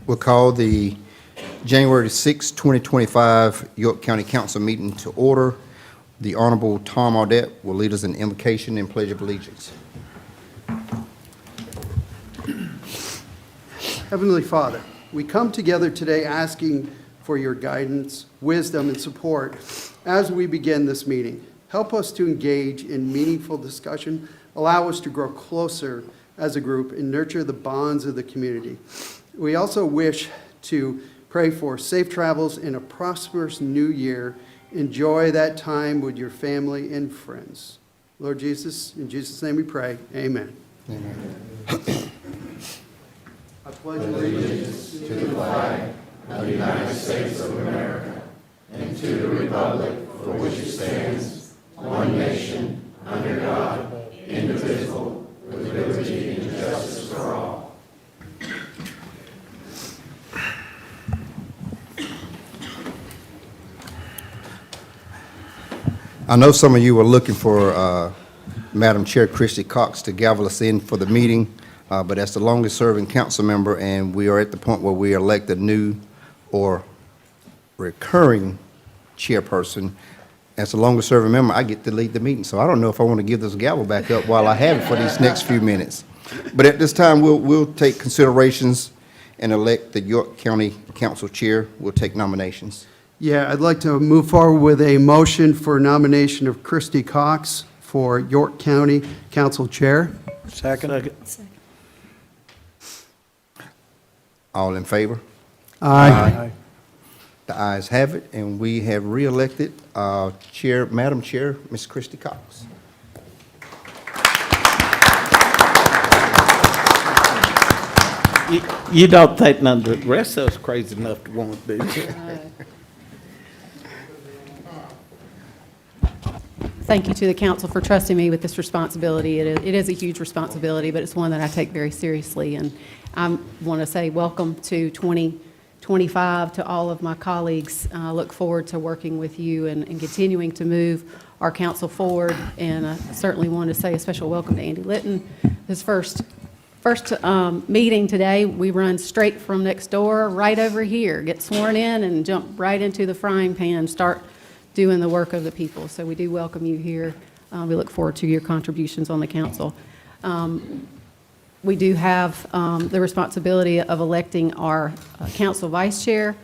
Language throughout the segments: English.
We'll call the January 6, 2025 York County Council meeting to order. The Honorable Tom Audit will lead us in invocation and pledge of allegiance. Heavenly Father, we come together today asking for your guidance, wisdom, and support as we begin this meeting. Help us to engage in meaningful discussion, allow us to grow closer as a group, and nurture the bonds of the community. We also wish to pray for safe travels and a prosperous new year. Enjoy that time with your family and friends. Lord Jesus, in Jesus' name we pray, amen. Amen. I pledge allegiance to the flag of the United States of America and to the republic for which it stands, one nation, under God, indivisible, with liberty and justice for all. I know some of you are looking for Madam Chair Christy Cox to gavel us in for the meeting, but as the longest-serving council member, and we are at the point where we elect a new or recurring chairperson, as the longest-serving member, I get to lead the meeting. So I don't know if I want to give this gavel back up while I have it for these next few minutes. But at this time, we'll take considerations and elect the York County Council Chair. We'll take nominations. Yeah, I'd like to move forward with a motion for nomination of Christy Cox for York County Council Chair. Second. All in favor? Aye. The ayes have it, and we have re-elected Madam Chair, Ms. Christy Cox. You don't think none of the rest of us crazy enough to want to do it. Thank you to the council for trusting me with this responsibility. It is a huge responsibility, but it's one that I take very seriously. And I want to say welcome to 2025 to all of my colleagues. I look forward to working with you and continuing to move our council forward. And I certainly want to say a special welcome to Andy Litton. His first meeting today, we run straight from next door right over here, get sworn in and jump right into the frying pan, start doing the work of the people. So we do welcome you here. We look forward to your contributions on the council. We do have the responsibility of electing our council vice chair.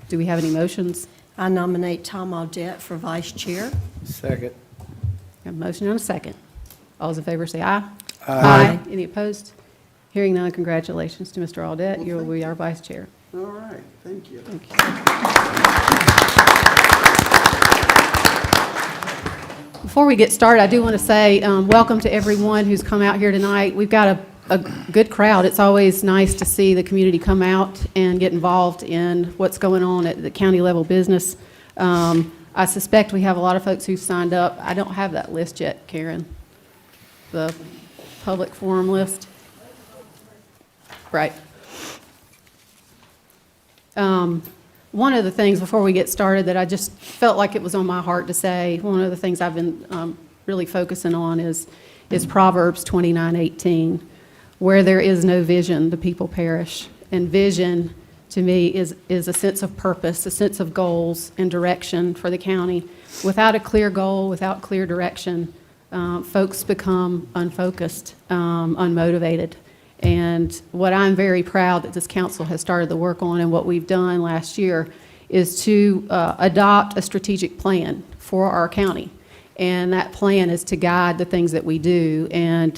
Do we have any motions? I nominate Tom Audette for vice chair. Second. Got a motion and a second. All those in favor say aye. Aye. Any opposed? Hearing none, congratulations to Mr. Audette. You will be our vice chair. All right, thank you. Thank you. Before we get started, I do want to say welcome to everyone who's come out here tonight. We've got a good crowd. It's always nice to see the community come out and get involved in what's going on at the county level business. I suspect we have a lot of folks who've signed up. I don't have that list yet, Karen. The public forum list. Right. One of the things before we get started that I just felt like it was on my heart to say, one of the things I've been really focusing on is Proverbs 29:18, where there is no vision, the people perish. And vision, to me, is a sense of purpose, a sense of goals and direction for the county. Without a clear goal, without clear direction, folks become unfocused, unmotivated. And what I'm very proud that this council has started the work on, and what we've done last year, is to adopt a strategic plan for our county. And that plan is to guide the things that we do, and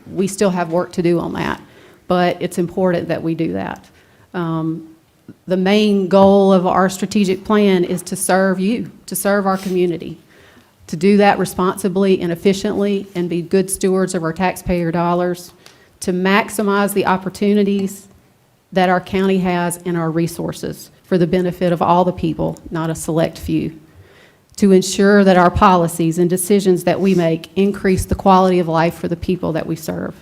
we still have work to do on that. But it's important that we do that. The main goal of our strategic plan is to serve you, to serve our community, to do that responsibly and efficiently and be good stewards of our taxpayer dollars, to maximize the opportunities that our county has and our resources for the benefit of all the people, not a select few, to ensure that our policies and decisions that we make increase the quality of life for the people that we serve,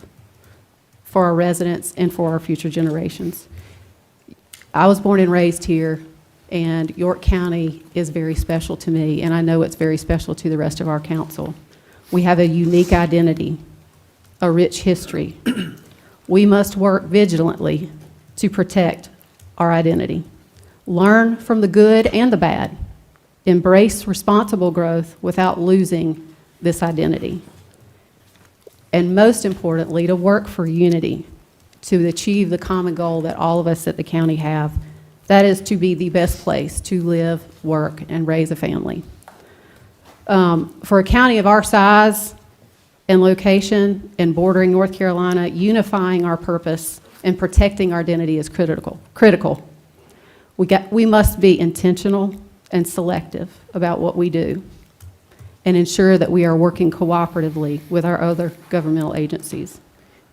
for our residents and for our future generations. I was born and raised here, and York County is very special to me, and I know it's very special to the rest of our council. We have a unique identity, a rich history. We must work vigilantly to protect our identity. Learn from the good and the bad. Embrace responsible growth without losing this identity. And most importantly, to work for unity, to achieve the common goal that all of us at the county have. That is to be the best place to live, work, and raise a family. For a county of our size and location and bordering North Carolina, unifying our purpose and protecting our identity is critical. We must be intentional and selective about what we do and ensure that we are working cooperatively with our other governmental agencies.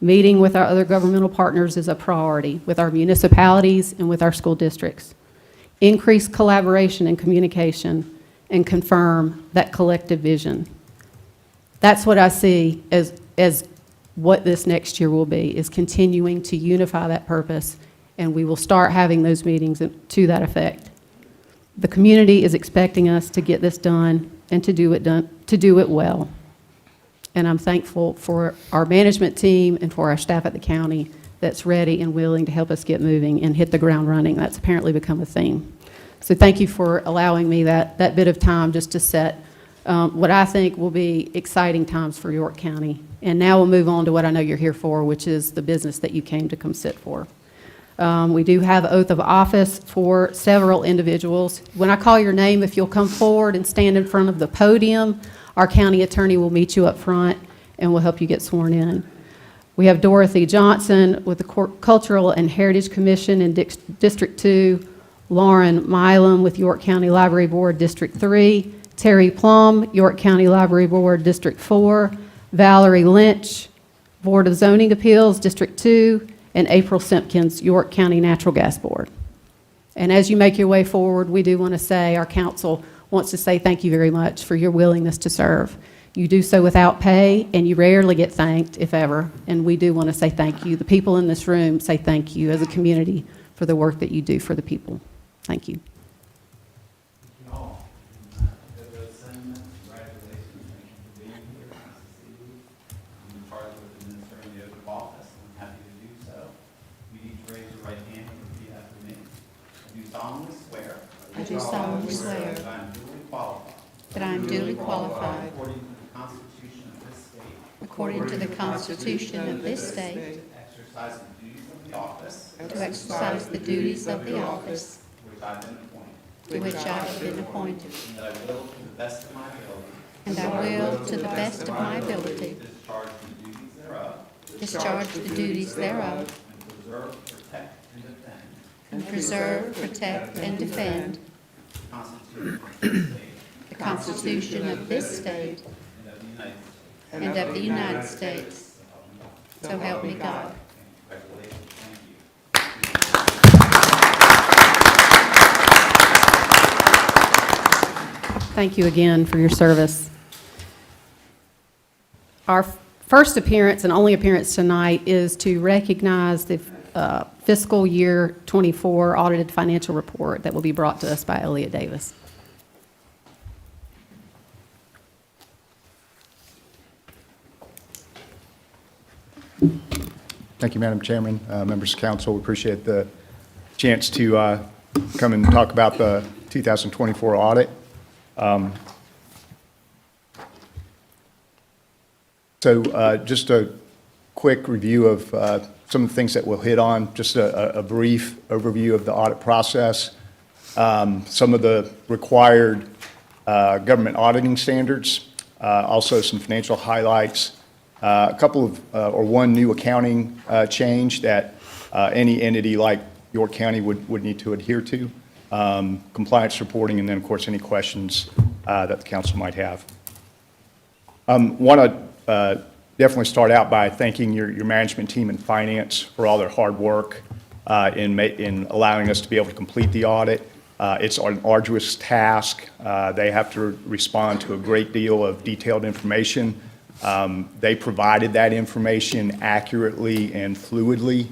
Meeting with our other governmental partners is a priority with our municipalities and with our school districts. Increase collaboration and communication and confirm that collective vision. That's what I see as what this next year will be, is continuing to unify that purpose, and we will start having those meetings to that effect. The community is expecting us to get this done and to do it well. And I'm thankful for our management team and for our staff at the county that's ready and willing to help us get moving and hit the ground running. That's apparently become a theme. So thank you for allowing me that bit of time just to set what I think will be exciting times for York County. And now we'll move on to what I know you're here for, which is the business that you came to come sit for. We do have oath of office for several individuals. When I call your name, if you'll come forward and stand in front of the podium, our county attorney will meet you up front and will help you get sworn in. We have Dorothy Johnson with the Cultural and Heritage Commission in District 2, Lauren Milam with York County Library Board, District 3, Terry Plum, York County Library Board, District 4, Valerie Lynch, Board of Zoning Appeals, District 2, and April Simpkins, York County Natural Gas Board. And as you make your way forward, we do want to say, our council wants to say thank you very much for your willingness to serve. You do so without pay, and you rarely get thanked, if ever, and we do want to say thank you. The people in this room say thank you as a community for the work that you do for the people. Thank you. I do solemnly swear that I am duly qualified according to the Constitution of this state to exercise the duties of the office to which I have been appointed, and I will, to the best of my ability, discharge the duties thereof, and preserve, protect, and defend the Constitution of this state and of the United States. So help me God. Thank you again for your service. Our first appearance and only appearance tonight is to recognize the fiscal year 24 audited financial report that will be brought to us by Elliot Davis. Thank you, Madam Chairman, members of council. We appreciate the chance to come and talk about the 2024 audit. Just a quick review of some of the things that we'll hit on, just a brief overview of the audit process, some of the required government auditing standards, also some financial highlights, a couple of, or one new accounting change that any entity like York County would need to adhere to, compliance reporting, and then, of course, any questions that the council might have. Want to definitely start out by thanking your management team and finance for all their hard work in allowing us to be able to complete the audit. It's an arduous task. They have to respond to a great deal of detailed information. They provided that information accurately and fluidly,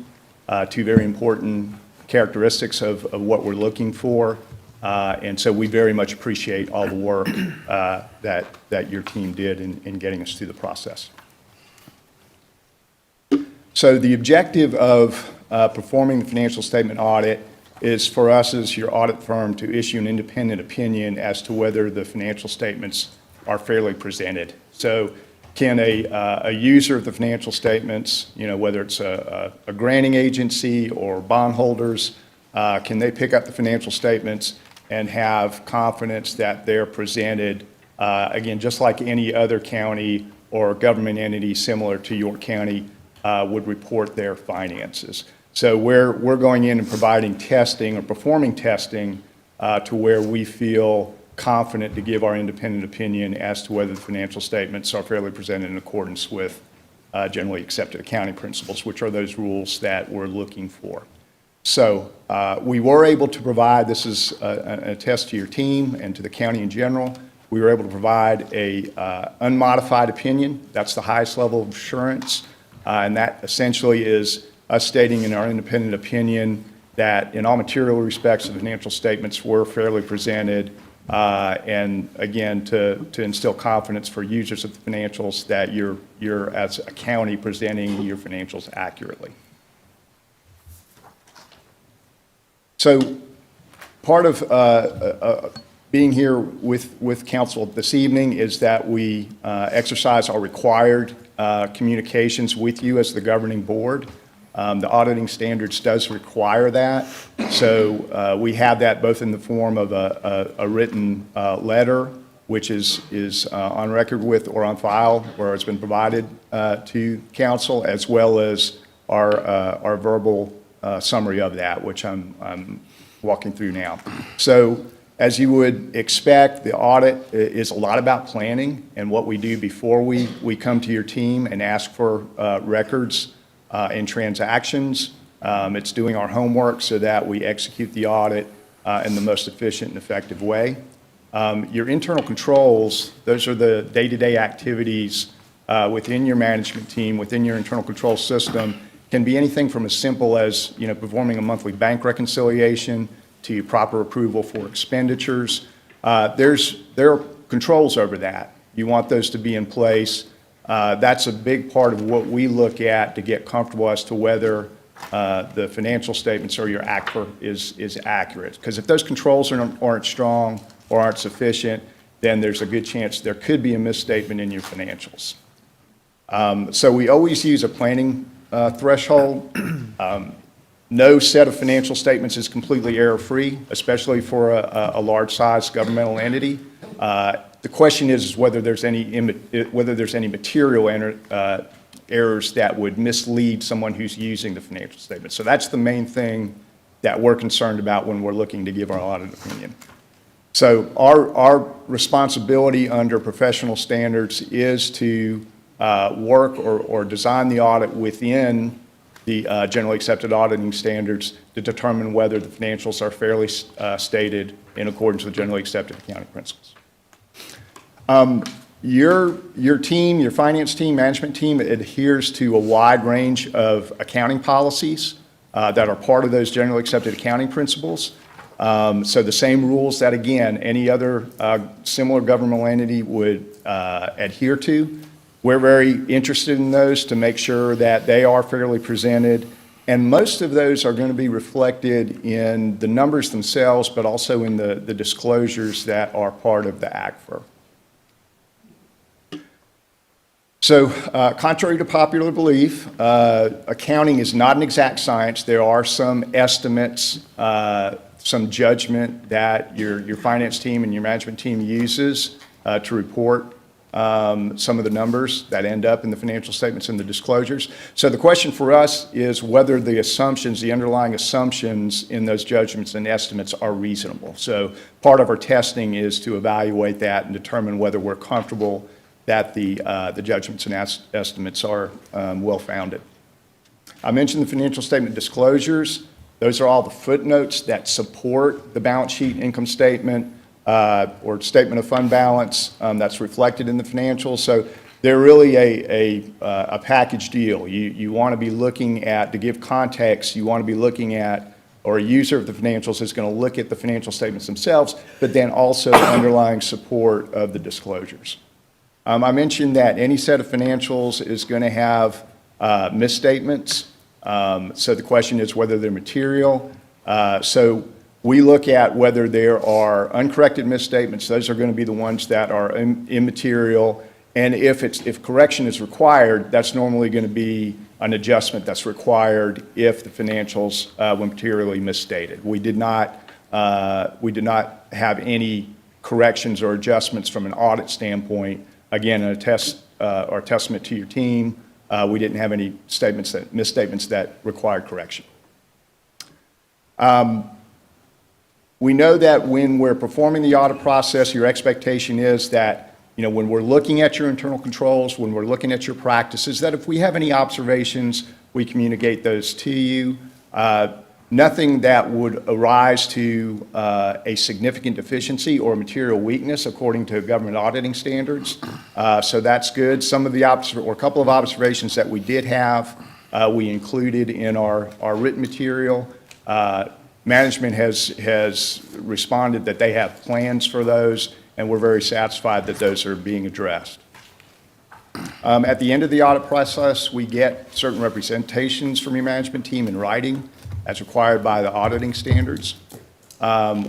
two very important characteristics of what we're looking for. And so we very much appreciate all the work that your team did in getting us through the process. So the objective of performing the financial statement audit is for us as your audit firm to issue an independent opinion as to whether the financial statements are fairly presented. So can a user of the financial statements, whether it's a granting agency or bondholders, can they pick up the financial statements and have confidence that they're presented, again, just like any other county or government entity similar to York County would report their finances. So we're going in and providing testing or performing testing to where we feel confident to give our independent opinion as to whether the financial statements are fairly presented in accordance with generally accepted accounting principles, which are those rules that we're looking for. So we were able to provide, this is a test to your team and to the county in general, we were able to provide a unmodified opinion. That's the highest level of assurance. And that essentially is us stating in our independent opinion that in all material respects, the financial statements were fairly presented. And again, to instill confidence for users of the financials that you're as a county presenting your financials accurately. So part of being here with council this evening is that we exercise our required communications with you as the governing board. The auditing standards does require that. So we have that both in the form of a written letter, which is on record with or on file where it's been provided to council, as well as our verbal summary of that, which I'm walking through now. So as you would expect, the audit is a lot about planning and what we do before we come to your team and ask for records and transactions. It's doing our homework so that we execute the audit in the most efficient and effective way. Your internal controls, those are the day-to-day activities within your management team, within your internal control system, can be anything from as simple as performing a monthly bank reconciliation to proper approval for expenditures. There are controls over that. You want those to be in place. That's a big part of what we look at to get comfortable as to whether the financial statements or your ACFR is accurate. Because if those controls aren't strong or aren't sufficient, then there's a good chance there could be a misstatement in your financials. So we always use a planning threshold. No set of financial statements is completely error-free, especially for a large-sized governmental entity. The question is whether there's any material errors that would mislead someone who's using the financial statement. So that's the main thing that we're concerned about when we're looking to give our audit opinion. So our responsibility under professional standards is to work or design the audit within the generally accepted auditing standards to determine whether the financials are fairly stated in accordance with generally accepted accounting principles. Your team, your finance team, management team adheres to a wide range of accounting policies that are part of those generally accepted accounting principles. So the same rules that, again, any other similar governmental entity would adhere to. We're very interested in those to make sure that they are fairly presented. And most of those are going to be reflected in the numbers themselves, but also in the disclosures that are part of the ACFR. So contrary to popular belief, accounting is not an exact science. There are some estimates, some judgment that your finance team and your management team uses to report some of the numbers that end up in the financial statements and the disclosures. So the question for us is whether the assumptions, the underlying assumptions in those judgments and estimates are reasonable. So part of our testing is to evaluate that and determine whether we're comfortable that the judgments and estimates are well-founded. I mentioned the financial statement disclosures. Those are all the footnotes that support the balance sheet, income statement, or statement of fund balance that's reflected in the financials. So they're really a package deal. You want to be looking at, to give context, you want to be looking at, or a user of the financials is going to look at the financial statements themselves, but then also the underlying support of the disclosures. I mentioned that any set of financials is going to have misstatements. So the question is whether they're material. So we look at whether there are uncorrected misstatements. Those are going to be the ones that are immaterial. And if correction is required, that's normally going to be an adjustment that's required if the financials were materially misstated. We did not have any corrections or adjustments from an audit standpoint. Again, a testament to your team. We didn't have any misstatements that required correction. We know that when we're performing the audit process, your expectation is that, when we're looking at your internal controls, when we're looking at your practices, that if we have any observations, we communicate those to you. Nothing that would arise to a significant deficiency or material weakness according to government auditing standards. So that's good. Some of the or a couple of observations that we did have, we included in our written material. Management has responded that they have plans for those, and we're very satisfied that those are being addressed. At the end of the audit process, we get certain representations from your management team in writing as required by the auditing standards.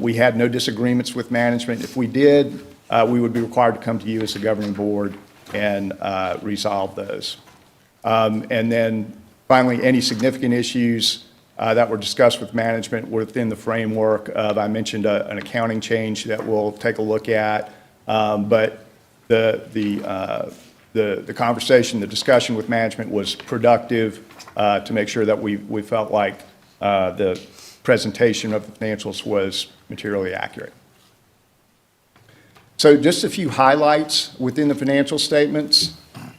We had no disagreements with management. If we did, we would be required to come to you as the governing board and resolve those. And then finally, any significant issues that were discussed with management within the framework of, I mentioned an accounting change that we'll take a look at, but the conversation, the discussion with management was productive to make sure that we felt like the presentation of the financials was materially accurate. So just a few highlights within the financial statements.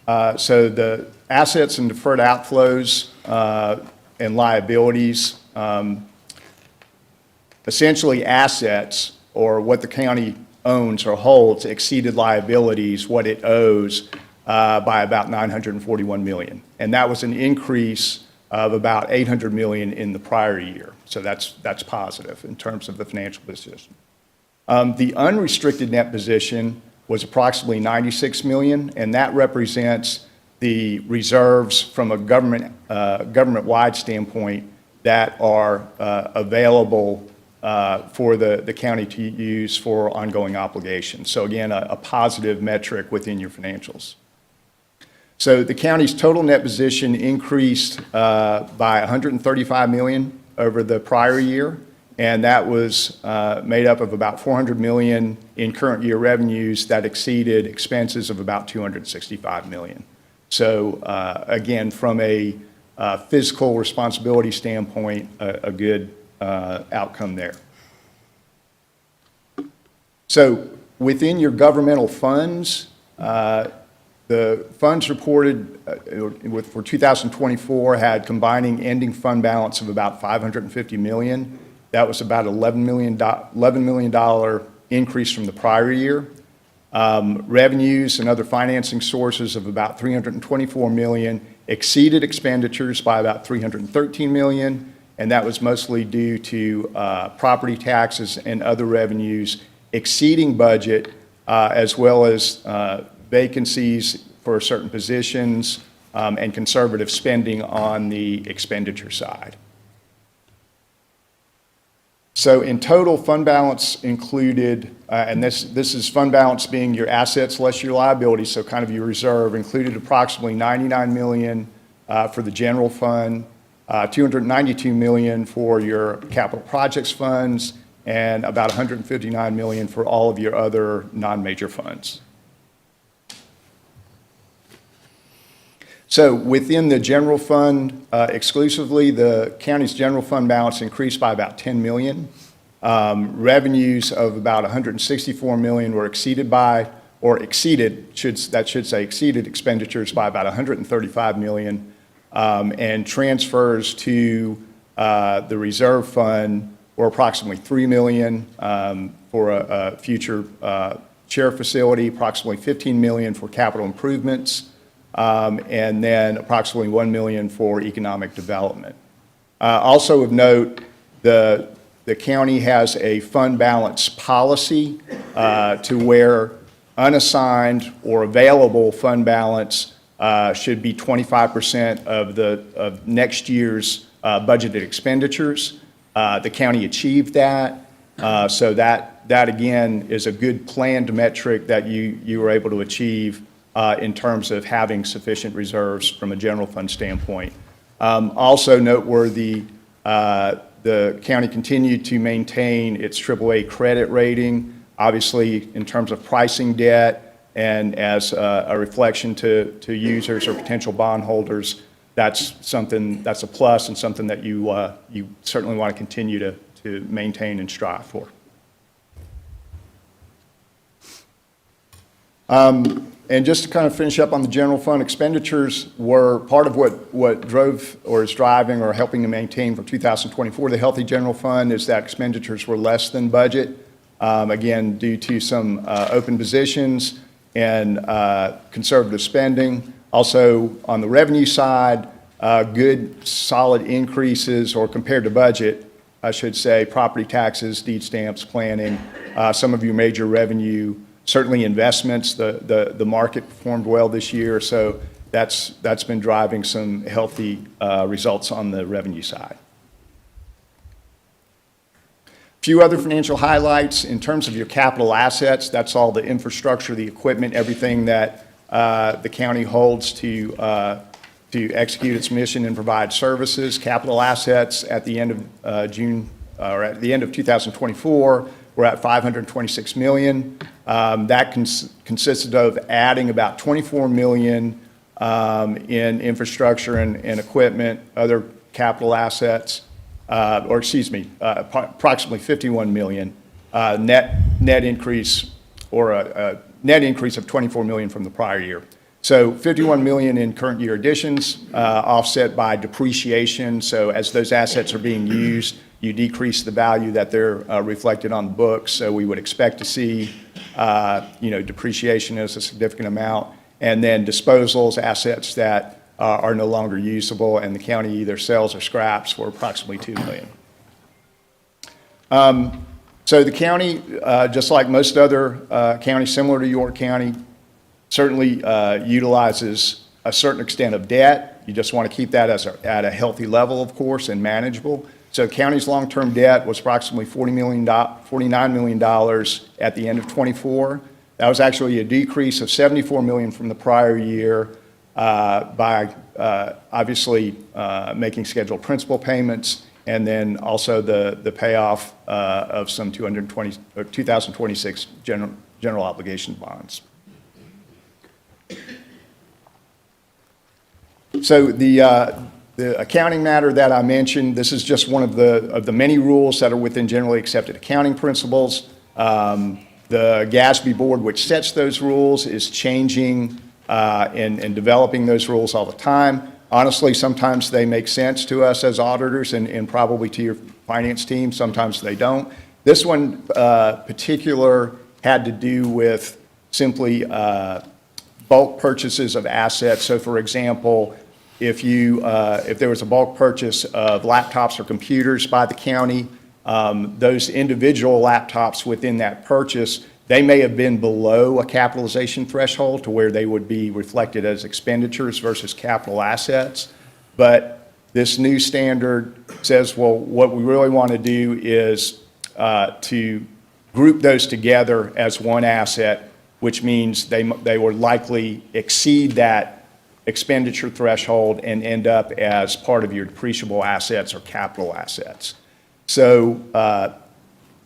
So the assets and deferred outflows and liabilities, essentially assets or what the county owns or holds exceeded liabilities, what it owes, by about $941 million. And that was an increase of about $800 million in the prior year. So that's positive in terms of the financial position. The unrestricted net position was approximately $96 million, and that represents the reserves from a government-wide standpoint that are available for the county to use for ongoing obligations. So again, a positive metric within your financials. So the county's total net position increased by $135 million over the prior year, and that was made up of about $400 million in current year revenues that exceeded expenses of about $265 million. So again, from a fiscal responsibility standpoint, a good outcome there. So within your governmental funds, the funds reported for 2024 had combining ending fund balance of about $550 million. That was about $11 million increase from the prior year. Revenues and other financing sources of about $324 million exceeded expenditures by about $313 million, and that was mostly due to property taxes and other revenues exceeding budget, as well as vacancies for certain positions and conservative spending on the expenditure side. So in total, fund balance included, and this is fund balance being your assets less your liabilities, so kind of your reserve, included approximately $99 million for the general fund, $292 million for your capital projects funds, and about $159 million for all of your other non-major funds. So within the general fund exclusively, the county's general fund balance increased by about $10 million. Revenues of about $164 million were exceeded expenditures by about $135 million. And transfers to the reserve fund were approximately $3 million for a future chair facility, approximately $15 million for capital improvements, and then approximately $1 million for economic development. Also of note, the county has a fund balance policy to where unassigned or available fund balance should be 25% of next year's budgeted expenditures. The county achieved that. So that again is a good planned metric that you were able to achieve in terms of having sufficient reserves from a general fund standpoint. Also noteworthy, the county continued to maintain its AAA credit rating, obviously in terms of pricing debt and as a reflection to users or potential bondholders. That's a plus and something that you certainly want to continue to maintain and strive for. And just to kind of finish up on the general fund, expenditures were part of what drove or is driving or helping to maintain for 2024 the healthy general fund is that expenditures were less than budget, again, due to some open positions and conservative spending. Also, on the revenue side, good solid increases or compared to budget, I should say, property taxes, deed stamps, planning, some of your major revenue, certainly investments. The market performed well this year, so that's been driving some healthy results on the revenue side. A few other financial highlights in terms of your capital assets. That's all the infrastructure, the equipment, everything that the county holds to execute its mission and provide services. Capital assets at the end of June or at the end of 2024 were at $526 million. That consisted of adding about $24 million in infrastructure and equipment, other capital assets, approximately $51 million, net increase or a net increase of $24 million from the prior year. So $51 million in current year additions, offset by depreciation. So as those assets are being used, you decrease the value that they're reflected on the books. So we would expect to see, depreciation as a significant amount, and then disposals, assets that are no longer usable, and the county either sells or scraps for approximately $2 million. So the county, just like most other counties similar to York County, certainly utilizes a certain extent of debt. You just want to keep that at a healthy level, of course, and manageable. So county's long-term debt was approximately $49 million at the end of '24. That was actually a decrease of $74 million from the prior year by obviously making scheduled principal payments, and then also the payoff of some 2026 general obligation bonds. So the accounting matter that I mentioned, this is just one of the many rules that are within generally accepted accounting principles. The GASB board, which sets those rules, is changing and developing those rules all the time. Honestly, sometimes they make sense to us as auditors and probably to your finance team. Sometimes they don't. This one particular had to do with simply bulk purchases of assets. So for example, if there was a bulk purchase of laptops or computers by the county, those individual laptops within that purchase, they may have been below a capitalization threshold to where they would be reflected as expenditures versus capital assets. But this new standard says, well, what we really want to do is to group those together as one asset, which means they would likely exceed that expenditure threshold and end up as part of your depreciable assets or capital assets. So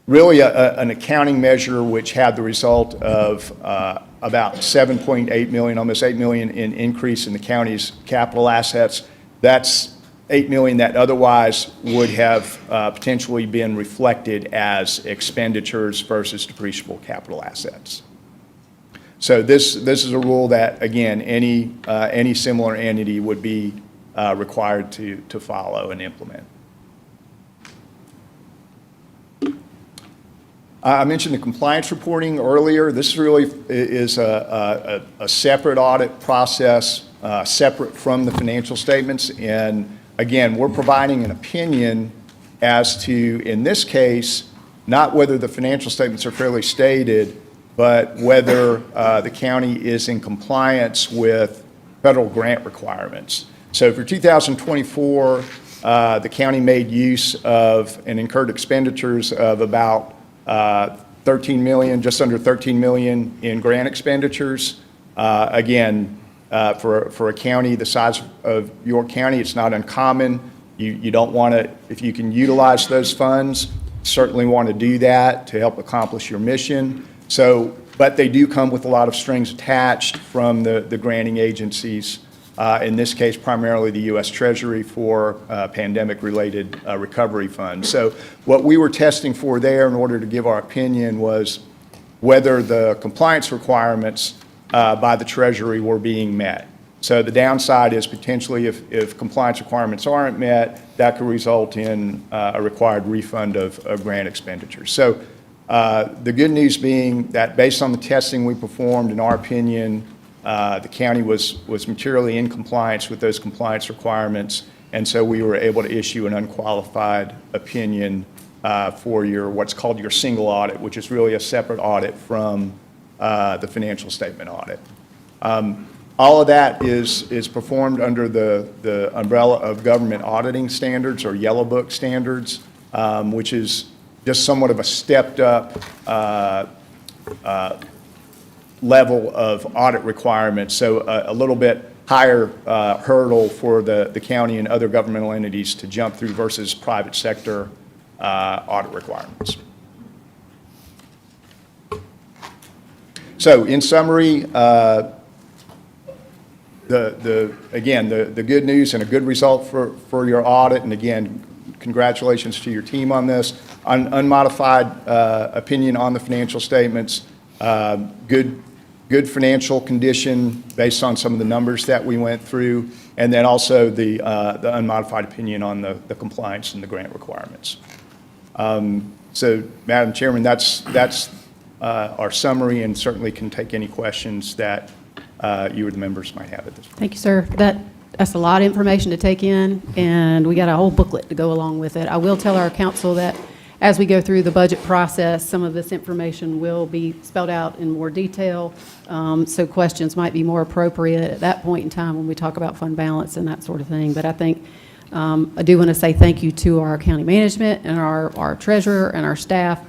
really an accounting measure which had the result of about $7.8 million, almost $8 million in increase in the county's capital assets. That's $8 million that otherwise would have potentially been reflected as expenditures versus depreciable capital assets. So this is a rule that, again, any similar entity would be required to follow and implement. I mentioned the compliance reporting earlier. This really is a separate audit process, separate from the financial statements. And again, we're providing an opinion as to, in this case, not whether the financial statements are fairly stated, but whether the county is in compliance with federal grant requirements. So for 2024, the county made use of and incurred expenditures of about 13 million, just under 13 million in grant expenditures. Again, for a county the size of York County, it's not uncommon. You don't want to, if you can utilize those funds, certainly want to do that to help accomplish your mission. So, but they do come with a lot of strings attached from the granting agencies, in this case primarily the U.S. Treasury for pandemic-related recovery funds. So what we were testing for there in order to give our opinion was whether the compliance requirements by the Treasury were being met. So the downside is potentially if compliance requirements aren't met, that could result in a required refund of grant expenditures. So the good news being that based on the testing we performed, in our opinion, the county was materially in compliance with those compliance requirements, and so we were able to issue an unqualified opinion for your what's called your single audit, which is really a separate audit from the financial statement audit. All of that is performed under the umbrella of government auditing standards or Yellow Book standards, which is just somewhat of a stepped up level of audit requirements, so a little bit higher hurdle for the county and other governmental entities to jump through versus private sector audit requirements. So in summary, again, the good news and a good result for your audit, and again, congratulations to your team on this. Unmodified opinion on the financial statements, good financial condition based on some of the numbers that we went through, and then also the unmodified opinion on the compliance and the grant requirements. So, Madam Chairman, that's our summary, and certainly can take any questions that you or the members might have at this point. Thank you, sir. That's a lot of information to take in, and we got a whole booklet to go along with it. I will tell our council that as we go through the budget process, some of this information will be spelled out in more detail, so questions might be more appropriate at that point in time when we talk about fund balance and that sort of thing. But I think I do want to say thank you to our county management and our treasurer and our staff.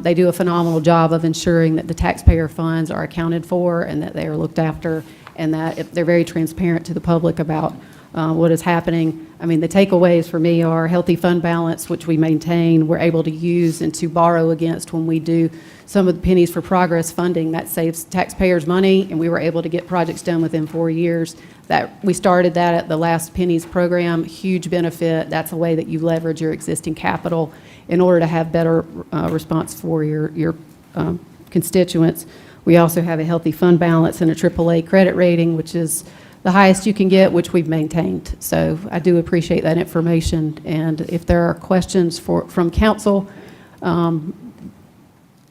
They do a phenomenal job of ensuring that the taxpayer funds are accounted for and that they are looked after, and that they're very transparent to the public about what is happening. I mean, the takeaways for me are healthy fund balance, which we maintain, we're able to use and to borrow against when we do some of the pennies for progress funding. That saves taxpayers money, and we were able to get projects done within 4 years. That we started that at the last pennies program, huge benefit. That's a way that you leverage your existing capital in order to have better response for your constituents. We also have a healthy fund balance and a AAA credit rating, which is the highest you can get, which we've maintained. So I do appreciate that information. And if there are questions from council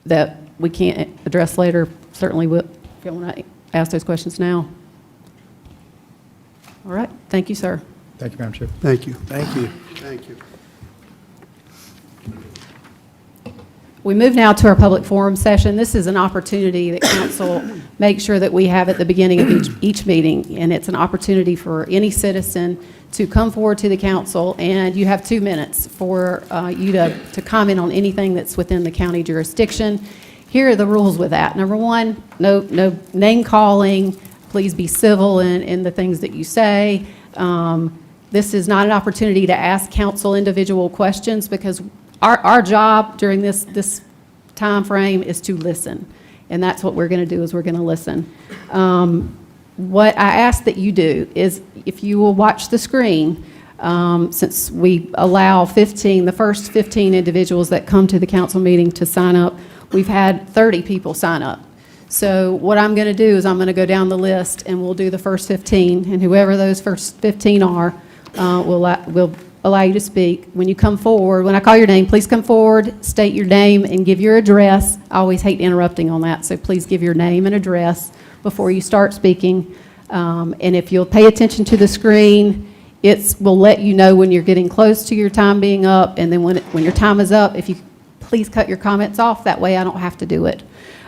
that we can't address later, certainly will, if you want to ask those questions now. All right. Thank you, sir. Thank you, Madam Chair. Thank you. Thank you. Thank you. We move now to our public forum session. This is an opportunity that council makes sure that we have at the beginning of each meeting, and it's an opportunity for any citizen to come forward to the council, and you have 2 minutes for you to comment on anything that's within the county jurisdiction. Here are the rules with that. Number one, no name calling. Please be civil in the things that you say. This is not an opportunity to ask council individual questions, because our job during this time frame is to listen, and that's what we're going to do, is we're going to listen. What I ask that you do is, if you will watch the screen, since we allow the first 15 individuals that come to the council meeting to sign up, we've had 30 people sign up. So what I'm going to do is I'm going to go down the list, and we'll do the first 15, and whoever those first 15 are, we'll allow you to speak. When you come forward, when I call your name, please come forward, state your name, and give your address. I always hate interrupting on that, so please give your name and address before you start speaking. And if you'll pay attention to the screen, will let you know when you're getting close to your time being up, and then when your time is up, if you please cut your comments off, that way I don't have to do it.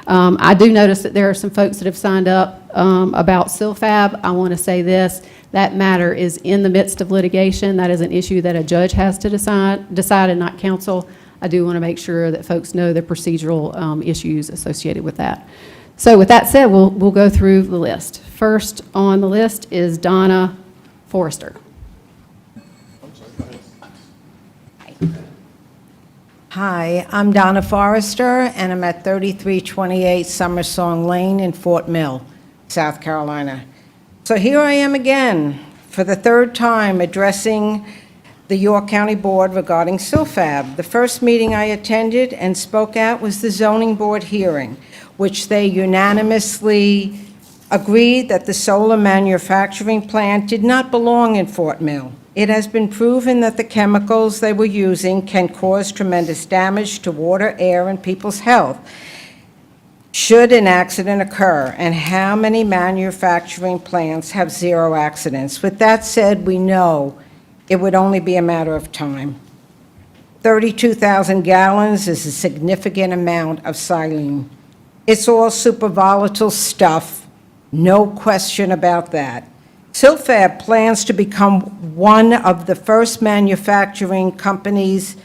I do notice that there are some folks that have signed up about SILFAB. I want to say this, that matter is in the midst of litigation. That is an issue that a judge has to decide and not council. I do want to make sure that folks know the procedural issues associated with that. So with that said, we'll go through the list. First on the list is Donna Forrester. Hi, I'm Donna Forrester, and I'm at 3328 Summersong Lane in Fort Mill, South Carolina. So here I am again, for the third time, addressing the York County Board regarding SILFAB. The first meeting I attended and spoke at was the zoning board hearing, which they unanimously agreed that the solar manufacturing plant did not belong in Fort Mill. It has been proven that the chemicals they were using can cause tremendous damage to water, air, and people's health should an accident occur, and how many manufacturing plants have zero accidents. With that said, we know it would only be a matter of time. 32,000 gallons is a significant amount of xylene. It's all super volatile stuff, no question about that. SILFAB plans to become one of the first manufacturing companies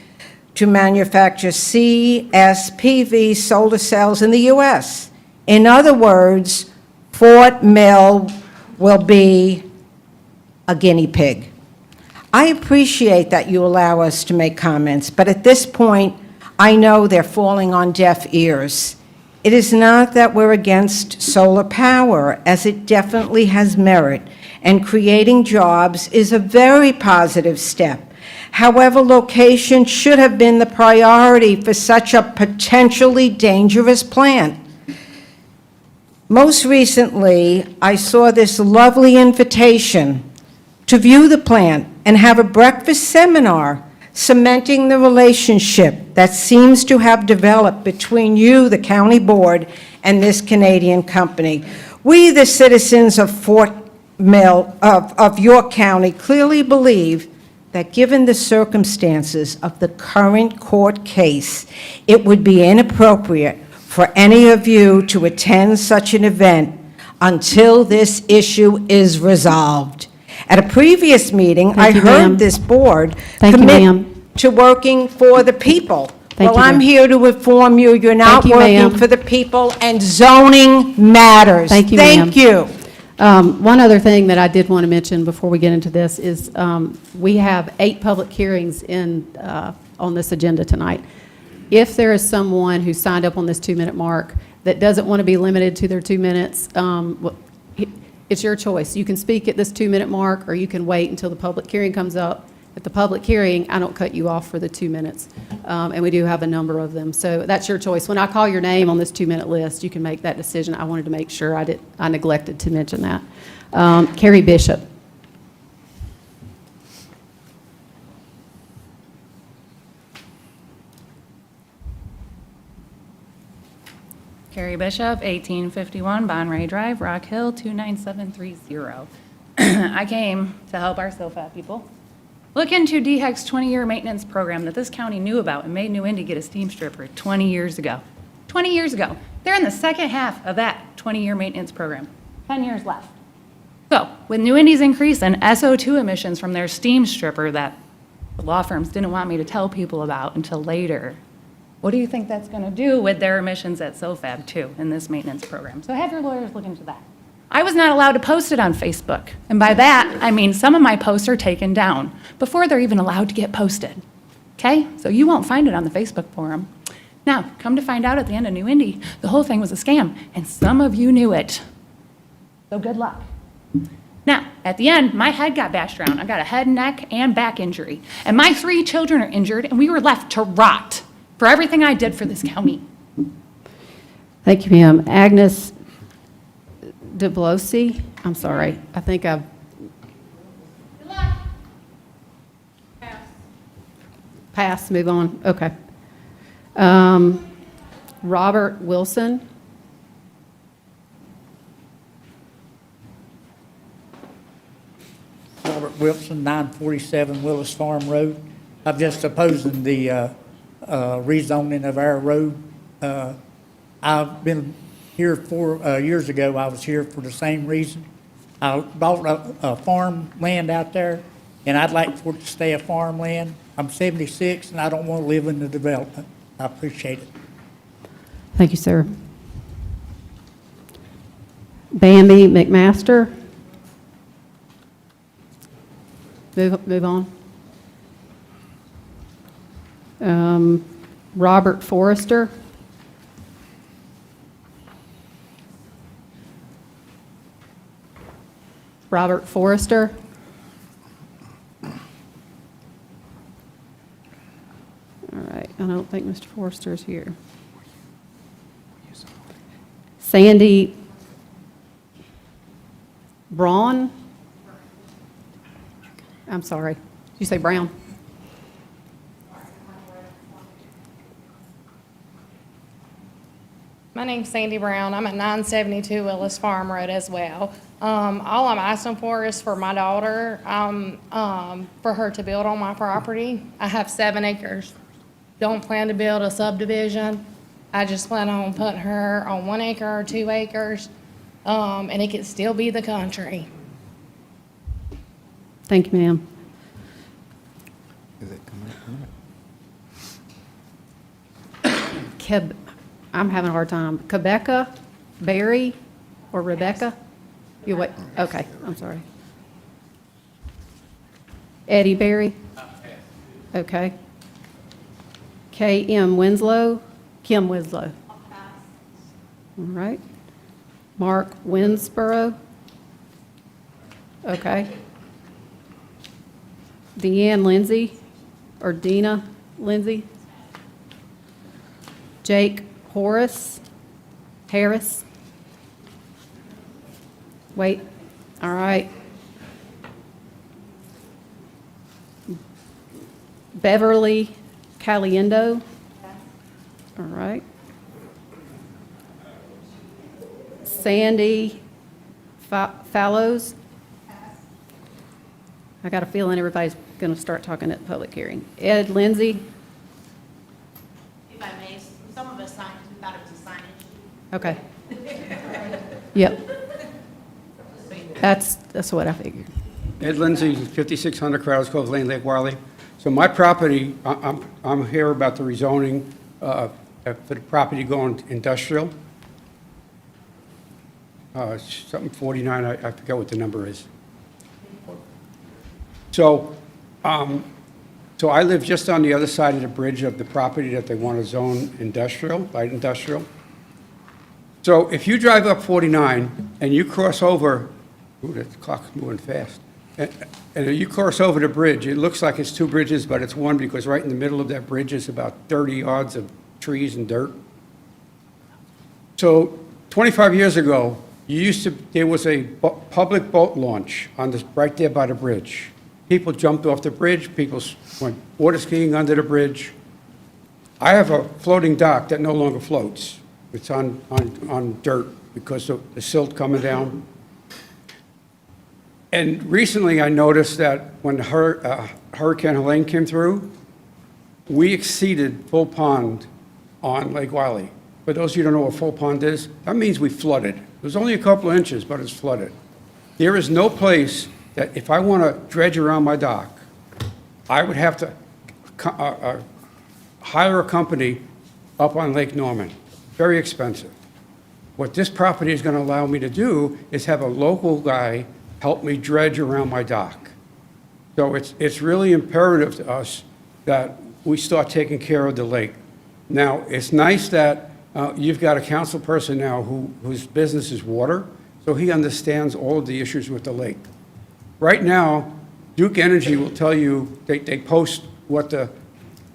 to manufacture CSPV solar cells in the U.S. In other words, Fort Mill will be a guinea pig. I appreciate that you allow us to make comments, but at this point, I know they're falling on deaf ears. It is not that we're against solar power, as it definitely has merit, and creating jobs is a very positive step. However, location should have been the priority for such a potentially dangerous plant. Most recently, I saw this lovely invitation to view the plant and have a breakfast seminar cementing the relationship that seems to have developed between you, the county board, and this Canadian company. We, the citizens of Fort Mill, of York County, clearly believe that given the circumstances of the current court case, it would be inappropriate for any of you to attend such an event until this issue is resolved. At a previous meeting, I Thank you, ma'am. heard this board Thank you, commit ma'am. to working for the people. Thank Well, you, I'm ma'am. here to inform you, you're not Thank you, ma'am. working for the people, and zoning matters. Thank you, ma'am. Thank you. One other thing that I did want to mention before we get into this is we have 8 public hearings on this agenda tonight. If there is someone who signed up on this 2-minute mark that doesn't want to be limited to their 2 minutes, it's your choice. You can speak at this 2-minute mark, or you can wait until the public hearing comes up. At the public hearing, I don't cut you off for the 2 minutes, and we do have a number of them. So that's your choice. When I call your name on this 2-minute list, you can make that decision. I wanted to make sure I neglected to mention that. Carrie Bishop. Carrie Bishop, 1851 Bonray Drive, Rock Hill, 29730. I came to help our SILFAB people look into DHEC's 20-year maintenance program that this county knew about and made New Indy get a steam stripper 20 years ago. 20 years ago. They're in the second half of that 20-year maintenance program. 10 years left. So, with New Indy's increase in SO2 emissions from their steam stripper that the law firms didn't want me to tell people about until later, what do you think that's going to do with their emissions at SILFAB too in this maintenance program? So have your lawyers look into that. I was not allowed to post it on Facebook. And by that, I mean some of my posts are taken down before they're even allowed to get posted. Okay? So you won't find it on the Facebook forum. Now, come to find out at the end of New Indy, the whole thing was a scam, and some of you knew it. So good luck. Now, at the end, my head got bashed around. I got a head, neck, and back injury. And my 3 children are injured, and we were left to rot for everything I did for this county. Thank you, ma'am. Agnes DeBlosi, I'm sorry. I think I've... Good luck. Pass, move on, okay. Robert Wilson. Robert Wilson, 947 Willis Farm Road. I'm just opposing the rezoning of our road I've been here years ago, I was here for the same reason. I bought a farmland out there, and I'd like for it to stay a farmland. I'm 76, and I don't want to live in the development. I appreciate it. Thank you, sir. Bambi McMaster. Move on. Robert Forrester. Robert Forrester. All right, I don't think Mr. Forrester is here. Sandy Braun? I'm sorry. Did you say Brown? My name's Sandy Brown. I'm at 972 Willis Farm Road as well. All I'm asking for is for my daughter, for her to build on my property. I have 7 acres. Don't plan to build a subdivision. I just plan on putting her on 1 acre or 2 acres, and it could still be the country. Thank you, ma'am. I'm having a hard time. Quebeca, Barry, or Rebecca? You wait, okay, I'm sorry. Eddie Berry? Okay. K.M. Winslow? Kim Winslow? All right. Mark Winsboro? Okay. Deanne Lindsay, or Dina Lindsay? Jake Harris? Wait, all right. Beverly Caliendo? All right. Sandy Fallows? I got a feeling everybody's going to start talking at the public hearing. Ed Lindsay? If I may, some of us signed, we thought it was a signage. Okay. Yep. That's what I figured. Ed Lindsay, 5600 Crowds Cove Lane, Lake Wiley. So my property, I'm here about the rezoning for the property going industrial. Something 49, I forget what the number is. So I live just on the other side of the bridge of the property that they want to zone industrial, light industrial. So if you drive up 49 and you cross over, ooh, that clock's moving fast. And you cross over the bridge, it looks like it's 2 bridges, but it's one because right in the middle of that bridge is about 30 yards of trees and dirt. So 25 years ago, there was a public boat launch right there by the bridge. People jumped off the bridge, people went water skiing under the bridge. I have a floating dock that no longer floats. It's on dirt because of the silt coming down. And recently I noticed that when Hurricane Helene came through, we exceeded full pond on Lake Wiley. For those of you who don't know what full pond is, that means we flooded. It was only a couple of inches, but it's flooded. There is no place that if I want to dredge around my dock, I would have to hire a company up on Lake Norman. Very expensive. What this property is going to allow me to do is have a local guy help me dredge around my dock. So it's really imperative to us that we start taking care of the lake. Now, it's nice that you've got a council person now whose business is water, so he understands all of the issues with the lake. Right now, Duke Energy will tell you, they post what the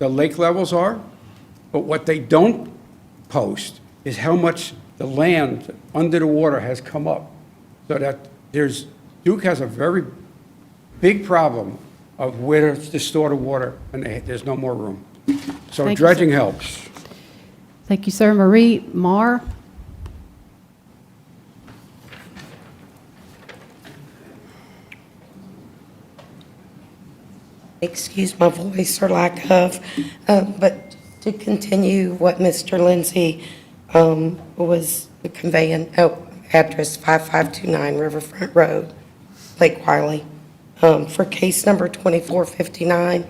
lake levels are, but what they don't post is how much the land under the water has come up. So that Duke has a very big problem of where to store the water, and there's no more room. So Thank you, dredging sir. helps. Thank you, sir. Marie Marr? Excuse my voice or lack of, but to continue what Mr. Lindsay was the address 5529 Riverfront Road, Lake Wiley. For case number 2459,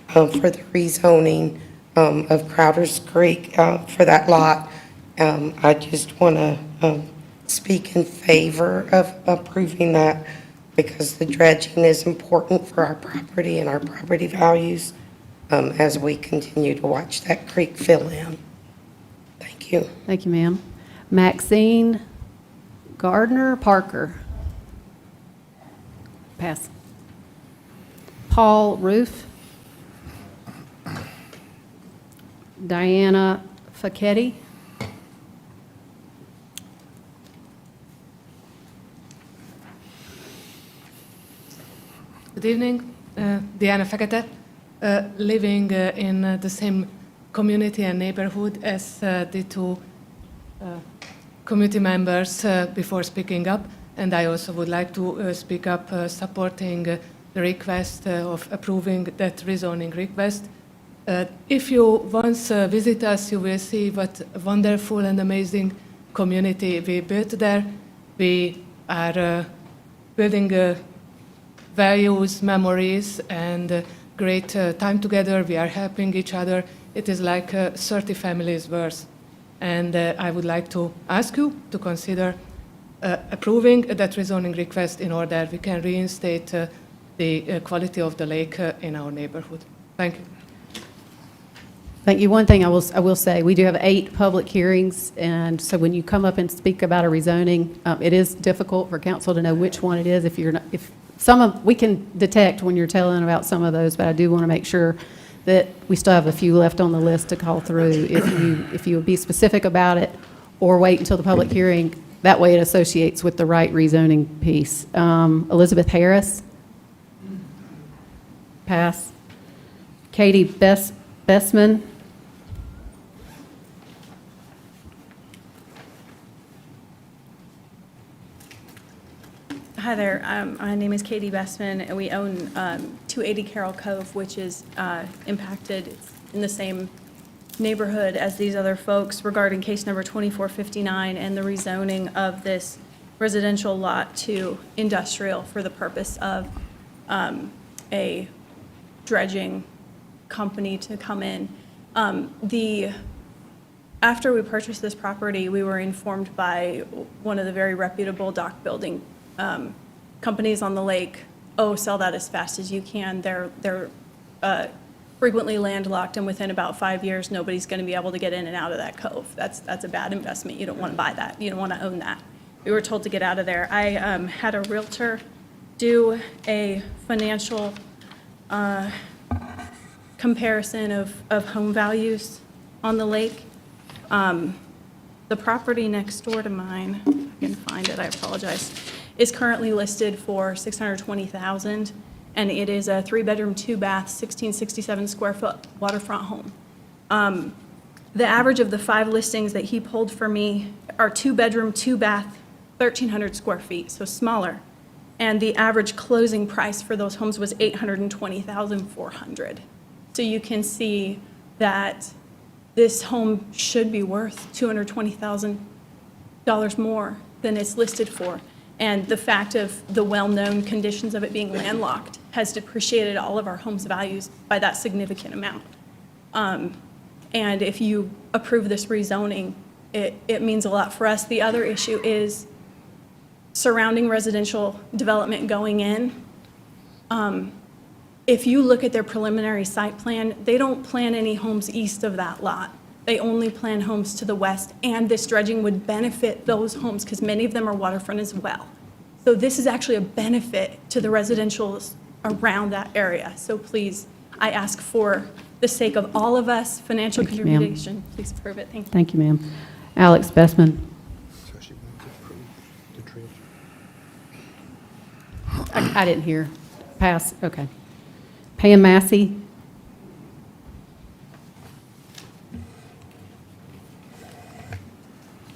for the rezoning of Crowder's Creek for that lot, I just want to speak in favor of approving that because the dredging is important for our property and our property values as we continue to watch that creek fill in. Thank you. Thank you, ma'am. Maxine Gardner Parker. Pass. Paul Roof. Diana Facchetti. Good evening, Diana Fekete, living in the same community and neighborhood as the two community members before speaking up, and I also would like to speak up supporting the request of approving that rezoning request. If you once visit us, you will see what a wonderful and amazing community we built there. We are building values, memories, and great time together. We are helping each other. It is like 30 families worth. And I would like to ask you to consider approving that rezoning request in order we can reinstate the quality of the lake in our neighborhood. Thank you. Thank you. One thing I will say, we do have 8 public hearings, and so when you come up and speak about a rezoning, it is difficult for council to know which one it is. We can detect when you're telling about some of those, but I do want to make sure that we still have a few left on the list to call through. If you would be specific about it or wait until the public hearing, that way it associates with the right rezoning piece. Elizabeth Harris. Pass. Katie Bessman. Hi there, my name is Katie Bessman, and we own 280 Carroll Cove, which is impacted in the same neighborhood as these other folks regarding case number 2459 and the rezoning of this residential lot to industrial for the purpose of a dredging company to come in. After we purchased this property, we were informed by one of the very reputable dock building companies on the lake, oh, sell that as fast as you can. They're frequently landlocked, and within about 5 years, nobody's going to be able to get in and out of that cove. That's a bad investment. You don't want to buy that. You don't want to own that. We were told to get out of there. I had a realtor do a financial comparison of home values on the lake. The property next door to mine, if I can find it, I apologize, is currently listed for $620,000, and it is a 3-bedroom, 2-bath, 1667 square foot waterfront home. The average of the 5 listings that he pulled for me are 2-bedroom, 2-bath, 1,300 square feet, so smaller. And the average closing price for those homes was $820,400. So you can see that this home should be worth $220,000 more than it's listed for. And the fact of the well-known conditions of it being landlocked has depreciated all of our homes' values by that significant amount. And if you approve this rezoning, it means a lot for us. The other issue is surrounding residential development going in. If you look at their preliminary site plan, they don't plan any homes east of that lot. They only plan homes to the west, and this dredging would benefit those homes because many of them are waterfront as well. So this is actually a benefit to the residentials around that area. So please, I ask for the sake of all of us, financial Thank you, ma'am. contribution, please approve it. Thank you. Thank you, ma'am. Alex Bessman. I didn't hear. Pass, okay. Pam Massey.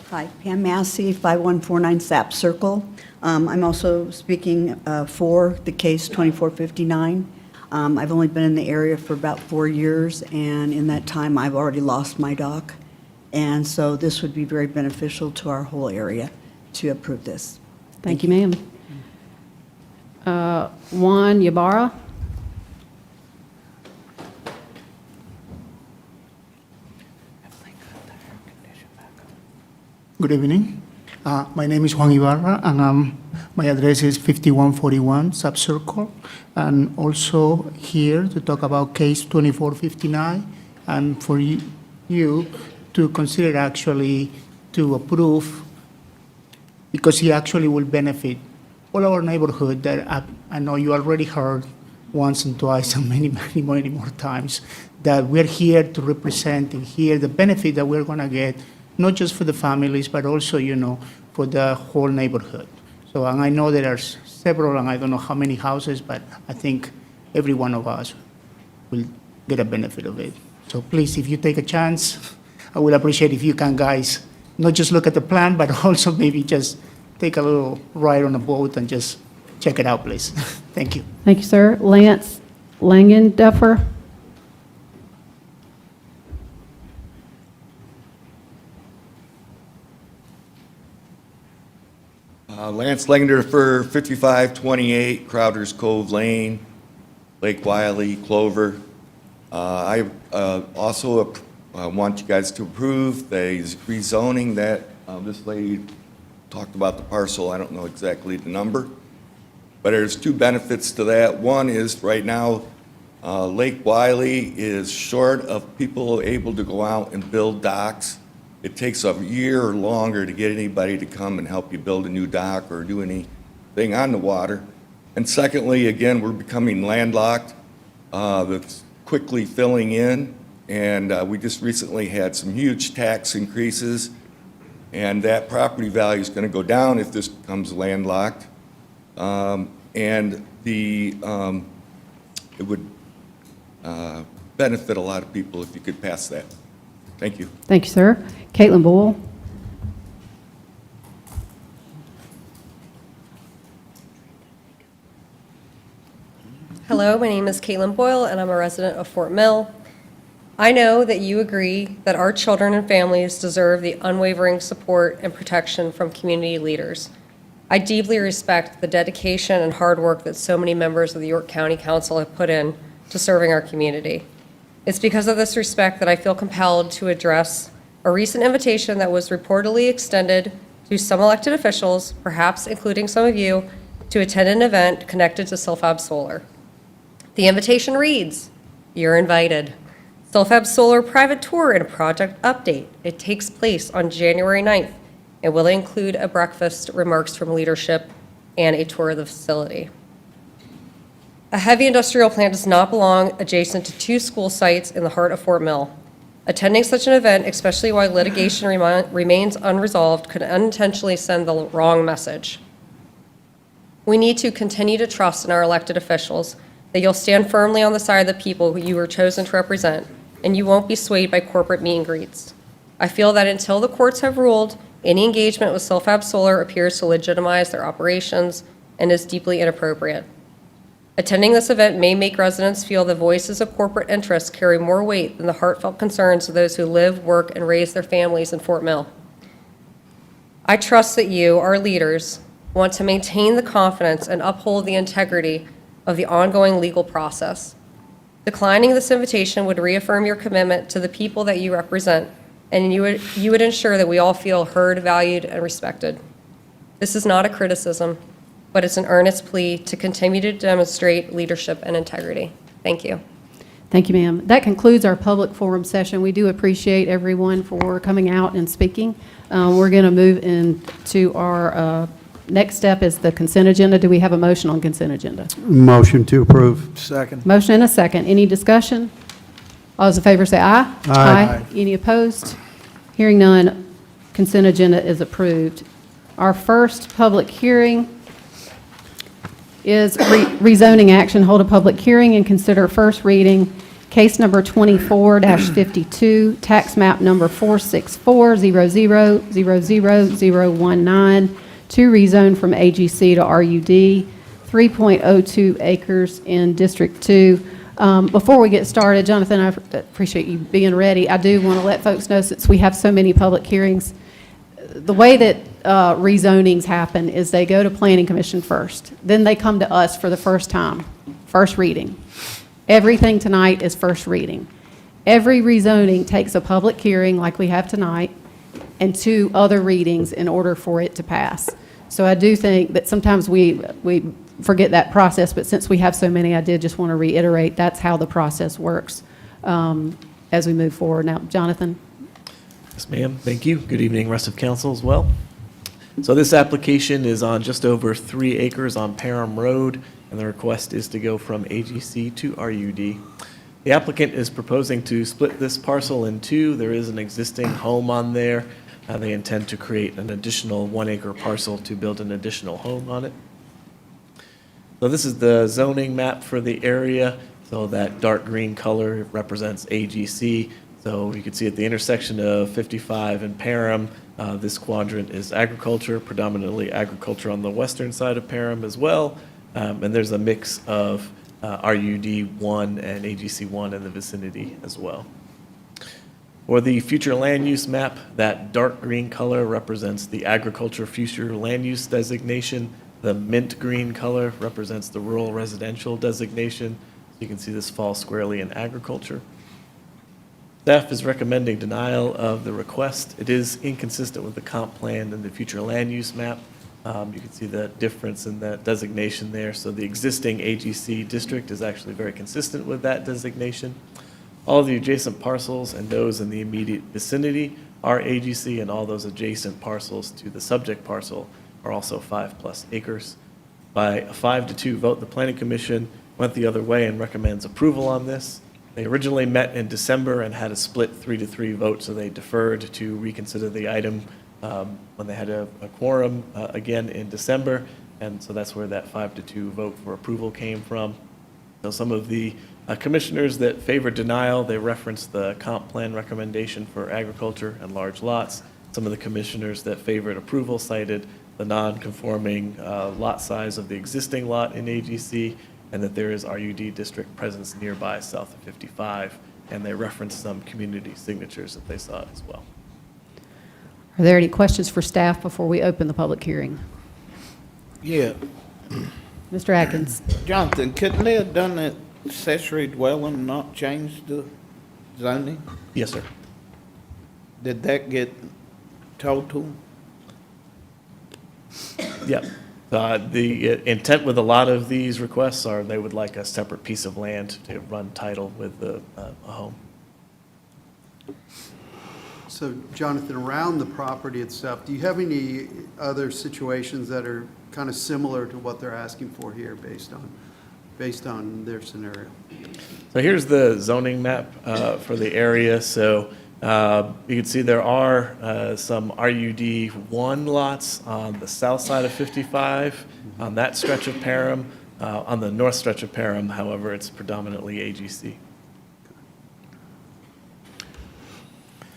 Hi, Pam Massey, 5149 Sap Circle. I'm also speaking for the case 2459. I've only been in the area for about 4 years, and in that time, I've already lost my dock. And so this would be very beneficial to our whole area to approve this. Thank you, ma'am. Juan Ybarra? Good evening. My name is Juan Ibarra, and my address is 5141 Subcircle. And also here to talk about case 2459, and for you to consider actually to approve, because he actually will benefit all our neighborhood that I know you already heard once and twice and many more times, that we're here to represent and hear the benefit that we're gonna get, not just for the families, but also, for the whole neighborhood. So, and I know there are several, and I don't know how many houses, but I think every one of us will get a benefit of it. So please, if you take a chance, I will appreciate if you can, guys, not just look at the plan, but also maybe just take a little ride on a boat and just check it out, please. Thank you. Thank you, sir. Lance Langenduffer? Lance Langender for 5528 Crowder's Cove Lane, Lake Wiley, Clover. I also want you guys to approve the rezoning that this lady talked about the parcel. I don't know exactly the number, but there's two benefits to that. One is right now, Lake Wiley is short of people able to go out and build docks. It takes a year or longer to get anybody to come and help you build a new dock or do anything on the water. And secondly, again, we're becoming landlocked. That's quickly filling in, and we just recently had some huge tax increases, and that property value is going to go down if this becomes landlocked. And it would benefit a lot of people if you could pass that. Thank you. Thank you, sir. Caitlin Boyle? Hello, my name is Caitlin Boyle, and I'm a resident of Fort Mill. I know that you agree that our children and families deserve the unwavering support and protection from community leaders. I deeply respect the dedication and hard work that so many members of the York County Council have put in to serving our community. It's because of this respect that I feel compelled to address a recent invitation that was reportedly extended to some elected officials, perhaps including some of you, to attend an event connected to Silfab Solar. The invitation reads, "You're invited. Silfab Solar private tour and project update. It takes place on January 9th and will include a breakfast, remarks from leadership, and a tour of the facility." A heavy industrial plant does not belong adjacent to two school sites in the heart of Fort Mill. Attending such an event, especially while litigation remains unresolved, could unintentionally send the wrong message. We need to continue to trust in our elected officials that you'll stand firmly on the side of the people who you were chosen to represent, and you won't be swayed by corporate meet and greets. I feel that until the courts have ruled, any engagement with Silfab Solar appears to legitimize their operations and is deeply inappropriate. Attending this event may make residents feel the voices of corporate interests carry more weight than the heartfelt concerns of those who live, work, and raise their families in Fort Mill. I trust that you, our leaders, want to maintain the confidence and uphold the integrity of the ongoing legal process. Declining this invitation would reaffirm your commitment to the people that you represent, and you would ensure that we all feel heard, valued, and respected. This is not a criticism, but it's an earnest plea to continue to demonstrate leadership and integrity. Thank you. Thank you, ma'am. That concludes our public forum session. We do appreciate everyone for coming out and speaking. We're going to move into our next step is the consent agenda. Do we have a motion on consent agenda? Motion to approve. Second. Motion and a second. Any discussion? All those in favor say aye. Aye. Any opposed? Hearing none, consent agenda is approved. Our first public hearing is rezoning action. Hold a public hearing and consider first reading case number 24-52, tax map number 46400000019, to rezone from AGC to RUD, 3.02 acres in District 2 Before we get started, Jonathan, I appreciate you being ready. I do want to let folks know, since we have so many public hearings, the way that rezonings happen is they go to Planning Commission first. Then they come to us for the first time, first reading. Everything tonight is first reading. Every rezoning takes a public hearing like we have tonight and 2 other readings in order for it to pass. So I do think that sometimes we forget that process, but since we have so many, I did just want to reiterate that's how the process works as we move forward. Now, Jonathan? Yes, ma'am. Thank you. Good evening, rest of council as well. So this application is on just over 3 acres on Parham Road, and the request is to go from AGC to RUD. The applicant is proposing to split this parcel in 2. There is an existing home on there. They intend to create an additional 1-acre parcel to build an additional home on it. So this is the zoning map for the area. So that dark green color represents AGC. So you can see at the intersection of 55 and Parham, this quadrant is agriculture, predominantly agriculture on the western side of Parham as well. And there's a mix of RUD1 and AGC1 in the vicinity as well. For the future land use map, that dark green color represents the agriculture future land use designation. The mint green color represents the rural residential designation. You can see this falls squarely in agriculture. Staff is recommending denial of the request. It is inconsistent with the comp plan and the future land use map. You can see the difference in that designation there. So the existing AGC district is actually very consistent with that designation. All of the adjacent parcels and those in the immediate vicinity are AGC, and all those adjacent parcels to the subject parcel are also 5+ acres. By a 5-2 vote, the Planning Commission went the other way and recommends approval on this. They originally met in December and had a split 3-3 vote, so they deferred to reconsider the item when they had a quorum again in December, and so that's where that 5-2 vote for approval came from. So some of the commissioners that favored denial, they referenced the comp plan recommendation for agriculture and large lots. Some of the commissioners that favored approval cited the non-conforming lot size of the existing lot in AGC, and that there is RUD district presence nearby south of 55, and they referenced some community signatures that they saw as well. Are there any questions for staff before we open the public hearing? Yeah. Mr. Atkins? Jonathan, couldn't they have done that accessory dwelling and not changed the zoning? Yes, sir. Did that get told to them? Yep. The intent with a lot of these requests are they would like a separate piece of land to run title with a home. So Jonathan, around the property itself, do you have any other situations that are kind of similar to what they're asking for here based on their scenario? So here's the zoning map for the area. So you can see there are some RUD1 lots on the south side of 55 on that stretch of Parham. On the north stretch of Parham, however, it's predominantly AGC.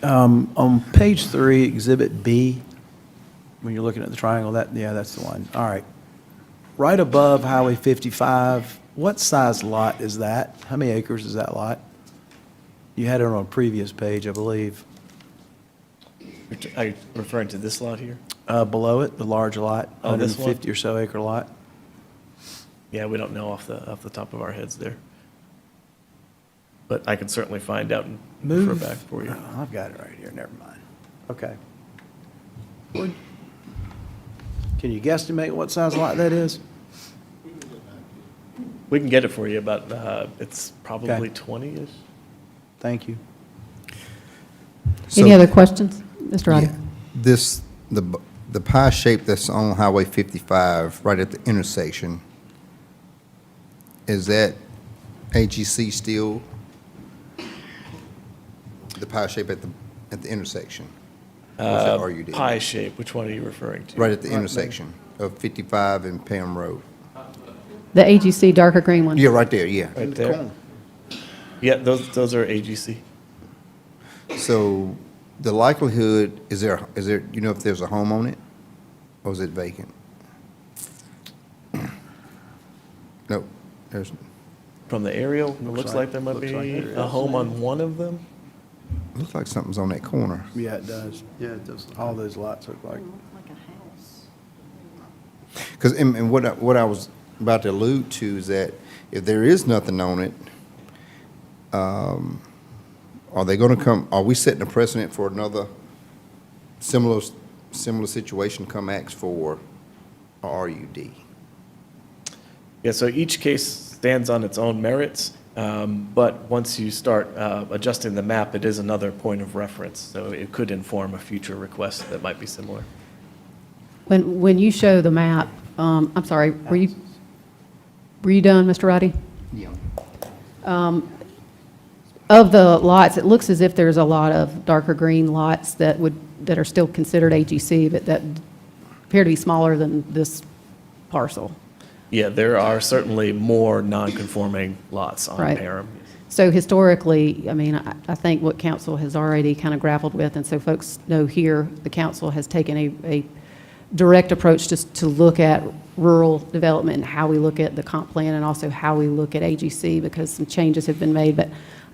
On page 3, Exhibit B, when you're looking at the triangle, that's the one. All right. Right above Highway 55, what size lot is that? How many acres is that lot? You had it on a previous page, I believe. Are you referring to this lot here? Below it, the large lot, Oh, this one? 150 or so acre lot. Yeah, we don't know off the top of our heads there. But I can certainly find out and refer back for you. Oh, I've got it right here, never mind. Okay. Can you guesstimate what size lot that is? We can get it for you, but it's probably 20-ish. Thank you. Any other questions? Mr. Roddy? The pie shape that's on Highway 55, right at the intersection, is that AGC still? The pie shape at the intersection? Or is that RUD? Pie shape, which one are you referring to? Right at the intersection of 55 and Pam Road. The AGC darker green one? Yeah, right there, yeah. Right there. Yeah, those are AGC. So the likelihood, is there, you know if there's a home on it? Or is it vacant? No, there's, From the aerial, it looks like there might looks like be there a is. home on one of them. Looks like something's on that corner. Yeah, it does. Yeah, it does. All those lots look like. Like a house. Because, and what I was about to allude to is that if there is nothing on it, are they gonna come, are we setting a precedent for another similar situation come ask for a RUD? Yeah, so each case stands on its own merits, but once you start adjusting the map, it is another point of reference, so it could inform a future request that might be similar. When you show the map, I'm sorry, were you done, Mr. Roddy? Yeah. Of the lots, it looks as if there's a lot of darker green lots that are still considered AGC, but that appear to be smaller than this parcel. Yeah, there are certainly more non-conforming lots on Right. Parham. So historically, I mean, I think what council has already kind of grappled with, and so folks know here, the council has taken a direct approach to look at rural development and how we look at the comp plan and also how we look at AGC, because some changes have been made. But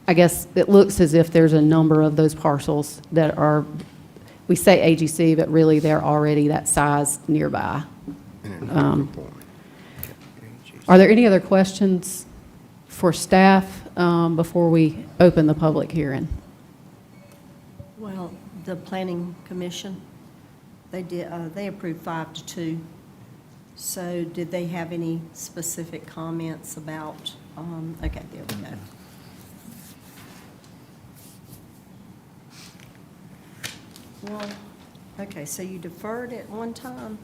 I guess it looks as if there's a number of those parcels that are, we say AGC, but really they're already that size nearby. Are there any other questions for staff before we open the public hearing? Well, the planning commission, they approved 5-2. So did they have any specific comments about, okay, there we go. Well, okay, so you deferred it one time?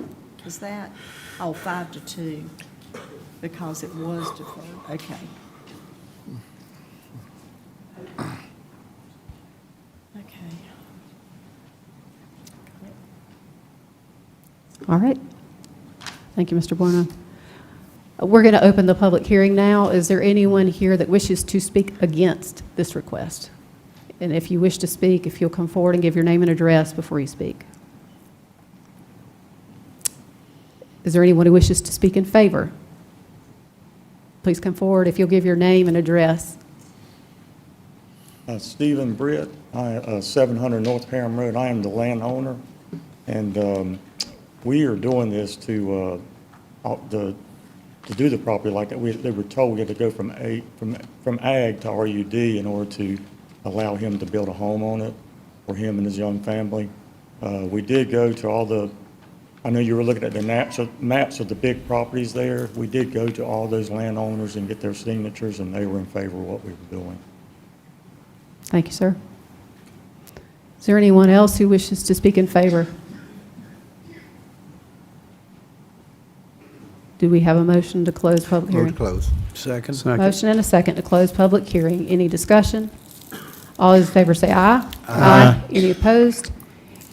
Is that, 5-2, because it was deferred, okay. Okay. All right. Thank you, Mr. Bueno. We're going to open the public hearing now. Is there anyone here that wishes to speak against this request? And if you wish to speak, if you'll come forward and give your name and address before you speak. Is there anyone who wishes to speak in favor? Please come forward if you'll give your name and address. Stephen Britt, 700 North Parham Road. I am the landowner, and we are doing this to do the property like that. They were told we had to go from ag to RUD in order to allow him to build a home on it for him and his young family. We did go to all the, I know you were looking at the maps of the big properties there. We did go to all those landowners and get their signatures, and they were in favor of what we were doing. Thank you, sir. Is there anyone else who wishes to speak in favor? Do we have a motion to close public hearing? Move to close. Second. Motion and a second to close public hearing. Any discussion? All those in favor say aye. Aye. Any opposed?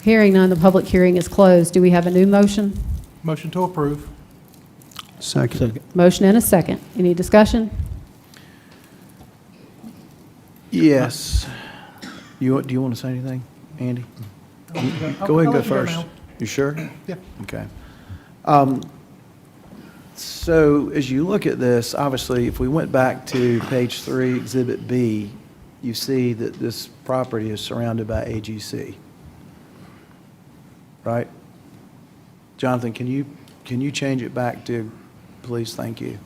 Hearing none, the public hearing is closed. Do we have a new motion? Motion to approve. Second. Motion and a second. Any discussion? Yes. Do you want to say anything, Andy? Go ahead and I'll go let you go first. now. You sure? Yeah. Okay. So as you look at this, obviously, if we went back to page 3, Exhibit B, you see that this property is surrounded by AGC. Right? Jonathan, can you change it back to, please? Thank you.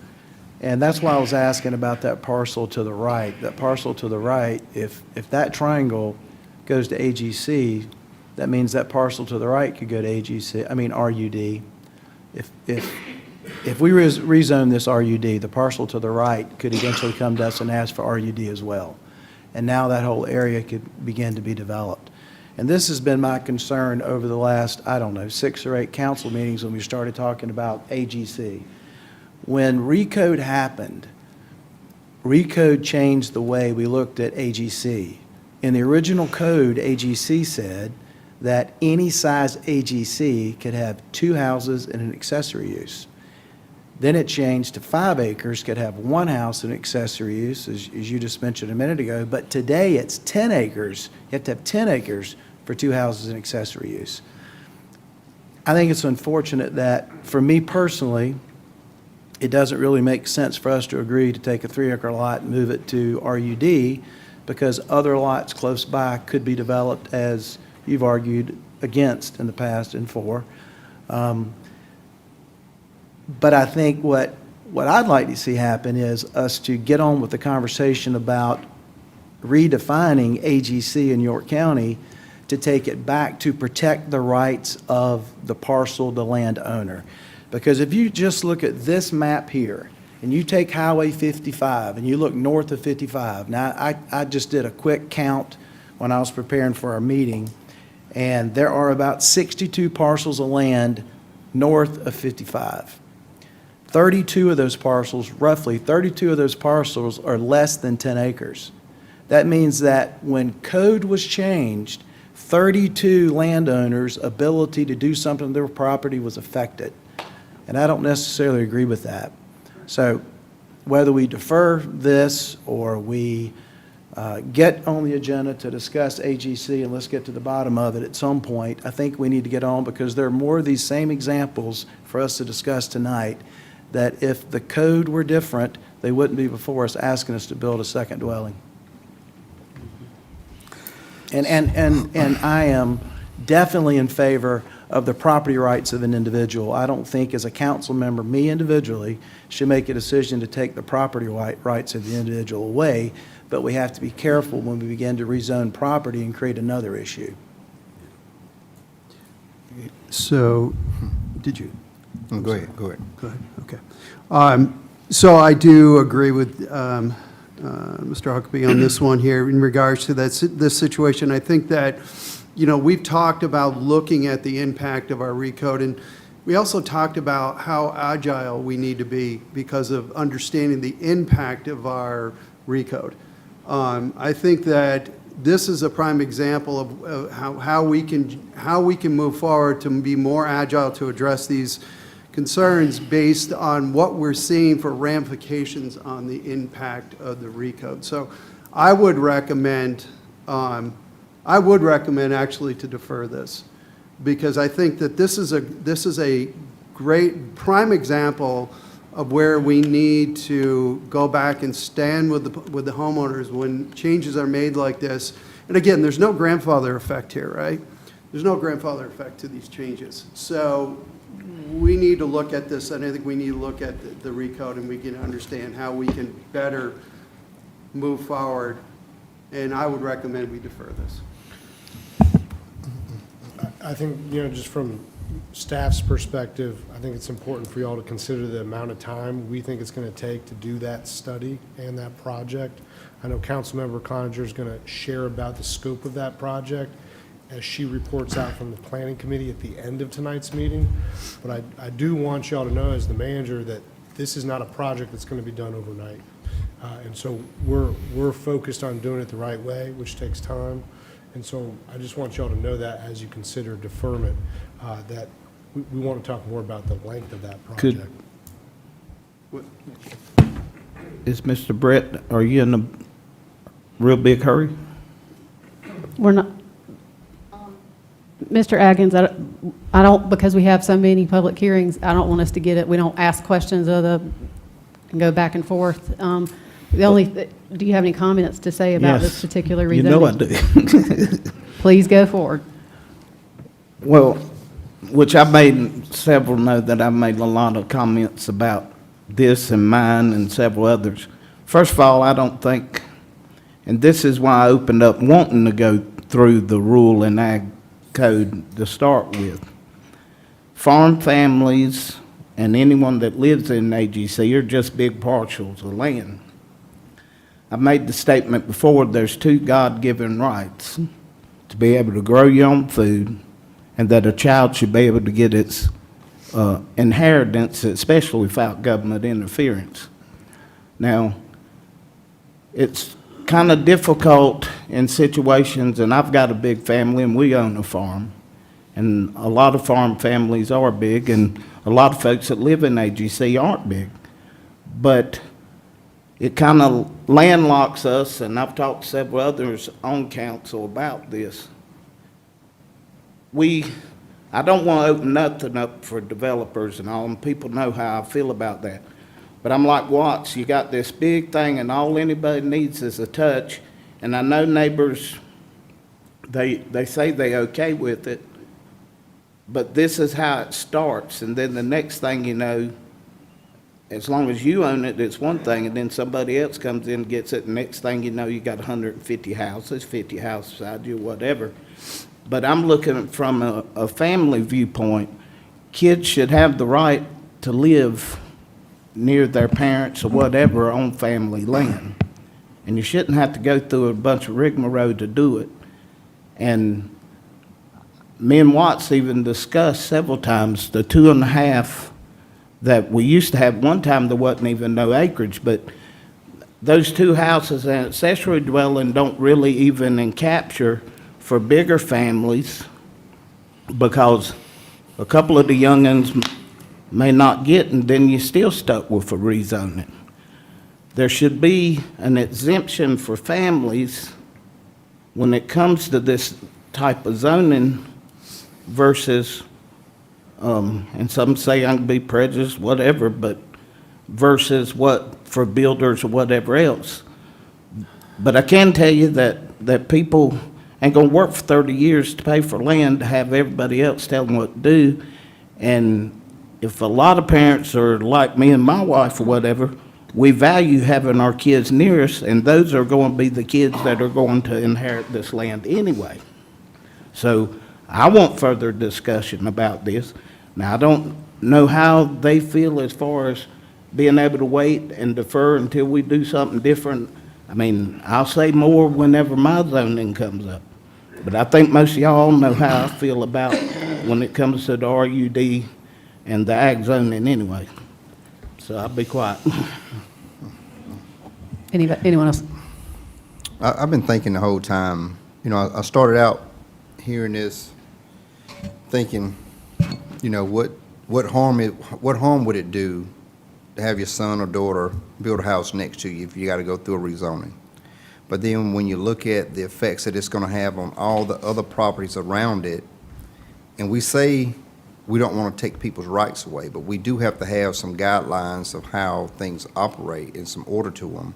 And that's why I was asking about that parcel to the right. That parcel to the right, if that triangle goes to AGC, that means that parcel to the right could go to RUD. If we rezone this RUD, the parcel to the right could eventually come to us and ask for RUD as well. And now that whole area could begin to be developed. And this has been my concern over the last, 6 or 8 council meetings when we started talking about AGC. When Recode happened, Recode changed the way we looked at AGC. In the original code, AGC said that any size AGC could have 2 houses and an accessory use. Then it changed to 5 acres could have 1 house and accessory use, as you just mentioned a minute ago. But today it's 10 acres. You have to have 10 acres for 2 houses and accessory use. I think it's unfortunate that, for me personally, it doesn't really make sense for us to agree to take a 3-acre lot and move it to RUD, because other lots close by could be developed, as you've argued against in the past and for. But I think what I'd like to see happen is us to get on with the conversation about redefining AGC in York County to take it back to protect the rights of the parcel, the landowner. Because if you just look at this map here, and you take Highway 55, and you look north of 55, now I just did a quick count when I was preparing for our meeting, and there are about 62 parcels of land north of 55. 32 of those parcels, roughly 32 of those parcels are less than 10 acres. That means that when code was changed, 32 landowners' ability to do something to their property was affected. And I don't necessarily agree with that. So whether we defer this or we get on the agenda to discuss AGC, and let's get to the bottom of it at some point, I think we need to get on, because there are more of these same examples for us to discuss tonight, that if the code were different, they wouldn't be before us asking us to build a second dwelling. And I am definitely in favor of the property rights of an individual. I don't think as a council member, me individually, should make a decision to take the property rights of the individual away, but we have to be careful when we begin to rezone property and create another issue. So, did you? Go ahead, go ahead. Go ahead, okay. So I do agree with Mr. Huckabee on this one here in regards to this situation. I think that, you know, we've talked about looking at the impact of our recode, and we also talked about how agile we need to be because of understanding the impact of our recode. I think that this is a prime example of how we can move forward to be more agile to address these concerns based on what we're seeing for ramifications on the impact of the recode. So I would recommend actually to defer this, because I think that this is a great prime example of where we need to go back and stand with the homeowners when changes are made like this. And again, there's no grandfather effect here, right? There's no grandfather effect to these changes. So we need to look at this, and I think we need to look at the recode, and we can understand how we can better move forward. And I would recommend we defer this. I think, you know, just from staff's perspective, I think it's important for y'all to consider the amount of time we think it's going to take to do that study and that project. I know Councilmember Coninger is going to share about the scope of that project as she reports out from the planning committee at the end of tonight's meeting. But I do want y'all to know as the manager that this is not a project that's going to be done overnight. And so we're focused on doing it the right way, which takes time. And so I just want y'all to know that as you consider deferment, that we want to talk more about the length of that project. Is Mr. Brett, are you in a real big hurry? We're not. Mr. Atkins, I don't, because we have so many public hearings, I don't want us to get it, we don't ask questions and go back and forth. Do you have any comments to say about this particular rezoning? You know I do. Please go forward. Well, which I've made several know that I've made a lot of comments about this and mine and several others. First of all, I don't think, and this is why I opened up wanting to go through the rule and ag code to start with. Farm families and anyone that lives in AGC are just big parcels of land. I've made the statement before, there's two God-given rights: to be able to grow your own food, and that a child should be able to get its inheritance, especially without government interference. Now, it's kind of difficult in situations, and I've got a big family and we own a farm, and a lot of farm families are big, and a lot of folks that live in AGC aren't big. But it kind of landlocks us, and I've talked to several others on council about this. I don't want to open nothing up for developers and all, and people know how I feel about that. But I'm like Watts, you got this big thing and all anybody needs is a touch. And I know neighbors, they say they okay with it, but this is how it starts. And then the next thing you know, as long as you own it, it's one thing, and then somebody else comes in and gets it, and next thing you know, you got 150 houses, 50 houses beside you, whatever. But I'm looking from a family viewpoint. Kids should have the right to live near their parents or whatever on family land. And you shouldn't have to go through a bunch of rigmarole to do it. And me and Watts even discussed several times the 2.5 that we used to have. One time there wasn't even no acreage, but those 2 houses and accessory dwelling don't really even capture for bigger families, because a couple of the young'uns may not get, and then you're still stuck with a rezoning. There should be an exemption for families when it comes to this type of zoning versus, and some say I can be prejudiced, whatever, but versus what for builders or whatever else. But I can tell you that people ain't gonna work for 30 years to pay for land to have everybody else tell them what to do. And if a lot of parents are like me and my wife or whatever, we value having our kids near us, and those are going to be the kids that are going to inherit this land anyway. So I want further discussion about this. Now, I don't know how they feel as far as being able to wait and defer until we do something different. I mean, I'll say more whenever my zoning comes up. But I think most of y'all know how I feel about when it comes to the RUD and the ag zoning anyway. So I'll be quiet. Anyone else? I've been thinking the whole time, you know, I started out hearing this, thinking, you know, what harm would it do to have your son or daughter build a house next to you if you got to go through a rezoning? But then when you look at the effects that it's going to have on all the other properties around it, and we say we don't want to take people's rights away, but we do have to have some guidelines of how things operate and some order to them.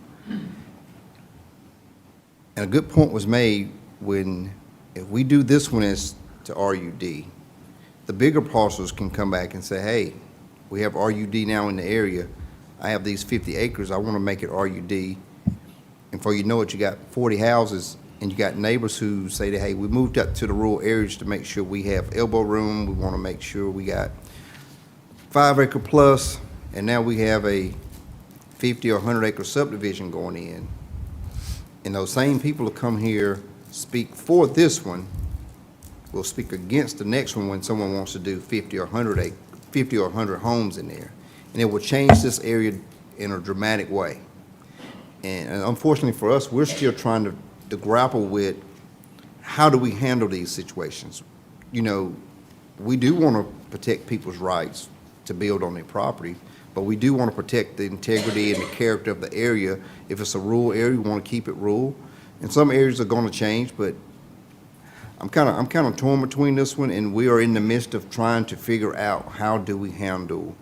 And a good point was made if we do this one as to RUD, the bigger parcels can come back and say, hey, we have RUD now in the area. I have these 50 acres. I want to make it RUD. And before you know it, you got 40 houses, and you got neighbors who say that, hey, we moved up to the rural areas to make sure we have elbow room. We want to make sure we got 5 acre plus, and now we have a 50 or 100 acre subdivision going in. And those same people who come here speak for this one will speak against the next one when someone wants to do 50 or 100 homes in there. And it will change this area in a dramatic way. And unfortunately for us, we're still trying to grapple with how do we handle these situations. You know, we do want to protect people's rights to build on their property, but we do want to protect the integrity and the character of the area. If it's a rural area, we want to keep it rural. And some areas are going to change, but I'm kind of torn between this one, and we are in the midst of trying to figure out how do we handle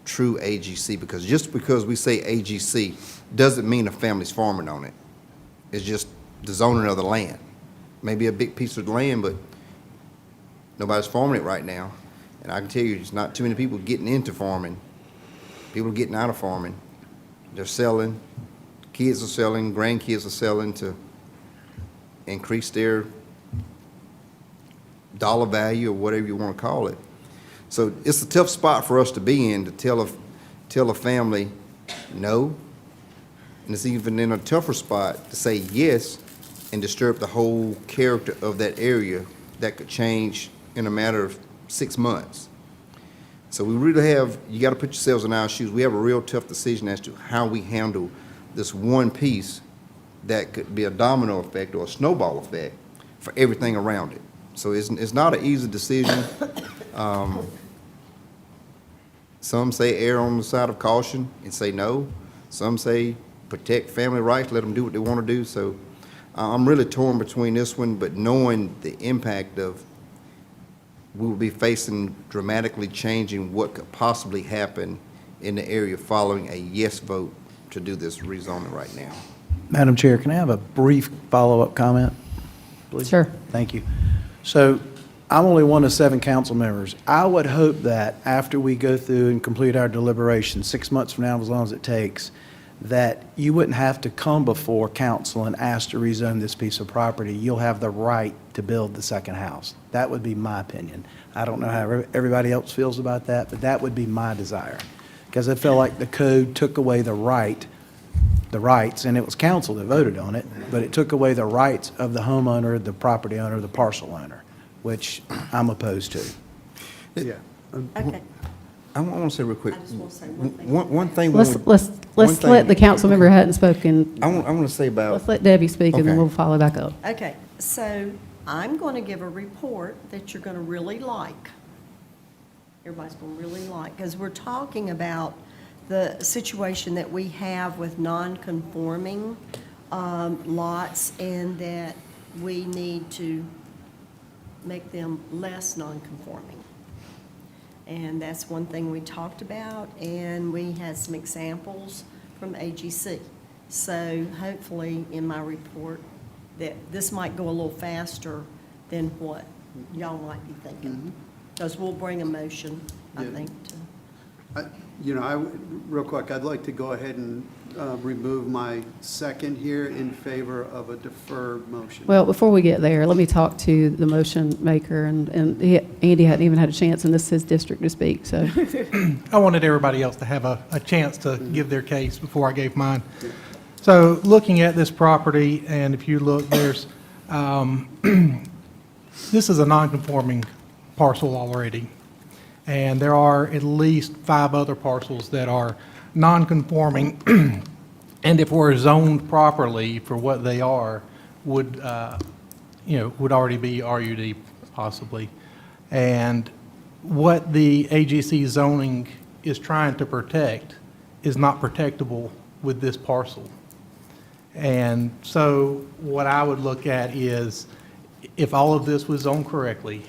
true AGC, because just because we say AGC doesn't mean a family's farming on it. It's just the zoning of the land. Maybe a big piece of land, but nobody's farming it right now. And I can tell you, there's not too many people getting into farming. People are getting out of farming. They're selling, kids are selling, grandkids are selling to increase their dollar value or whatever you want to call it. So it's a tough spot for us to be in, to tell a family no. And it's even in a tougher spot to say yes and disturb the whole character of that area that could change in a matter of 6 months. So we really you got to put yourselves in our shoes. We have a real tough decision as to how we handle this one piece that could be a domino effect or a snowball effect for everything around it. So it's not an easy decision. Some say err on the side of caution and say no. Some say protect family rights, let them do what they want to do. So I'm really torn between this one, but knowing the impact of we will be facing dramatically changing what could possibly happen in the area following a yes vote to do this rezoning right now. Madam Chair, can I have a brief follow-up comment, please? Sure. Thank you. So I'm only one of 7 council members. I would hope that after we go through and complete our deliberations, 6 months from now, as long as it takes, that you wouldn't have to come before council and ask to rezone this piece of property. You'll have the right to build the second house. That would be my opinion. I don't know how everybody else feels about that, but that would be my desire. Because I feel like the code took away the rights, and it was council that voted on it, but it took away the rights of the homeowner, the property owner, the parcel owner, which I'm opposed to. Yeah. Okay. I want to say real quick. I just want to say one thing. One thing. Let's let the council member who hadn't spoken, I want to say about. let's let Debbie speak, and then Okay. we'll follow back up. Okay, so I'm going to give a report that you're going to really like. Everybody's going to really like, because we're talking about the situation that we have with non-conforming lots, and that we need to make them less non-conforming. And that's one thing we talked about, and we had some examples from AGC. So hopefully in my report that this might go a little faster than what y'all might be thinking. Because we'll bring a motion, I Yeah. think, to. Real quick, I'd like to go ahead and remove my second here in favor of a deferred motion. Well, before we get there, let me talk to the motion maker, and Andy hadn't even had a chance, and this is his district to speak, so. I wanted everybody else to have a chance to give their case before I gave mine. So looking at this property, and if you look, there's, this is a non-conforming parcel already. And there are at least 5 other parcels that are non-conforming. And if we're zoned properly for what they are, would already be RUD possibly. And what the AGC zoning is trying to protect is not protectable with this parcel. And so what I would look at is, if all of this was zoned correctly,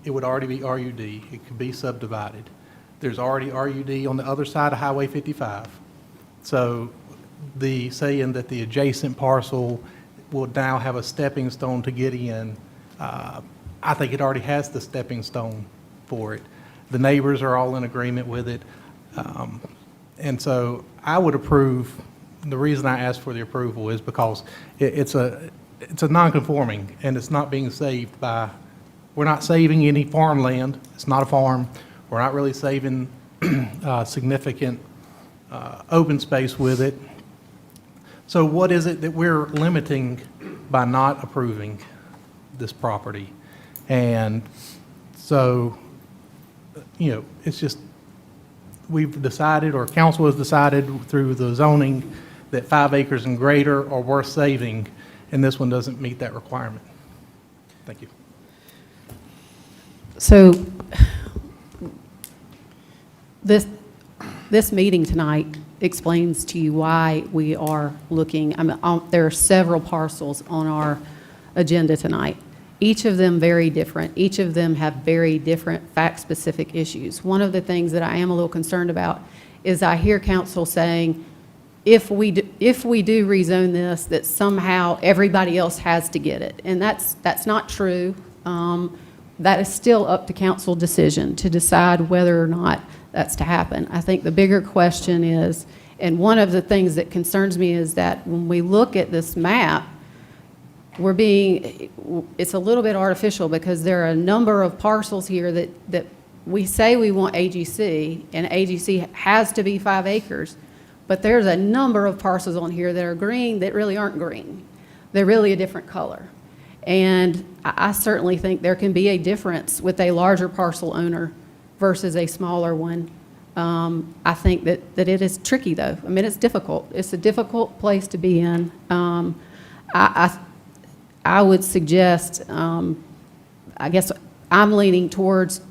it would already be RUD. It could be subdivided. There's already RUD on the other side of Highway 55. So the saying that the adjacent parcel will now have a stepping stone to get in, I think it already has the stepping stone for it. The neighbors are all in agreement with it. And so I would approve. The reason I asked for the approval is because it's a non-conforming, and it's not being saved by, we're not saving any farmland. It's not a farm. We're not really saving significant open space with it. So what is it that we're limiting by not approving this property? And so, it's just, we've decided, or council has decided through the zoning, that 5 acres and greater are worth saving, and this one doesn't meet that requirement. Thank you. So this meeting tonight explains to you why we are looking. There are several parcels on our agenda tonight. Each of them very different. Each of them have very different fact-specific issues. One of the things that I am a little concerned about is I hear council saying, if we do rezone this, that somehow everybody else has to get it. And that's not true. That is still up to council decision to decide whether or not that's to happen. I think the bigger question is, and one of the things that concerns me is that when we look at this map, it's a little bit artificial, because there are a number of parcels here that we say we want AGC, and AGC has to be 5 acres, but there's a number of parcels on here that are green that really aren't green. They're really a different color. And I certainly think there can be a difference with a larger parcel owner versus a smaller one. I think that it is tricky, though. I mean, it's difficult. It's a difficult place to be in. I would suggest, I guess I'm leaning towards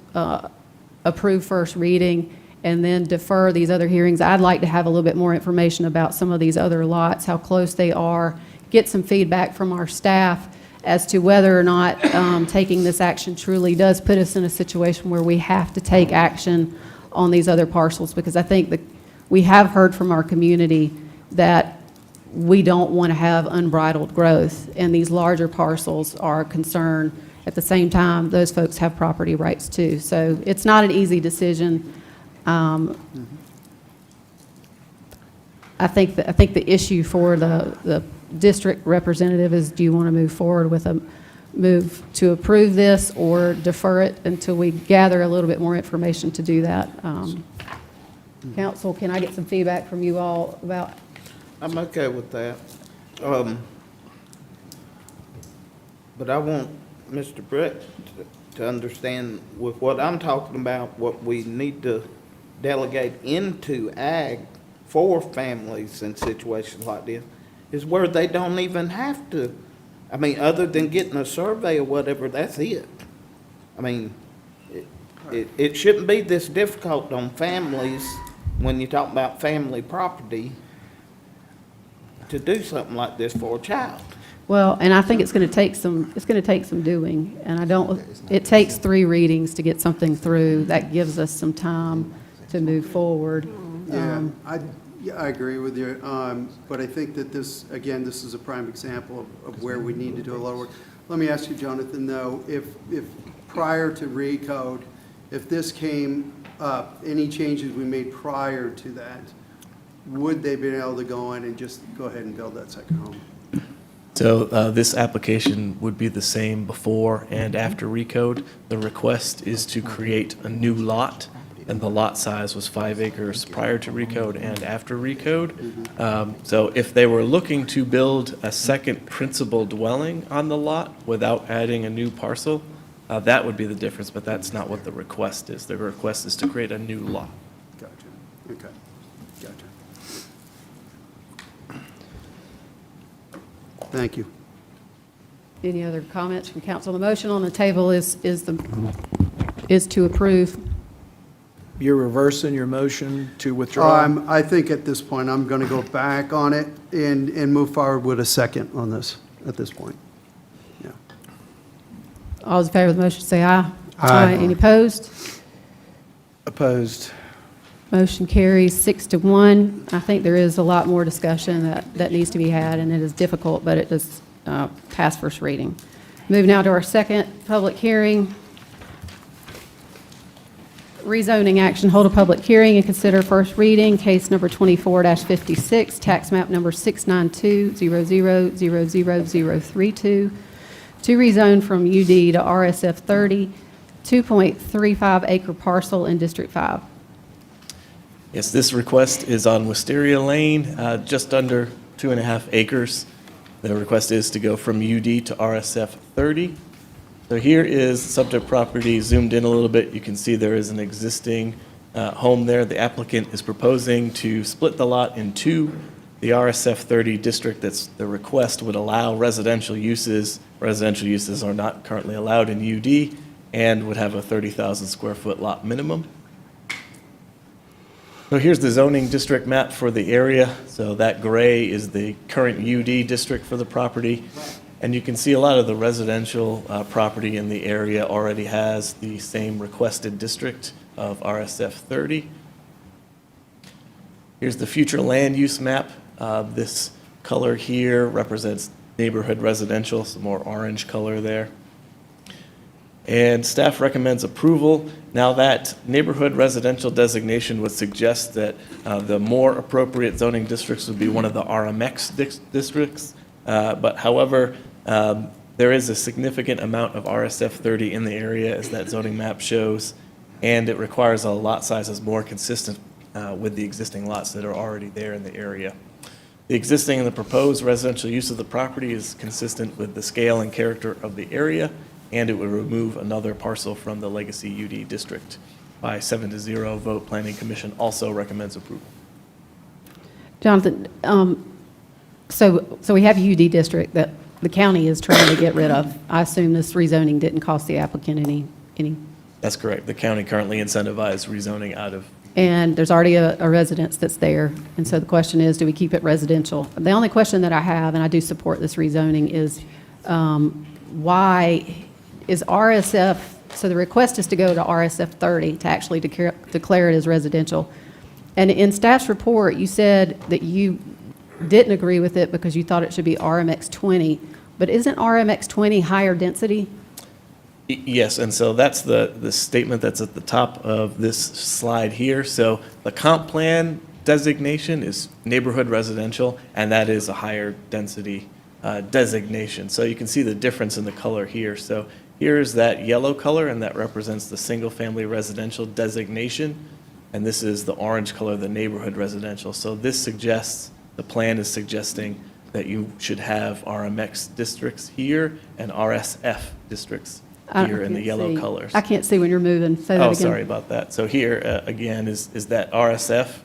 approve first reading and then defer these other hearings. I'd like to have a little bit more information about some of these other lots, how close they are, get some feedback from our staff as to whether or not taking this action truly does put us in a situation where we have to take action on these other parcels, because I think that we have heard from our community that we don't want to have unbridled growth, and these larger parcels are a concern. At the same time, those folks have property rights too. So it's not an easy decision. I think the issue for the district representative is, do you want to move forward with a move to approve this or defer it until we gather a little bit more information to do that? Council, can I get some feedback from you all about? I'm okay with that. But I want Mr. Brett to understand with what I'm talking about, what we need to delegate into ag for families in situations like this is where they don't even have to, I mean, other than getting a survey or whatever, that's it. I mean, it shouldn't be this difficult on families when you talk about family property to do something like this for a child. Well, and I think it's going to take some doing, and it takes 3 readings to get something through. That gives us some time to move forward. Yeah, I agree with you, but I think that this is a prime example of where we need to do a lot of work. Let me ask you, Jonathan, though, if prior to recode, if this came up, any changes we made prior to that, would they be able to go in and just go ahead and build that second home? So this application would be the same before and after recode. The request is to create a new lot, and the lot size was 5 acres prior to recode and after recode. So if they were looking to build a second principal dwelling on the lot without adding a new parcel, that would be the difference, but that's not what the request is. The request is to create a new lot. Gotcha, okay, gotcha. Thank you. Any other comments from council? The motion on the table is to approve. You're reversing your motion to withdraw? I think at this point, I'm going to go back on it and move forward with a second on this at this point. Yeah. All those in favor of the motion say aye. Aye. Any opposed? Opposed. Motion carries 6-1. I think there is a lot more discussion that needs to be had, and it is difficult, but it does pass first reading. Move now to our second public hearing. Rezoning action, hold a public hearing and consider first reading, case number 24-56, tax map number 692000032, to rezone from UD to RSF 30, 2.35 acre parcel in District 5. Yes, this request is on Wisteria Lane, just under 2.5 acres. The request is to go from UD to RSF 30. So here is subject property zoomed in a little bit. You can see there is an existing home there. The applicant is proposing to split the lot in two. The RSF 30 district, that's the request, would allow residential uses. Residential uses are not currently allowed in UD and would have a 30,000 square foot lot minimum. So here's the zoning district map for the area. So that gray is the current UD district for the property. And you can see a lot of the residential property in the area already has the same requested district of RSF 30. Here's the future land use map. This color here represents neighborhood residential, some more orange color there. And staff recommends approval. Now that neighborhood residential designation would suggest that the more appropriate zoning districts would be one of the RMX districts. But however, there is a significant amount of RSF 30 in the area, as that zoning map shows, and it requires a lot size that's more consistent with the existing lots that are already there in the area. The existing and the proposed residential use of the property is consistent with the scale and character of the area, and it would remove another parcel from the Legacy UD district. By 7-0 vote, Planning Commission also recommends approval. Jonathan, so we have a UD district that the county is trying to get rid of. I assume this rezoning didn't cost the applicant any? That's correct. The county currently incentivizes rezoning out of. And there's already a residence that's there. And so the question is, do we keep it residential? The only question that I have, and I do support this rezoning, is why is RSF So the request is to go to RSF 30 to actually declare it as residential. And in staff's report, you said that you didn't agree with it because you thought it should be RMX 20. But isn't RMX 20 higher density? Yes, and so that's the statement that's at the top of this slide here. So the comp plan designation is neighborhood residential, and that is a higher density designation. So you can see the difference in the color here. So here's that yellow color, and that represents the single-family residential designation, and this is the orange color, the neighborhood residential. So this suggests, the plan is suggesting that you should have RMX districts here and RSF districts here in the yellow colors. I can't see when you're moving. Say that Oh, again. sorry about that. So here, again, is that RSF.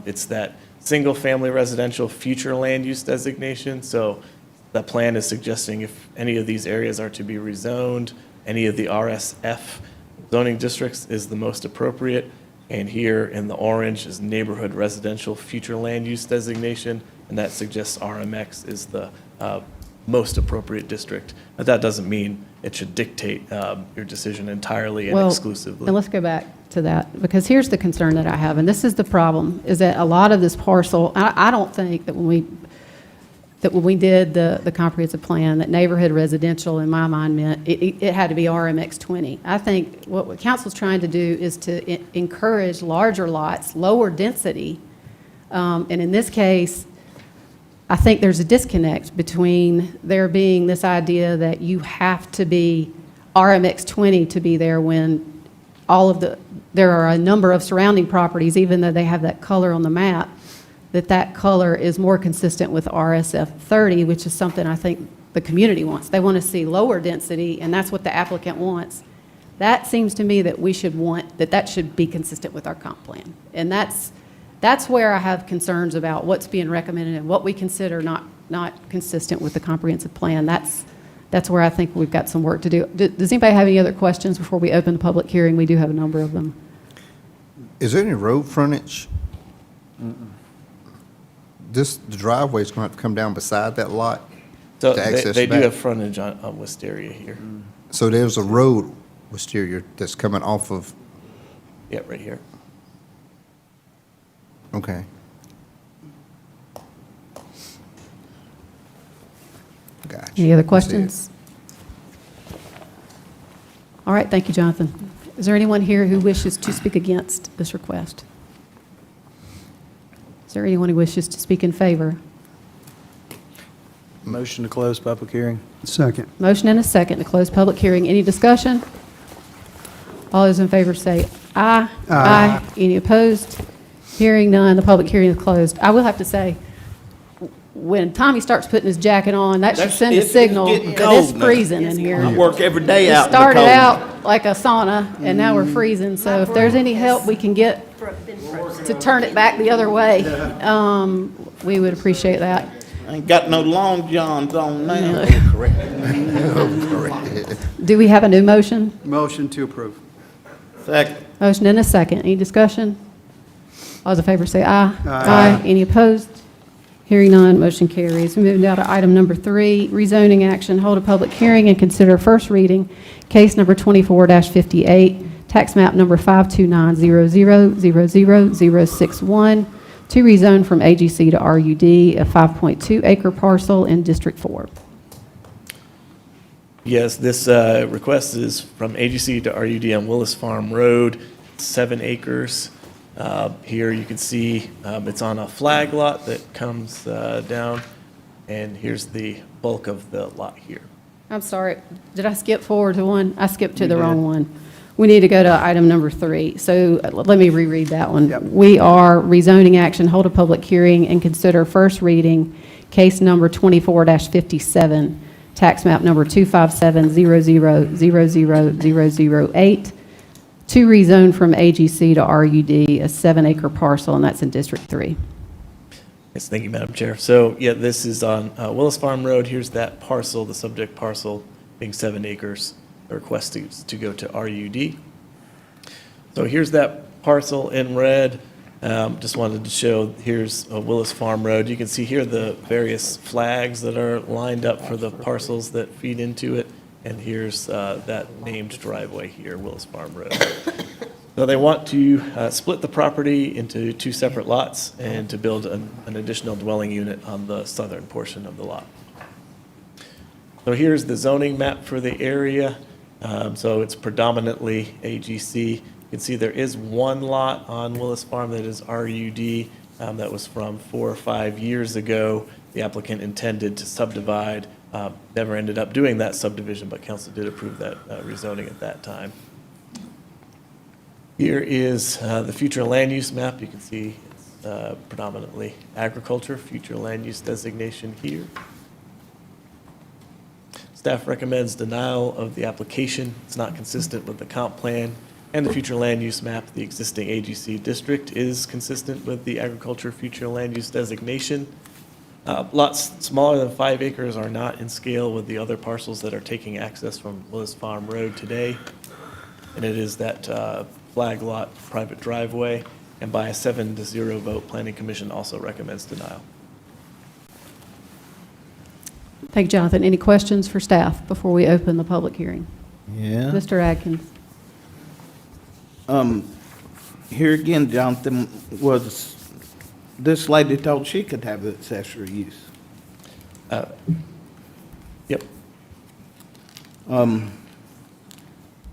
It's that single-family residential future land use designation. So the plan is suggesting if any of these areas are to be rezoned, any of the RSF zoning districts is the most appropriate. And here in the orange is neighborhood residential future land use designation, and that suggests RMX is the most appropriate district. But that doesn't mean it should dictate your decision entirely and Well, exclusively. And let's go back to that, because here's the concern that I have, and this is the problem, is that a lot of this parcel, I don't think that when we did the comprehensive plan, that neighborhood residential, in my mind, meant it had to be RMX 20. I think what council's trying to do is to encourage larger lots, lower density, and in this case, I think there's a disconnect between there being this idea that you have to be RMX 20 to be there when there are a number of surrounding properties, even though they have that color on the map, that color is more consistent with RSF 30, which is something I think the community wants. They want to see lower density, and that's what the applicant wants. That seems to me that we should want, that should be consistent with our comp plan. And that's where I have concerns about what's being recommended and what we consider not consistent with the comprehensive plan. That's where I think we've got some work to do. Does anybody have any other questions before we open the public hearing? We do have a number of them. Is there any road frontage? The driveway's going to have to come down beside that lot So to access they do back? have frontage on Wisteria here. So there's a road, Wisteria, that's coming off of, Yeah, right here. okay. Gotcha. Any other I see it. questions? All right, thank you, Jonathan. Is there anyone here who wishes to speak against this request? Is there anyone who wishes to speak in favor? Motion to close public hearing. Second. Motion and a second to close public hearing. Any discussion? All those in favor say aye. Aye. Any opposed? Hearing none, the public hearing is closed. I will have to say, when Tommy starts putting his jacket on, that should send a signal that it's freezing in here. I work every day It out in the started cold. out like a sauna, and now we're freezing. So if there's any help we can get to turn it back the other way, we would appreciate that. Ain't got no long johns on now. Do we have a new motion? Motion to approve. Second. Motion and a second. Any discussion? All those in favor say aye. Aye. Any opposed? Hearing none, motion carries. We move now to item number 3, rezoning action. Hold a public hearing and consider first reading, case number 24-58, tax map number 52900000061, to rezone from AGC to RUD, a 5.2-acre parcel in District 4. Yes, this request is from AGC to RUD on Willis Farm Road, 7 acres. Here you can see it's on a flag lot that comes down, and here's the bulk of the lot here. I'm sorry, did I skip forward to one? I skipped to the wrong one. We need to go to item number 3. So let me reread that one. We are rezoning action, hold a public hearing, and consider first reading, case number 24-57, tax map number 257000008, to rezone from AGC to RUD, a 7-acre parcel, and that's in District 3. Yes, thank you, Madam Chair. So, yeah, this is on Willis Farm Road. Here's that parcel, the subject parcel being 7 acres. The request is to go to RUD. So here's that parcel in red. Just wanted to show, here's Willis Farm Road. You can see here the various flags that are lined up for the parcels that feed into it. and here's that named driveway here, Willis Farm Road. So they want to split the property into two separate lots and to build an additional dwelling unit on the southern portion of the lot. So here's the zoning map for the area. So it's predominantly AGC. You can see there is one lot on Willis Farm that is RUD. That was from 4 or 5 years ago. The applicant intended to subdivide, never ended up doing that subdivision, but council did approve that rezoning at that time. Here is the future land use map. You can see it's predominantly agriculture, future land use designation here. Staff recommends denial of the application. It's not consistent with the comp plan and the future land use map. The existing AGC district is consistent with the agriculture future land use designation. Lots smaller than 5 acres are not in scale with the other parcels that are taking access from Willis Farm Road today. And it is that flag lot private driveway, and by a 7-0 vote, Planning Commission also recommends denial. Thank you, Jonathan. Any questions for staff before we open the public hearing? Yeah. Mr. Adkins? Here again, Jonathan, was this lady told she could have accessory use? Yep.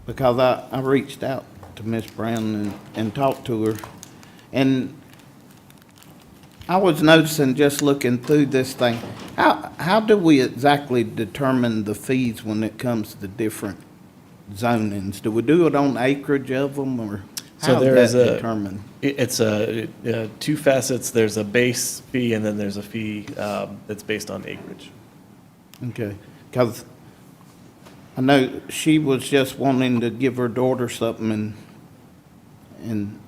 Because I reached out to Ms. Brown and talked to her, and I was noticing, just looking through this thing, how do we exactly determine the fees when it comes to different zonings? Do we do it on acreage of them, or So how there is is that determined? It's two facets. There's a base fee, and then there's a fee that's based on acreage. Okay, because I know she was just wanting to give her daughter something, and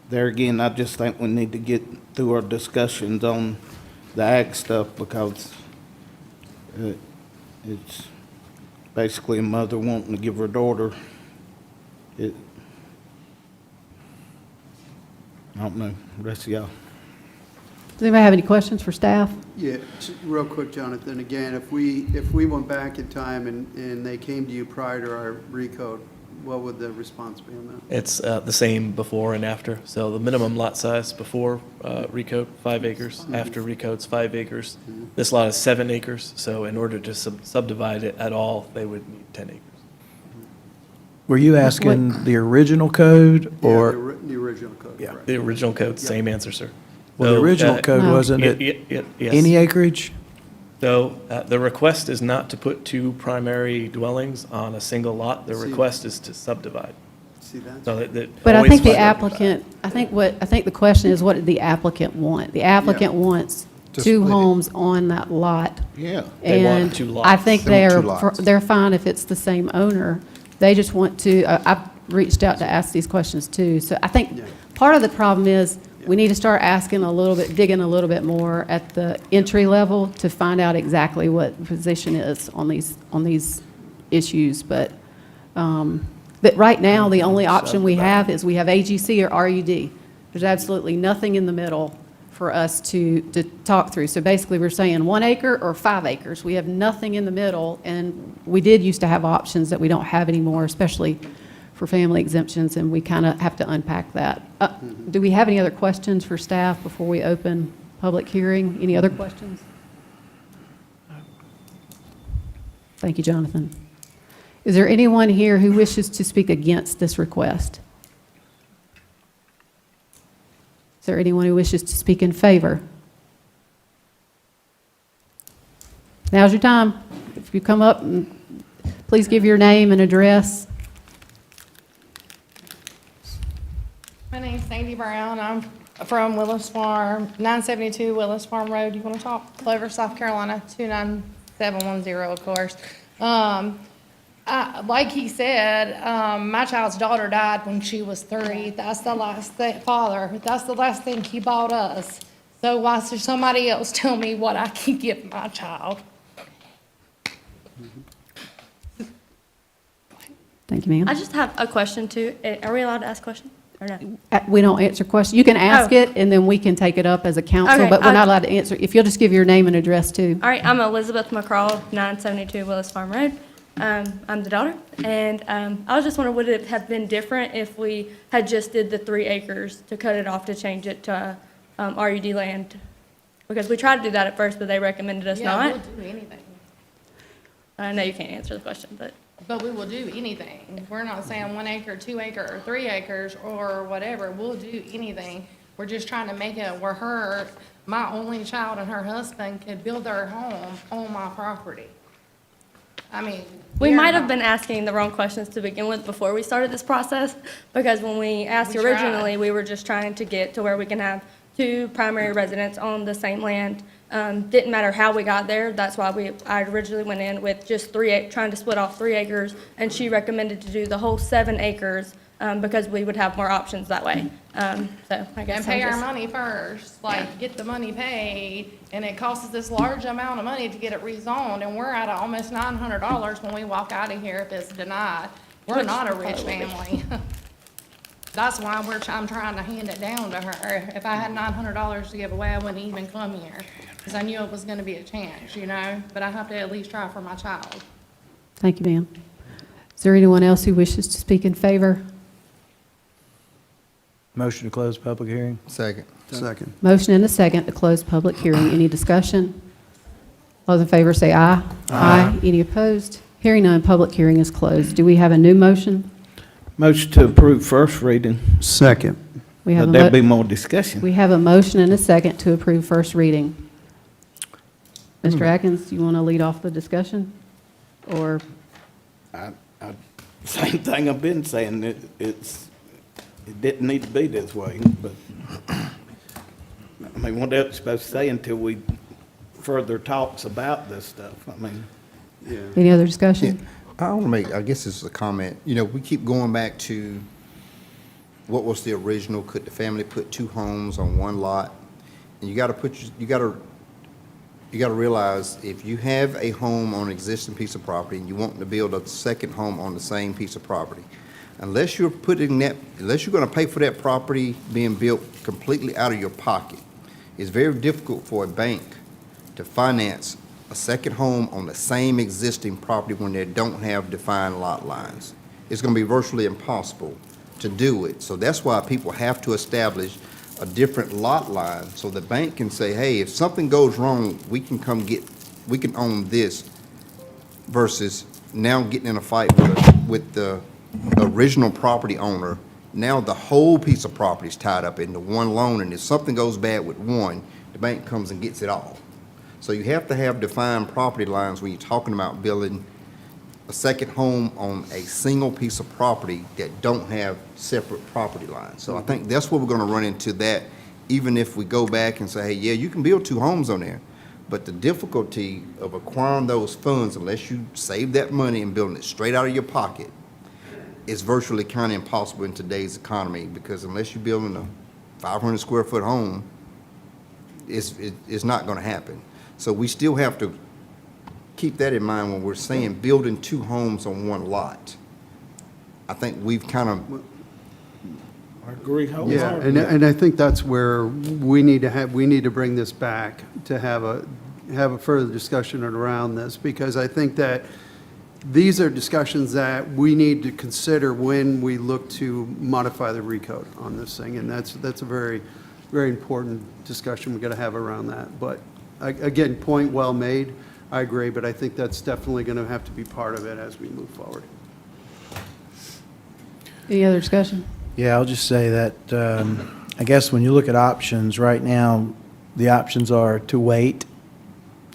there again, I just think we need to get through our discussions on the ag stuff, because it's basically a mother wanting to give her daughter, I don't know, rest of y'all. Does anybody have any questions for staff? Yeah, real quick, Jonathan, again, if we went back in time and they came to you prior to our recode, what would the response be on that? It's the same before and after. So the minimum lot size before recode, 5 acres. After recode's 5 acres. This lot is 7 acres, so in order to subdivide it at all, they would need 10 acres. Were you asking the original code, or? Yeah, the original code, Yeah, correct. the original code, same answer, sir. Well, the So, original code, wasn't it yes. any acreage? So the request is not to put 2 primary dwellings on a single lot. The See- request is to subdivide. See that? So that But I always think the 5 acres. applicant, I think the question is, what did the applicant want? The applicant wants To 2 split it. homes on that lot. Yeah. They want And 2 lots. I think They want 2 lots. they're fine if it's the same owner. They just want to, I've reached out to ask these questions too. So I think Yeah. part of the problem is, we need to start asking a little bit, digging a little bit more at the entry level to find out exactly what the position is on these issues. But right now, the only option we have is we have AGC or RUD. There's absolutely nothing in the middle for us to talk through. So basically, we're saying 1 acre or 5 acres. We have nothing in the middle, and we did used to have options that we don't have anymore, especially for family exemptions, and we kind of have to unpack that. Do we have any other questions for staff before we open public hearing? Any other questions? Thank you, Jonathan. Is there anyone here who wishes to speak against this request? Is there anyone who wishes to speak in favor? Now's your time. If you come up, and please give your name and address. My name's Sandy Brown. I'm from Willis Farm, 972 Willis Farm Road. You want to talk? Clover, South Carolina, 29710, of course. Like he said, my child's daughter died when she was 3. That's the last thing, that's the last thing he bought us. So why should somebody else tell me what I can give my child? Thank you, ma'am. I just have a question too. Are we allowed to ask questions? or no? We don't answer questions. You can ask Oh. it, and then we can take it up as a council, Okay, but we're I- not allowed to answer. If you'll just give your name and address too. All right, I'm Elizabeth McCraw, 972 Willis Farm Road. I'm the daughter, and I was just wondering, would it have been different if we had just did the 3 acres to cut it off to change it to RUD land? Because we tried to do that at first, but they recommended us Yeah, not. we'll do anything. I know you can't answer the question, but. But we will do anything. We're not saying 1 acre, 2 acre, or 3 acres, or whatever. We'll do anything. We're just trying to make it where my only child and her husband could build their home on my property. I mean. We we're might have not- been asking the wrong questions to begin with before we started this process, because when we asked We originally, tried. we were just trying to get to where we can have 2 primary residents on the same land. Didn't matter how we got there, that's why I originally went in with just trying to split off 3 acres, and she recommended to do the whole 7 acres, because we would have more options that way. So I guess And pay I'm our just- money first, like, get the money paid, and it costs us this large amount of money to get it rezoned, and we're at almost $900 when we walk out of here if it's denied. We're Which not a we rich probably will be. family. That's why I'm trying to hand it down to her. If I had $900 to give away, I wouldn't even come here, because I knew it was gonna be a chance, you know? But I have to at least try for my child. Thank you, ma'am. Is there anyone else who wishes to speak in favor? Motion to close public hearing? Second. Second. Motion and a second to close public hearing. Any discussion? All those in favor say aye. Aye. Any opposed? Hearing none, public hearing is closed. Do we have a new motion? Motion to approve first reading. Second. We have But a there'll mo- be more discussion. We have a motion and a second to approve first reading. Mr. Atkins, you want to lead off the discussion? Or, Same thing I've been saying, it didn't need to be this way, but, I mean, what else you supposed to say until we further talks about this stuff? I mean, any other discussion? I want to make, I guess this is a comment. You know, we keep going back to what was the original, could the family put 2 homes on 1 lot? And you got to realize, if you have a home on an existing piece of property and you want to build a second home on the same piece of property, unless you're going to pay for that property being built completely out of your pocket, it's very difficult for a bank to finance a second home on the same existing property when they don't have defined lot lines. It's going to be virtually impossible to do it. So that's why people have to establish a different lot line, so the bank can say, hey, if something goes wrong, we can own this, versus now getting in a fight with the original property owner. Now the whole piece of property is tied up into one loan, and if something goes bad with one, the bank comes and gets it all. So you have to have defined property lines when you're talking about building a second home on a single piece of property that don't have separate property lines. So I think that's what we're gonna run into, that even if we go back and say, hey, yeah, you can build 2 homes on there, but the difficulty of acquiring those funds, unless you save that money and building it straight out of your pocket, is virtually kind of impossible in today's economy, because unless you're building a 500 square foot home, it's not gonna happen. So we still have to keep that in mind when we're saying building 2 homes on 1 lot. I think we've kind of, I agree Yeah, wholeheartedly. and I think that's where we need to bring this back to have a further discussion around this, because I think that these are discussions that we need to consider when we look to modify the recode on this thing, and that's a very, very important discussion we've got to have around that. But again, point well made. I agree, but I think that's definitely going to have to be part of it as we move forward. Any other discussion? Yeah, I'll just say that, I guess when you look at options, right now, the options are to wait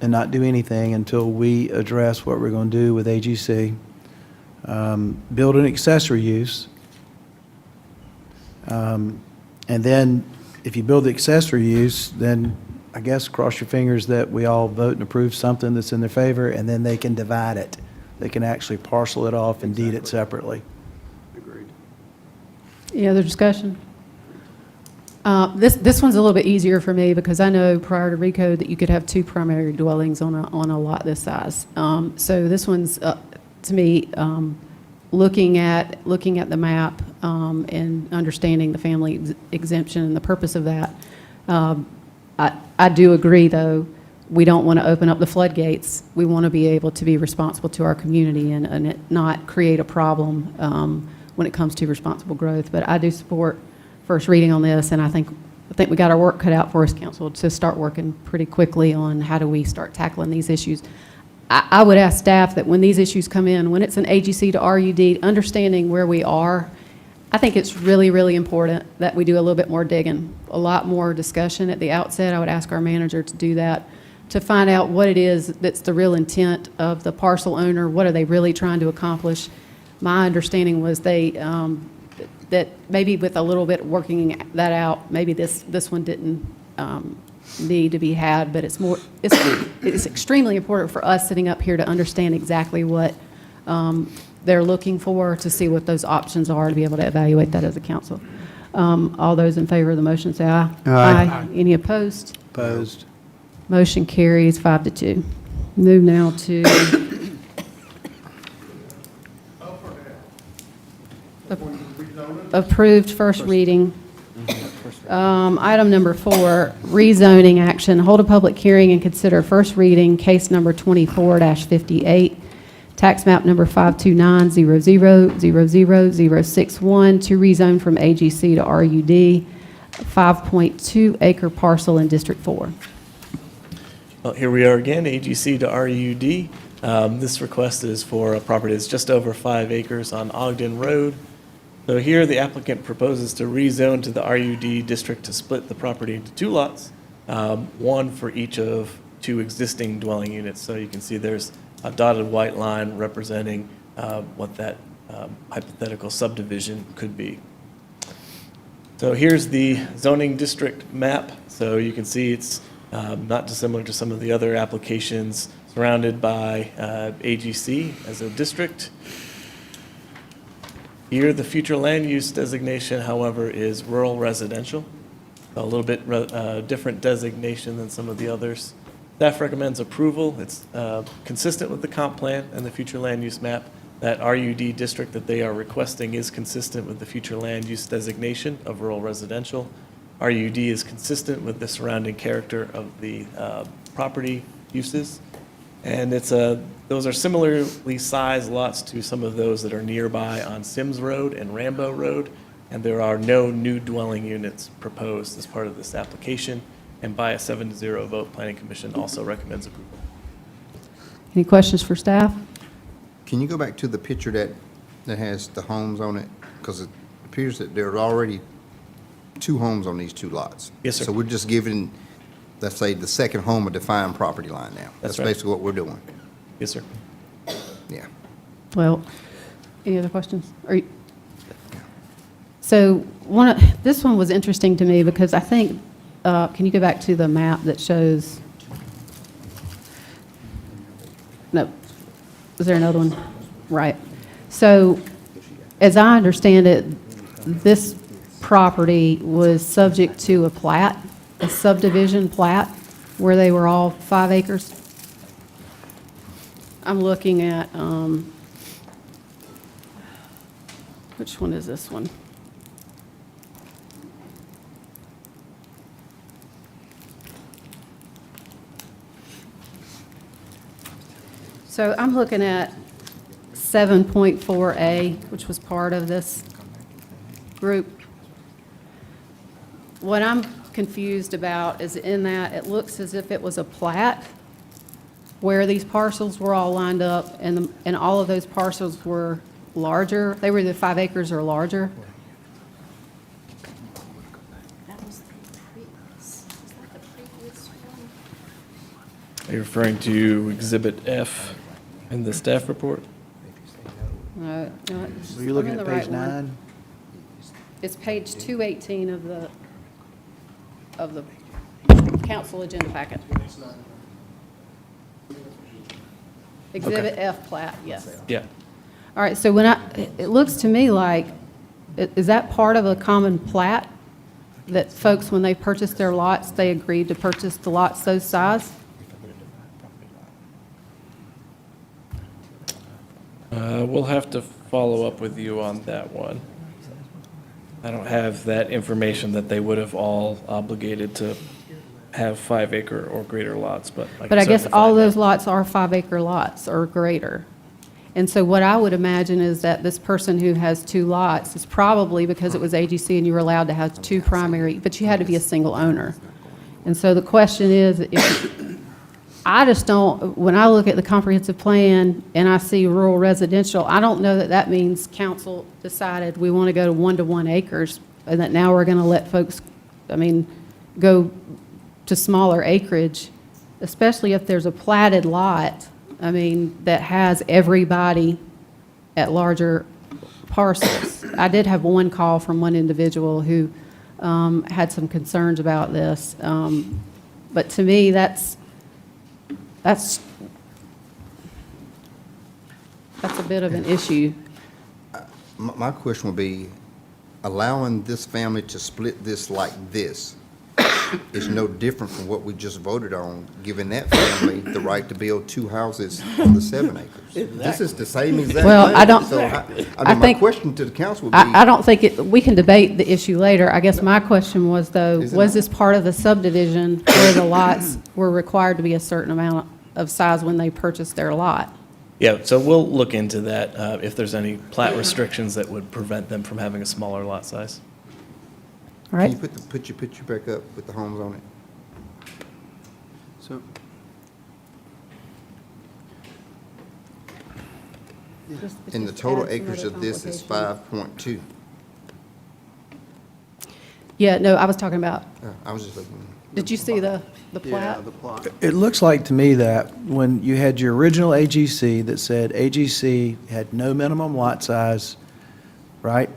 and not do anything until we address what we're going to do with AGC, build an accessory use, and then if you build the accessory use, then I guess cross your fingers that we all vote and approve something that's in their favor, and then they can divide it. They can actually parcel it off and deed it separately. Agreed. Any other discussion? This one's a little bit easier for me, because I know prior to recode that you could have 2 primary dwellings on a lot this size. So this one's, to me, looking at the map, and understanding the family exemption and the purpose of that. I do agree, though, we don't want to open up the floodgates. We want to be able to be responsible to our community and it not create a problem when it comes to responsible growth. But I do support first reading on this, and I think we got our work cut out for us, council, to start working pretty quickly on how do we start tackling these issues. I would ask staff that when these issues come in, when it's an AGC to RUD, understanding where we are, I think it's really, really important that we do a little bit more digging, a lot more discussion at the outset. I would ask our manager to do that, to find out what it is that's the real intent of the parcel owner, what are they really trying to accomplish. My understanding was that maybe with a little bit working that out, maybe this one didn't need to be had, but it's extremely important for us sitting up here to understand exactly what they're looking for, to see what those options are, to be able to evaluate that as a council. All those in favor of the motion say aye. Aye. Any opposed? Opposed. Motion carries 5-2. Move now to approved first reading. Item number 4, rezoning action. Hold a public hearing and consider first reading, case number 24-58, tax map number 52900000061 to rezone from AGC to RUD, 5.2 acre parcel in District 4. Well, here we are again, AGC to RUD. This request is for a property that's just over 5 acres on Ogden Road. So here, the applicant proposes to rezone to the RUD district to split the property into 2 lots, one for each of 2 existing dwelling units. So you can see there's a dotted white line representing what that hypothetical subdivision could be. So here's the zoning district map. So you can see it's not dissimilar to some of the other applications, surrounded by AGC as a district. Here, the future land use designation, however, is rural residential, a little bit different designation than some of the others. Staff recommends approval. It's consistent with the comp plan and the future land use map. That RUD district that they are requesting is consistent with the future land use designation of rural residential. RUD is consistent with the surrounding character of the property uses. And those are similarly sized lots to some of those that are nearby on Sims Road and Rambo Road, and there are no new dwelling units proposed as part of this application. And by a 7-0 vote, Planning Commission also recommends approval. Any questions for staff? Can you go back to the picture that has the homes on it? Because it appears that there are already 2 homes on these 2 lots. Yes, sir. So we're just giving, let's say, the second home a defined property line now. That's That's right. basically what we're doing. Yes, sir. Yeah. Well, any other questions? So this one was interesting to me because I think, can you go back to the map that shows? No. Was there another one? Right. So as I understand it, this property was subject to a subdivision plat, where they were all 5 acres. I'm looking at, which one is this one? So I'm looking at 7.4A, which was part of this group. What I'm confused about is in that it looks as if it was a plat where these parcels were all lined up, and all of those parcels were larger. They were either 5 acres or larger. Are you referring to Exhibit F in the staff report? No, Were you looking I'm at on the page right one. 9? It's page 218 of the council agenda packet. Exhibit F plat, yes. Yeah. All right, so it looks to me like, is that part of a common plat? That folks, when they purchased their lots, they agreed to purchase the lots those size? We'll have to follow up with you on that one. I don't have that information that they would have all obligated to have 5-acre or greater lots, but I can But I guess certainly all find those out. lots are 5-acre lots or greater. And so what I would imagine is that this person who has 2 lots is probably, because it was AGC and you were allowed to have 2 primary, but you had to be a single owner. And so the question is, I just don't, when I look at the comprehensive plan and I see rural residential, I don't know that that means council decided we want to go to 1-to-1 acres and that now we're going to let folks, go to smaller acreage, especially if there's a platted lot, that has everybody at larger parcels. I did have one call from one individual who had some concerns about this. But to me, that's a bit of an issue. My question would be, allowing this family to split this like this is no different from what we just voted on, giving that family the right to build 2 houses on the 7 acres. This is the same exact thing. Well, I don't- So, I my think- question to the council would be. I don't think we can debate the issue later. I guess my question was, though, Is it was not? this part of the subdivision where the lots were required to be a certain amount of size when they purchased their lot? Yeah, so we'll look into that, if there's any plat restrictions that would prevent them from having a smaller lot size. All right? Can you put your picture back up with the homes on it? So, And the total acres of this is 5.2. Yeah, no, I was talking about, I was just looking. did you see the yeah, plat? the plot. It looks like to me that when you had your original AGC that said AGC had no minimum lot size, right?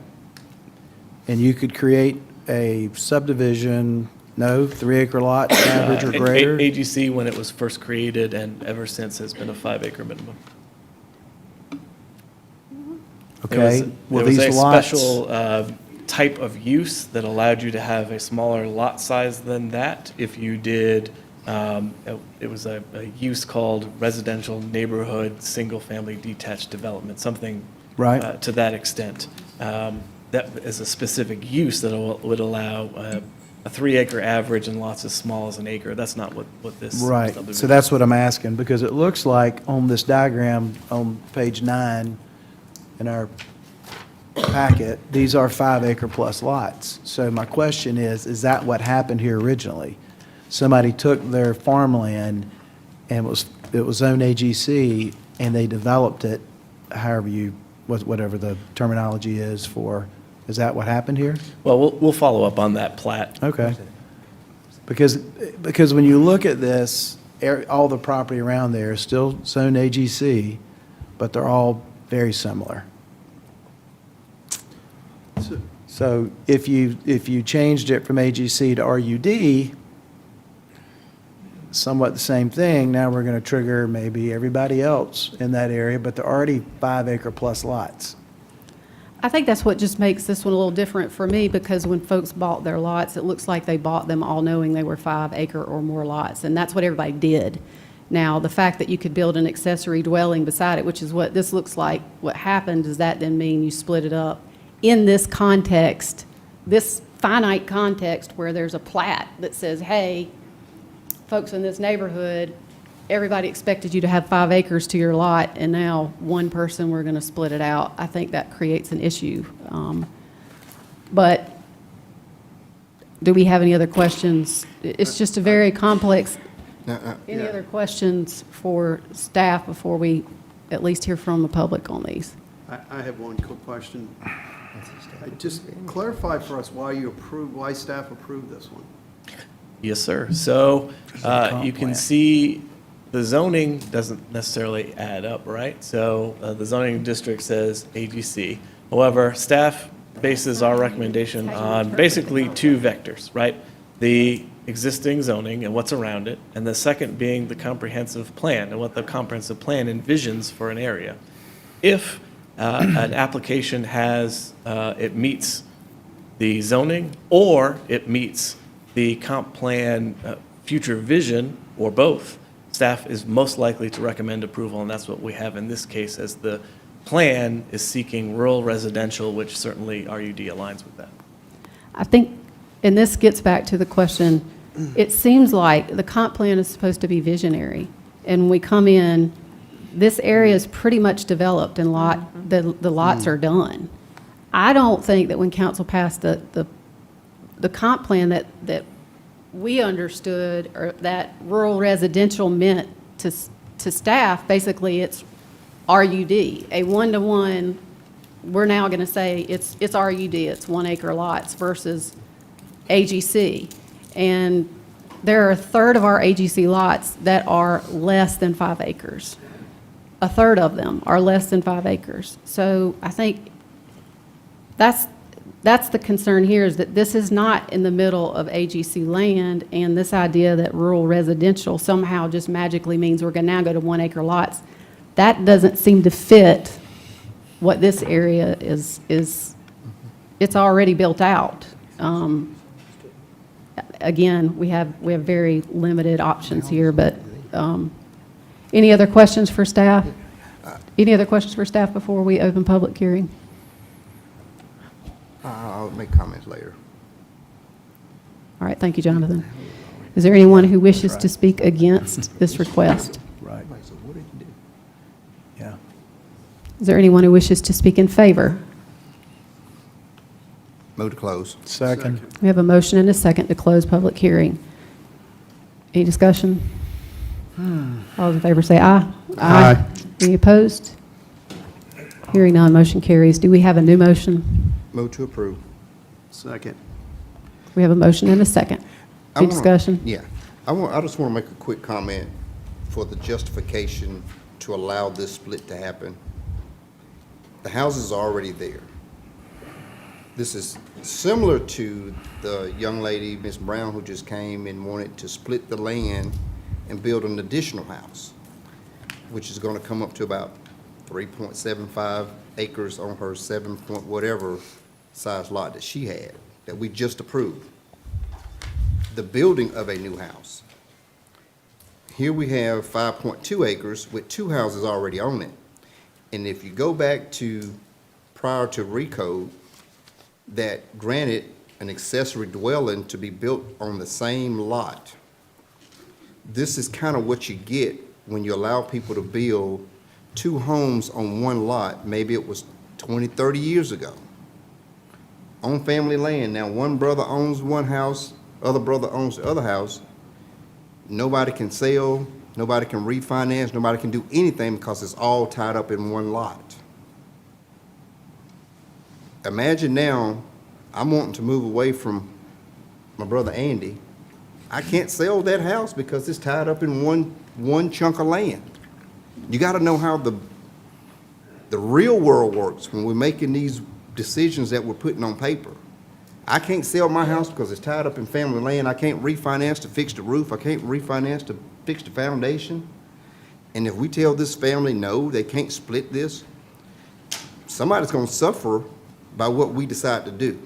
And you could create a subdivision, no, 3-acre lot, average or greater? AGC, when it was first created and ever since, has been a 5-acre minimum. Okay, well, It was a these lots, special type of use that allowed you to have a smaller lot size than that if you did, it was a use called residential neighborhood, single-family detached development, something Right. to that extent. That is a specific use that would allow a 3-acre average and lots as small as an acre. That's not what this. right, so subdivision that's what I'm asking, because it looks like on this diagram on page 9 in our packet, these are 5-acre plus lots. So my question is that what happened here originally? Somebody took their farmland and it was zoned AGC, and they developed it, however whatever the terminology is for, is that what happened here? Well, we'll follow up on that plat. Okay. Because when you look at this, all the property around there is still zoned AGC, but they're all very similar. So if you changed it from AGC to RUD, somewhat the same thing, now we're going to trigger maybe everybody else in that area, but they're already 5-acre plus lots. I think that's what just makes this one a little different for me, because when folks bought their lots, it looks like they bought them all knowing they were 5-acre or more lots, and that's what everybody did. Now, the fact that you could build an accessory dwelling beside it, which is what this looks like, what happened, does that then mean you split it up? In this context, this finite context where there's a plat that says, hey, folks in this neighborhood, everybody expected you to have 5 acres to your lot, and now one person, we're going to split it out. I think that creates an issue. But do we have any other questions? It's just a very complex. Any other questions for staff before we at least hear from the public on these? I have one quick question. Just clarify for us why staff approved this one. Yes, sir. So you can plan. see the zoning doesn't necessarily add up, right? So the zoning district says AGC. However, staff bases our recommendation on basically 2 vectors, right? The existing zoning and what's around it, and the second being the comprehensive plan and what the comprehensive plan envisions for an area. If an application has, it meets the zoning, or it meets the comp plan future vision, or both, staff is most likely to recommend approval, and that's what we have in this case, as the plan is seeking rural residential, which certainly RUD aligns with that. I think, and this gets back to the question, it seems like the comp plan is supposed to be visionary. And when we come in, this area is pretty much developed and the lots are done. I don't think that when council passed the comp plan that we understood, or that rural residential meant to staff, basically it's RUD, a one-to-one. We're now going to say it's RUD, it's 1 acre lots versus AGC. And there are a third of our AGC lots that are less than 5 acres. A third of them are less than 5 acres. So I think that's the concern here, is that this is not in the middle of AGC land, and this idea that rural residential somehow just magically means we're going to now go to 1 acre lots, that doesn't seem to fit what this area is. It's already built out. Again, we have very limited options here, but any other questions for staff? Any other questions for staff before we open public hearing? I'll make comments later. All right, thank you, Jonathan. Is there anyone who wishes to speak against this request? Right. Yeah. Is there anyone who wishes to speak in favor? Move to close. Second. We have a motion and a second to close public hearing. Any discussion? All those in favor say aye. Aye. Any opposed? Hearing none, motion carries. Do we have a new motion? Move to approve. Second. We have a motion and a second. I Any wanna- discussion? Yeah. I just want to make a quick comment for the justification to allow this split to happen. The houses are already there. This is similar to the young lady, Ms. Brown, who just came and wanted to split the land and build an additional house, which is going to come up to about 3.75 acres on her 7 point whatever size lot that she had, that we just approved. The building of a new house. Here we have 5.2 acres with 2 houses already on it. And if you go back to prior to recode, that granted an accessory dwelling to be built on the same lot. This is kind of what you get when you allow people to build 2 homes on 1 lot. Maybe it was 20, 30 years ago. On family land. Now, one brother owns 1 house, other brother owns the other house. Nobody can sell, nobody can refinance, nobody can do anything because it's all tied up in 1 lot. Imagine now, I'm wanting to move away from my brother Andy. I can't sell that house because it's tied up in one chunk of land. You got to know how the real world works when we're making these decisions that we're putting on paper. I can't sell my house because it's tied up in family land. I can't refinance to fix the roof. I can't refinance to fix the foundation. And if we tell this family, no, they can't split this, somebody's going to suffer by what we decide to do.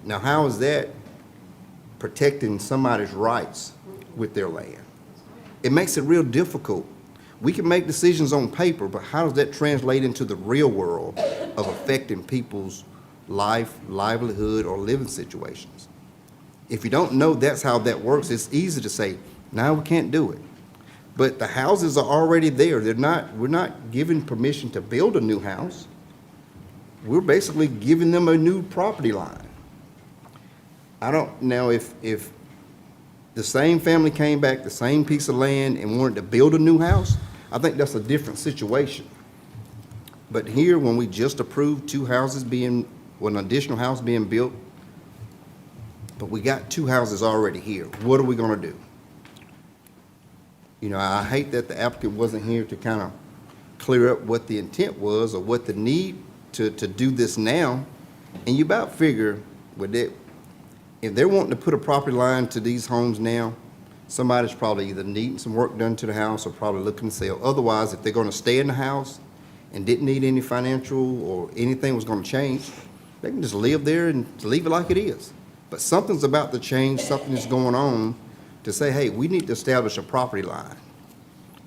Now, how is that protecting somebody's rights with their land? It makes it real difficult. We can make decisions on paper, but how does that translate into the real world of affecting people's life, livelihood, or living situations? If you don't know that's how that works, it's easy to say, no, we can't do it. But the houses are already there. We're not giving permission to build a new house. We're basically giving them a new property line. I don't know if the same family came back, the same piece of land, and wanted to build a new house, I think that's a different situation. But here, when we just approved 2 houses an additional house being built, but we got 2 houses already here, what are we gonna do? You know, I hate that the applicant wasn't here to kind of clear up what the intent was or what the need to do this now. And you about figure with it, if they're wanting to put a property line to these homes now, somebody's probably either needing some work done to the house or probably looking to sell. Otherwise, if they're going to stay in the house and didn't need any financial or anything was going to change, they can just live there and leave it like it is. But something's about to change, something is going on to say, hey, we need to establish a property line,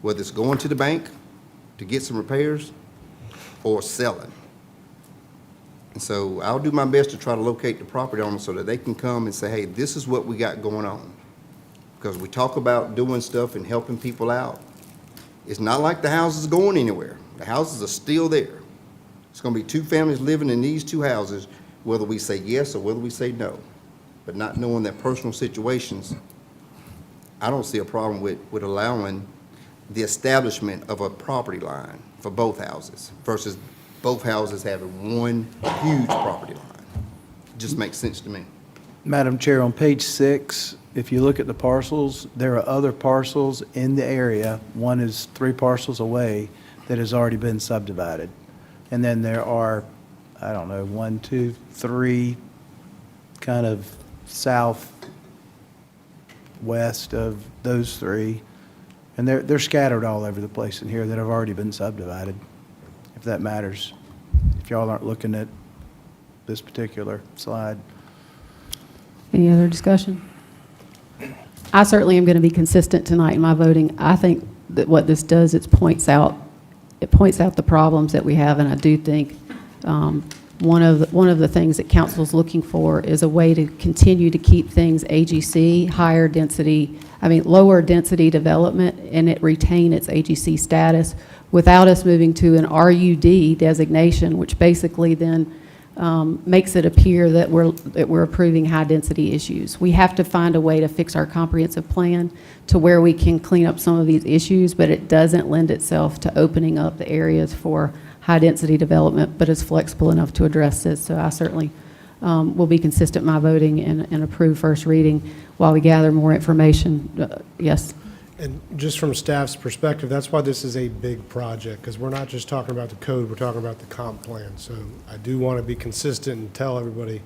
whether it's going to the bank to get some repairs or selling. And so I'll do my best to try to locate the property owner so that they can come and say, hey, this is what we got going on. Because we talk about doing stuff and helping people out. It's not like the house is going anywhere. The houses are still there. It's gonna be two families living in these two houses, whether we say yes or whether we say no. But not knowing their personal situations, I don't see a problem with allowing the establishment of a property line for both houses versus both houses having one huge property line. Just makes sense to me. Madam Chair, on page 6, if you look at the parcels, there are other parcels in the area. One is 3 parcels away that has already been subdivided. And then there are, I don't know, 1, 2, 3 kind of southwest of those 3. And they're scattered all over the place in here that have already been subdivided, if that matters, if y'all aren't looking at this particular slide. Any other discussion? I certainly am going to be consistent tonight in my voting. I think that what this does, it points out the problems that we have, and I do think one of the things that council is looking for is a way to continue to keep things AGC, lower density development, and it retain its AGC status without us moving to an RUD designation, which basically then makes it appear that we're approving high-density issues. We have to find a way to fix our comprehensive plan to where we can clean up some of these issues, but it doesn't lend itself to opening up the areas for high-density development, but is flexible enough to address this. So I certainly will be consistent in my voting and approve first reading while we gather more information. Yes? And just from staff's perspective, that's why this is a big project, because we're not just talking about the code, we're talking about the comp plan. So I do want to be consistent and tell everybody,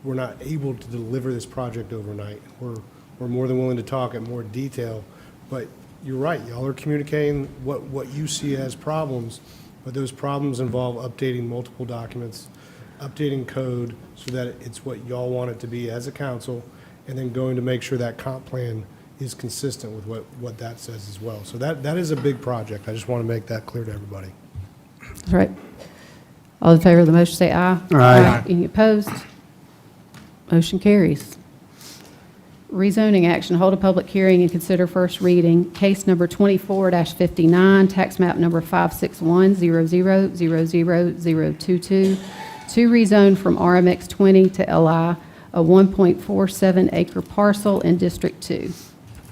we're not able to deliver this project overnight. We're more than willing to talk in more detail, but you're right, y'all are communicating what you see as problems, but those problems involve updating multiple documents, updating code so that it's what y'all want it to be as a council, and then going to make sure that comp plan is consistent with what that says as well. So that is a big project. I just want to make that clear to everybody. That's right. All in favor of the motion, say aye. Aye. Any opposed? Motion carries. Rezoning action, hold a public hearing and consider first reading. Case number 24-59, tax map number 56100000022, to rezone from RMX 20 to LI, a 1.47 acre parcel in District 2.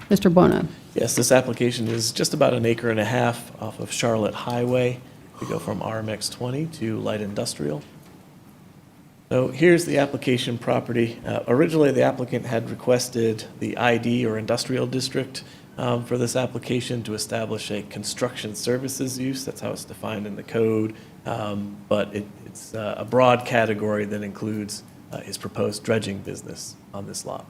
Mr. Bono. Yes, this application is just about 1.5 acres off of Charlotte Highway. We go from RMX 20 to light industrial. So here's the application property. Originally, the applicant had requested the ID or industrial district for this application to establish a construction services use. That's how it's defined in the code. But it's a broad category that includes his proposed dredging business on this lot.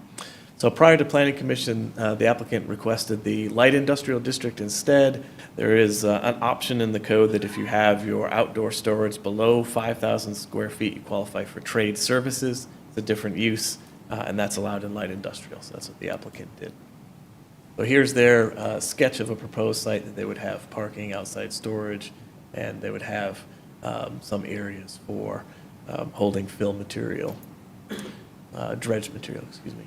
So prior to Planning Commission, the applicant requested the light industrial district instead. There is an option in the code that if you have your outdoor storage below 5,000 square feet, you qualify for trade services. It's a different use, and that's allowed in light industrial. So that's what the applicant did. So here's their sketch of a proposed site that they would have parking, outside storage, and they would have some areas for holding fill material, dredge material, excuse me.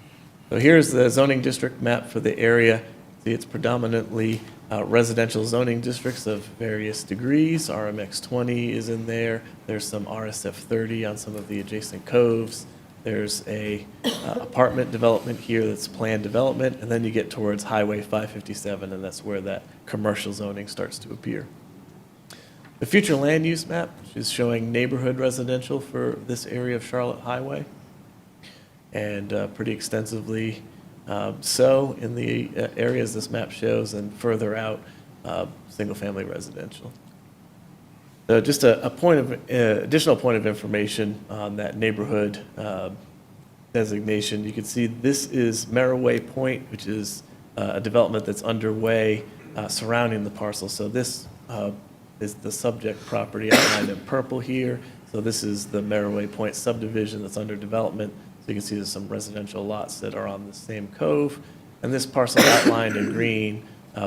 So here's the zoning district map for the area. See, it's predominantly residential zoning districts of various degrees. RMX 20 is in there. There's some RSF 30 on some of the adjacent coves. There's a apartment development here that's planned development, and then you get towards Highway 557, and that's where that commercial zoning starts to appear. The future land use map is showing neighborhood residential for this area of Charlotte Highway, and pretty extensively so in the areas this map shows, and further out, single-family residential. So just a additional point of information on that neighborhood designation. You can see this is Merroway Point, which is a development that's underway surrounding the parcel. So this is the subject property outlined in purple here. So this is the Merroway Point subdivision that's under development. So you can see there's some residential lots that are on the same cove. And this parcel outlined in green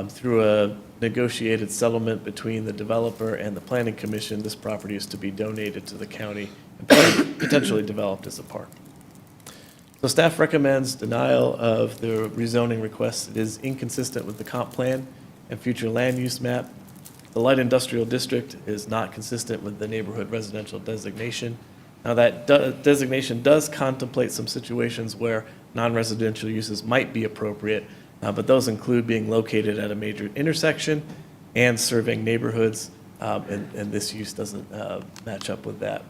through a negotiated settlement between the developer and the planning commission, this property is to be donated to the county and potentially developed as a park. So staff recommends denial of the rezoning request. It is inconsistent with the comp plan and future land use map. The light industrial district is not consistent with the neighborhood residential designation. Now, that designation does contemplate some situations where non-residential uses might be appropriate, but those include being located at a major intersection and serving neighborhoods, and this use doesn't match up with that.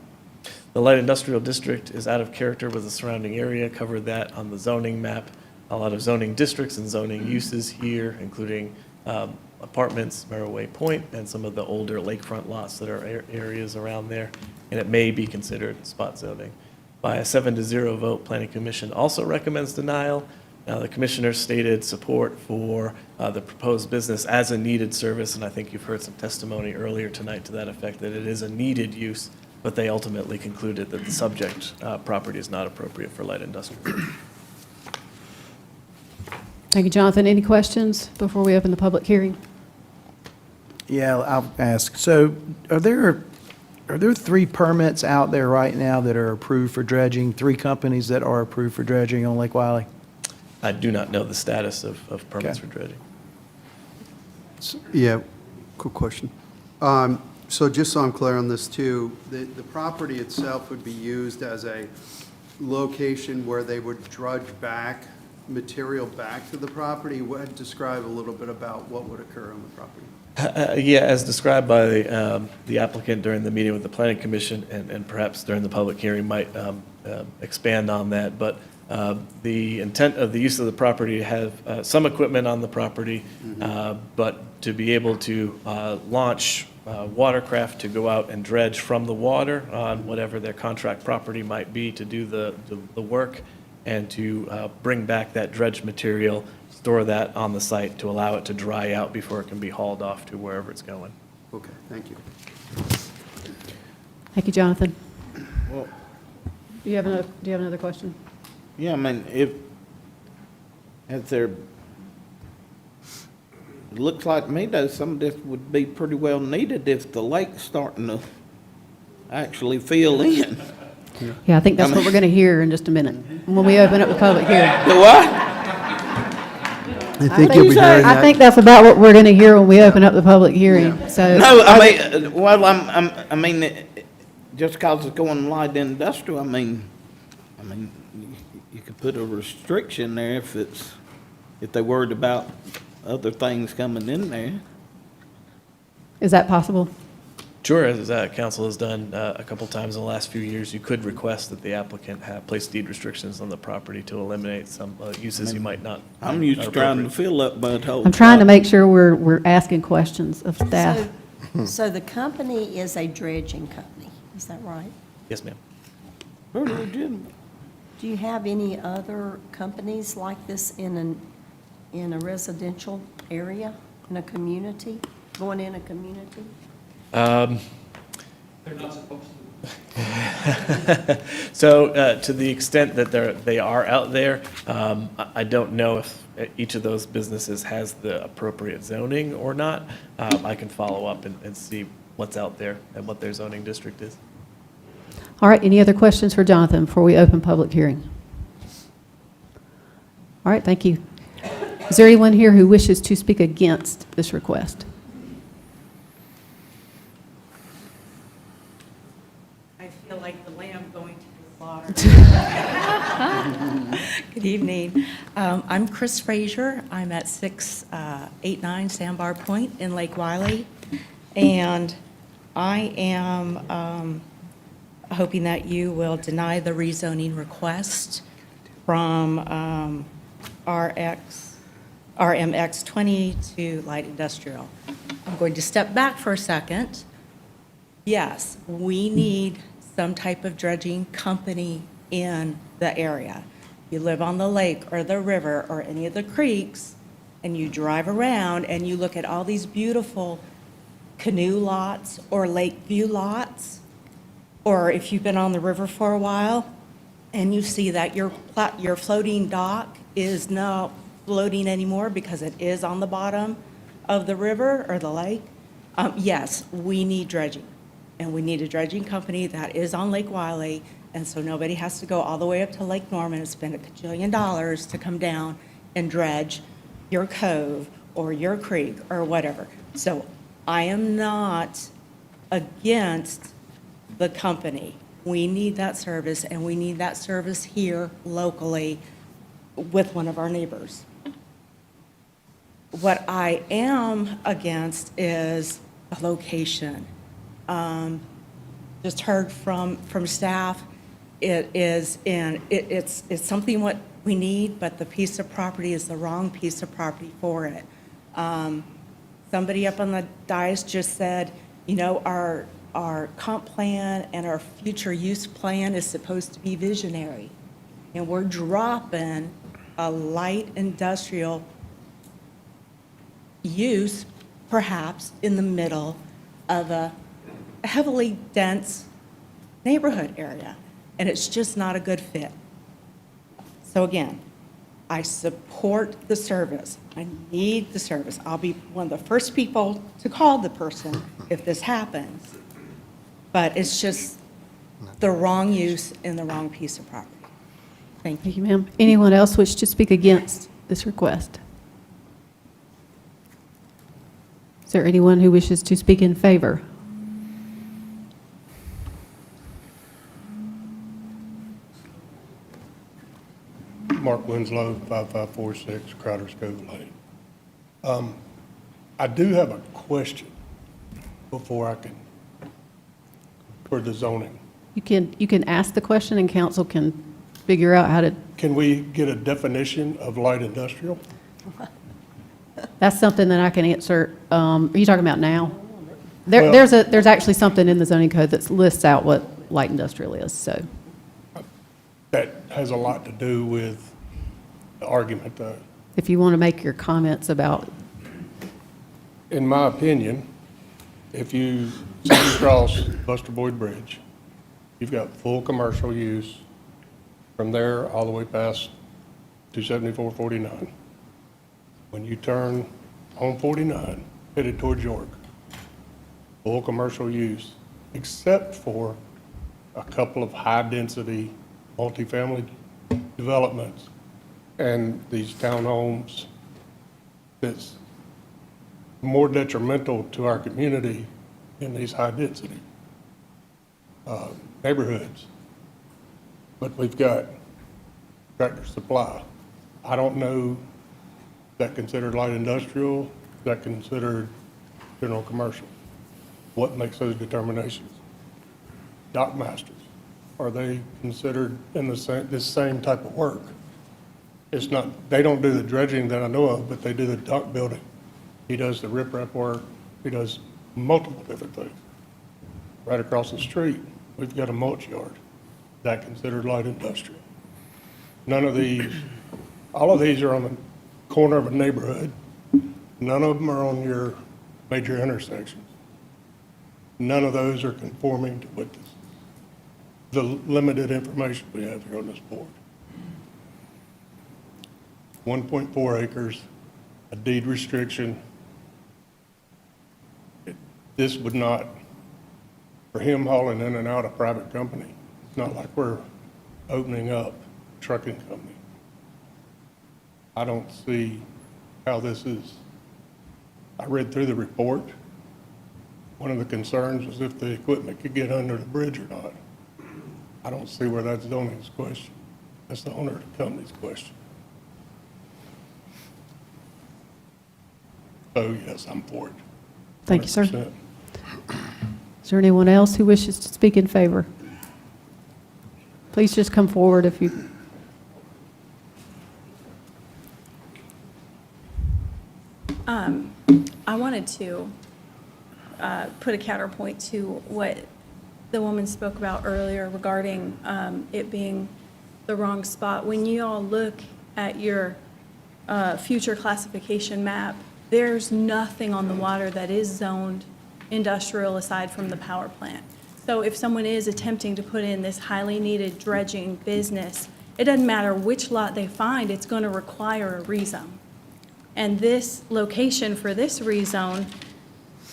The light industrial district is out of character with the surrounding area, covered that on the zoning map. A lot of zoning districts and zoning uses here, including apartments, Merroway Point, and some of the older lakefront lots that are areas around there, and it may be considered spot zoning. By a 7-0 vote, Planning Commission also recommends denial. Now, the commissioners stated support for the proposed business as a needed service, and I think you've heard some testimony earlier tonight to that effect, that it is a needed use, but they ultimately concluded that the subject property is not appropriate for light industrial. Thank you, Jonathan. Any questions before we open the public hearing? Yeah, I'll ask. So are there 3 permits out there right now that are approved for dredging, 3 companies that are approved for dredging on Lake Wiley? I do not know the status of permits for dredging. Yeah, quick question. So just so I'm clear on this too, the property itself would be used as a location where they would drudge back material back to the property. Describe a little bit about what would occur on the property. Yeah, as described by the applicant during the meeting with the Planning Commission, and perhaps during the public hearing might expand on that, but the intent of the use of the property to have some equipment on the property, but to be able to launch watercraft to go out and dredge from the water on whatever their contract property might be to do the work, and to bring back that dredge material, store that on the site to allow it to dry out before it can be hauled off to wherever it's going. Okay, thank you. Thank you, Jonathan. Well, Do you have another question? yeah, I mean, if there, it looks like to me though, some of this would be pretty well needed if the lake's starting to actually fill in. Yeah, I think that's what we're going to hear in just a minute, when we open up the public hearing. The what? I think you'll be hearing that. I think that's about what we're going to hear when we open up the public hearing, so. No, I mean, well, I mean, just because it's going light industrial, I mean, you could put a restriction there if they're worried about other things coming in there. Is that possible? Sure, as council has done a couple times in the last few years, you could request that the applicant place deed restrictions on the property to eliminate some uses you might not. I'm used to trying to fill up mud holes. I'm trying to make sure we're asking questions of staff. So the company is a dredging company, is that right? Yes, ma'am. Very legitimate. Do you have any other companies like this in a residential area, in a community, going in a community? They're not supposed to. So to the extent that they are out there, I don't know if each of those businesses has the appropriate zoning or not. I can follow up and see what's out there and what their zoning district is. All right, any other questions for Jonathan before we open public hearing? All right, thank you. Is there anyone here who wishes to speak against this request? I feel like the lamb going to the slaughter. Good evening. I'm Chris Frazier. I'm at 689 Sandbar Point in Lake Wiley. And I am hoping that you will deny the rezoning request from RMX 20 to light industrial. I'm going to step back for a second. Yes, we need some type of dredging company in the area. You live on the lake or the river or any of the creeks, and you drive around and you look at all these beautiful canoe lots or lake view lots, or if you've been on the river for a while and you see that your floating dock is not floating anymore because it is on the bottom, of the river or the lake, yes, we need dredging. And we need a dredging company that is on Lake Wiley, and so nobody has to go all the way up to Lake Norman and spend $1 gajillion to come down and dredge your cove or your creek or whatever. So I am not against the company. We need that service, and we need that service here locally with one of our neighbors. What I am against is the location. Just heard from staff, it's something what we need, but the piece of property is the wrong piece of property for it. Somebody up on the dais just said, you know, our comp plan and our future use plan is supposed to be visionary. And we're dropping a light industrial use, perhaps, in the middle of a heavily dense neighborhood area. And it's just not a good fit. So again, I support the service. I need the service. I'll be one of the first people to call the person if this happens. But it's just the wrong use in the wrong piece of property. Thank you. Thank you, ma'am. Anyone else wish to speak against this request? Is there anyone who wishes to speak in favor? Mark Winslow, 5546 Crowder's Cove Lane. I do have a question before I can, for the zoning. You can ask the question and council can figure out how to, Can we get a definition of light industrial? that's something that I can answer. Are you talking about now? Well- There's actually something in the zoning code that lists out what light industrial is, so. That has a lot to do with the argument, If you want to make your comments about, in my opinion, if you see across Buster Boyd Bridge, you've got full commercial use from there all the way past 274-49. When you turn on 49, headed towards York, full commercial use, except for a couple of high-density multifamily developments and these townhomes that's more detrimental to our community in these high-density neighborhoods. But we've got Tractor Supply. I don't know, is that considered light industrial? Is that considered general commercial? What makes those determinations? Dock masters, are they considered in this same type of work? It's not, they don't do the dredging that I know of, but they do the dock building. He does the riprap work. He does multiple different things. Right across the street, we've got a mulch yard. That considered light industrial. None of these, all of these are on the corner of a neighborhood. None of them are on your major intersections. None of those are conforming to what the limited information we have here on this board. 1.4 acres, a deed restriction. This would not, for him hauling in and out a private company, it's not like we're opening up a trucking company. I don't see how this is. I read through the report. One of the concerns was if the equipment could get under the bridge or not. I don't see where that's zoning's question. That's the owner of the company's question. So yes, I'm for it. thank you, sir. 100%. Is there anyone else who wishes to speak in favor? Please just come forward if you. I wanted to put a counterpoint to what the woman spoke about earlier regarding it being the wrong spot. When you all look at your future classification map, there's nothing on the water that is zoned industrial aside from the power plant. So if someone is attempting to put in this highly needed dredging business, it doesn't matter which lot they find, it's going to require a rezone. And this location for this rezone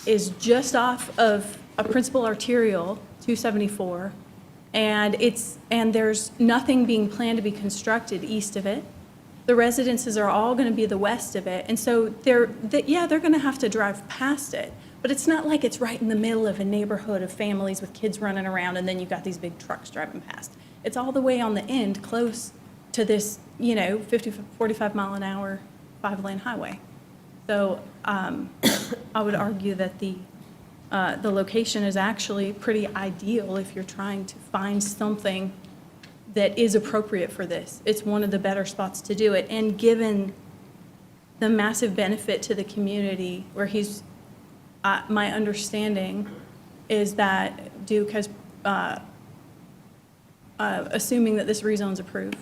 is just off of a principal arterial, 274, and there's nothing being planned to be constructed east of it. The residences are all going to be the west of it, and so they're going to have to drive past it, but it's not like it's right in the middle of a neighborhood of families with kids running around, and then you've got these big trucks driving past. It's all the way on the end, close to this, 45 mile an hour, 5-lane highway. So I would argue that the location is actually pretty ideal if you're trying to find something that is appropriate for this. It's one of the better spots to do it. And given the massive benefit to the community, where my understanding is that Duke has, assuming that this rezone's approved,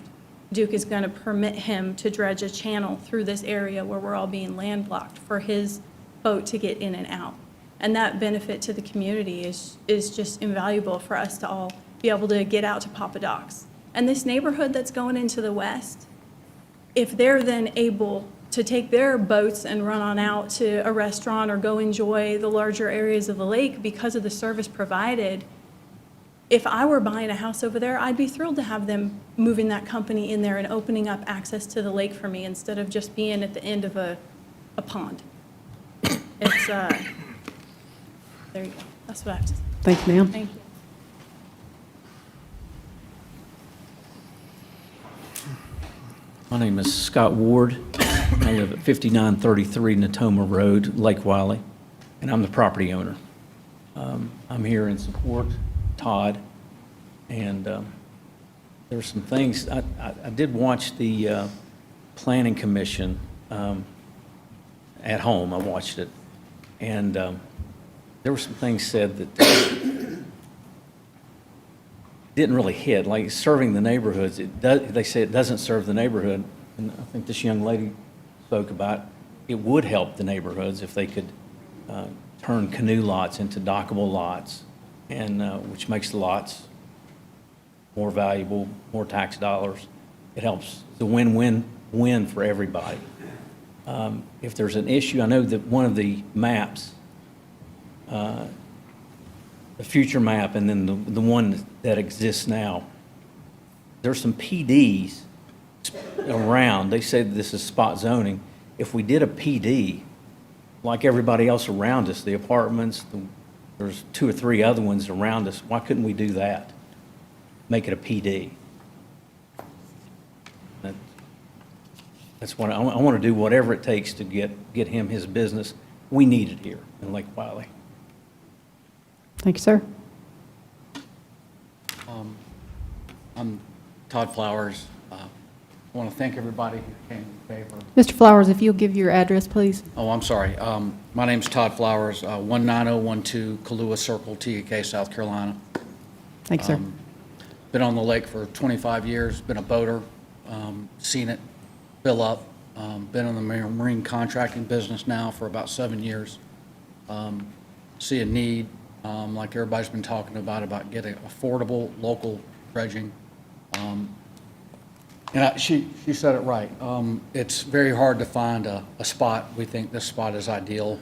Duke is going to permit him to dredge a channel through this area where we're all being landlocked for his boat to get in and out. And that benefit to the community is just invaluable for us to all be able to get out to Papa Doc's. And this neighborhood that's going into the west, if they're then able to take their boats and run on out to a restaurant or go enjoy the larger areas of the lake because of the service provided, if I were buying a house over there, I'd be thrilled to have them moving that company in there and opening up access to the lake for me instead of just being at the end of a pond. It's, there you go. That's what I have to say. Thank you, ma'am. Thank you. My name is Scott Ward. I live at 5933 Natoma Road, Lake Wiley, and I'm the property owner. I'm here in support of Todd, and there's some things. I did watch the Planning Commission at home. I watched it, and there were some things said that didn't really hit, like serving the neighborhoods. They say it doesn't serve the neighborhood, and I think this young lady spoke about it would help the neighborhoods if they could turn canoe lots into dockable lots, and which makes the lots more valuable, more tax dollars. It helps the win-win-win for everybody. If there's an issue, I know that one of the maps, the future map, and then the one that exists now, there's some PDs around. They say this is spot zoning. If we did a PD, like everybody else around us, the apartments, there's 2 or 3 other ones around us, why couldn't we do that? Make it a PD. That's what I want to do, whatever it takes to get him his business. We need it here in Lake Wiley. Thank you, sir. I'm Todd Flowers. I want to thank everybody who came in favor. Mr. Flowers, if you'll give your address, please. Oh, I'm sorry. My name's Todd Flowers, 19012 Kahlua Circle, TEK, South Carolina. Thanks, sir. Been on the lake for 25 years, been a boater, seen it fill up, been in the marine contracting business now for about 7 years. See a need, like everybody's been talking about getting affordable local dredging. And she said it right. It's very hard to find a spot. We think this spot is ideal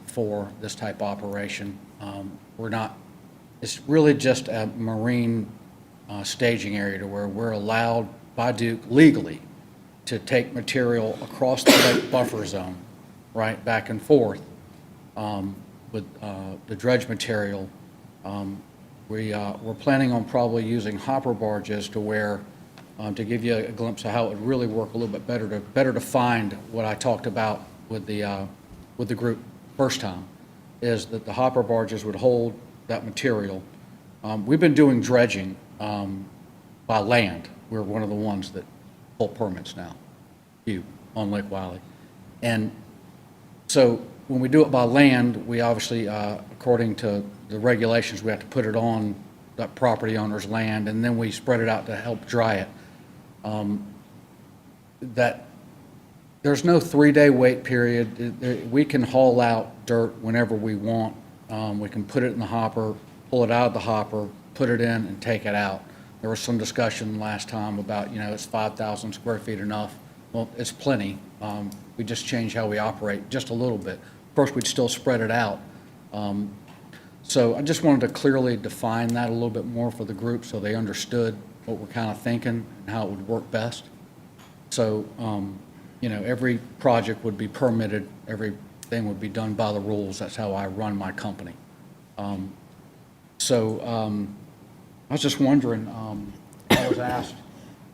for this type of operation. It's really just a marine staging area to where we're allowed by Duke legally to take material across the lake buffer zone, right, back and forth with the dredge material. We're planning on probably using hopper barges to where, to give you a glimpse of how it would really work a little bit better to find what I talked about with the group first time, is that the hopper barges would hold that material. We've been doing dredging by land. We're one of the ones that pull permits now, on Lake Wiley. And so when we do it by land, we obviously, according to the regulations, we have to put it on that property owner's land, and then we spread it out to help dry it. That there's no 3-day wait period. We can haul out dirt whenever we want. We can put it in the hopper, pull it out of the hopper, put it in, and take it out. There was some discussion last time about, is 5,000 square feet enough? Well, it's plenty. We just change how we operate just a little bit. Of course, we'd still spread it out. So I just wanted to clearly define that a little bit more for the group so they understood what we're kind of thinking and how it would work best. So, every project would be permitted, everything would be done by the rules. That's how I run my company. I was just wondering, I was asked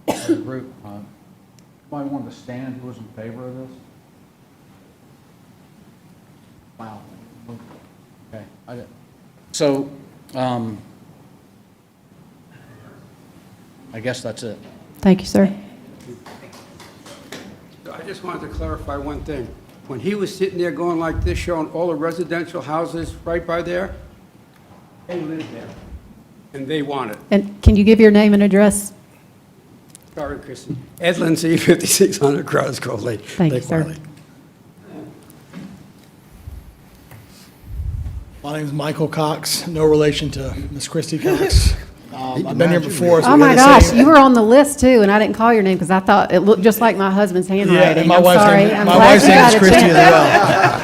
by the group, anybody wanted to stand who was in favor of this? Wow. Okay. So, I guess that's it. Thank you, sir. I just wanted to clarify one thing. When he was sitting there going like this, showing all the residential houses right by there, they lived there, and they want it. And can you give your name and address? Sorry, Christie. Ed Lindsay, 5600 Crowders Cove Lake. Thank you, Lake sir. Wiley. My name is Michael Cox, no relation to Miss Christie Cox. I've been here before. so Oh we my had the gosh, same- you were on the list too, and I didn't call your name because I thought it looked just like my husband's Yeah, handwriting. and my I'm wife's sorry. name, I'm my glad wife's you name got is a Christie as chance.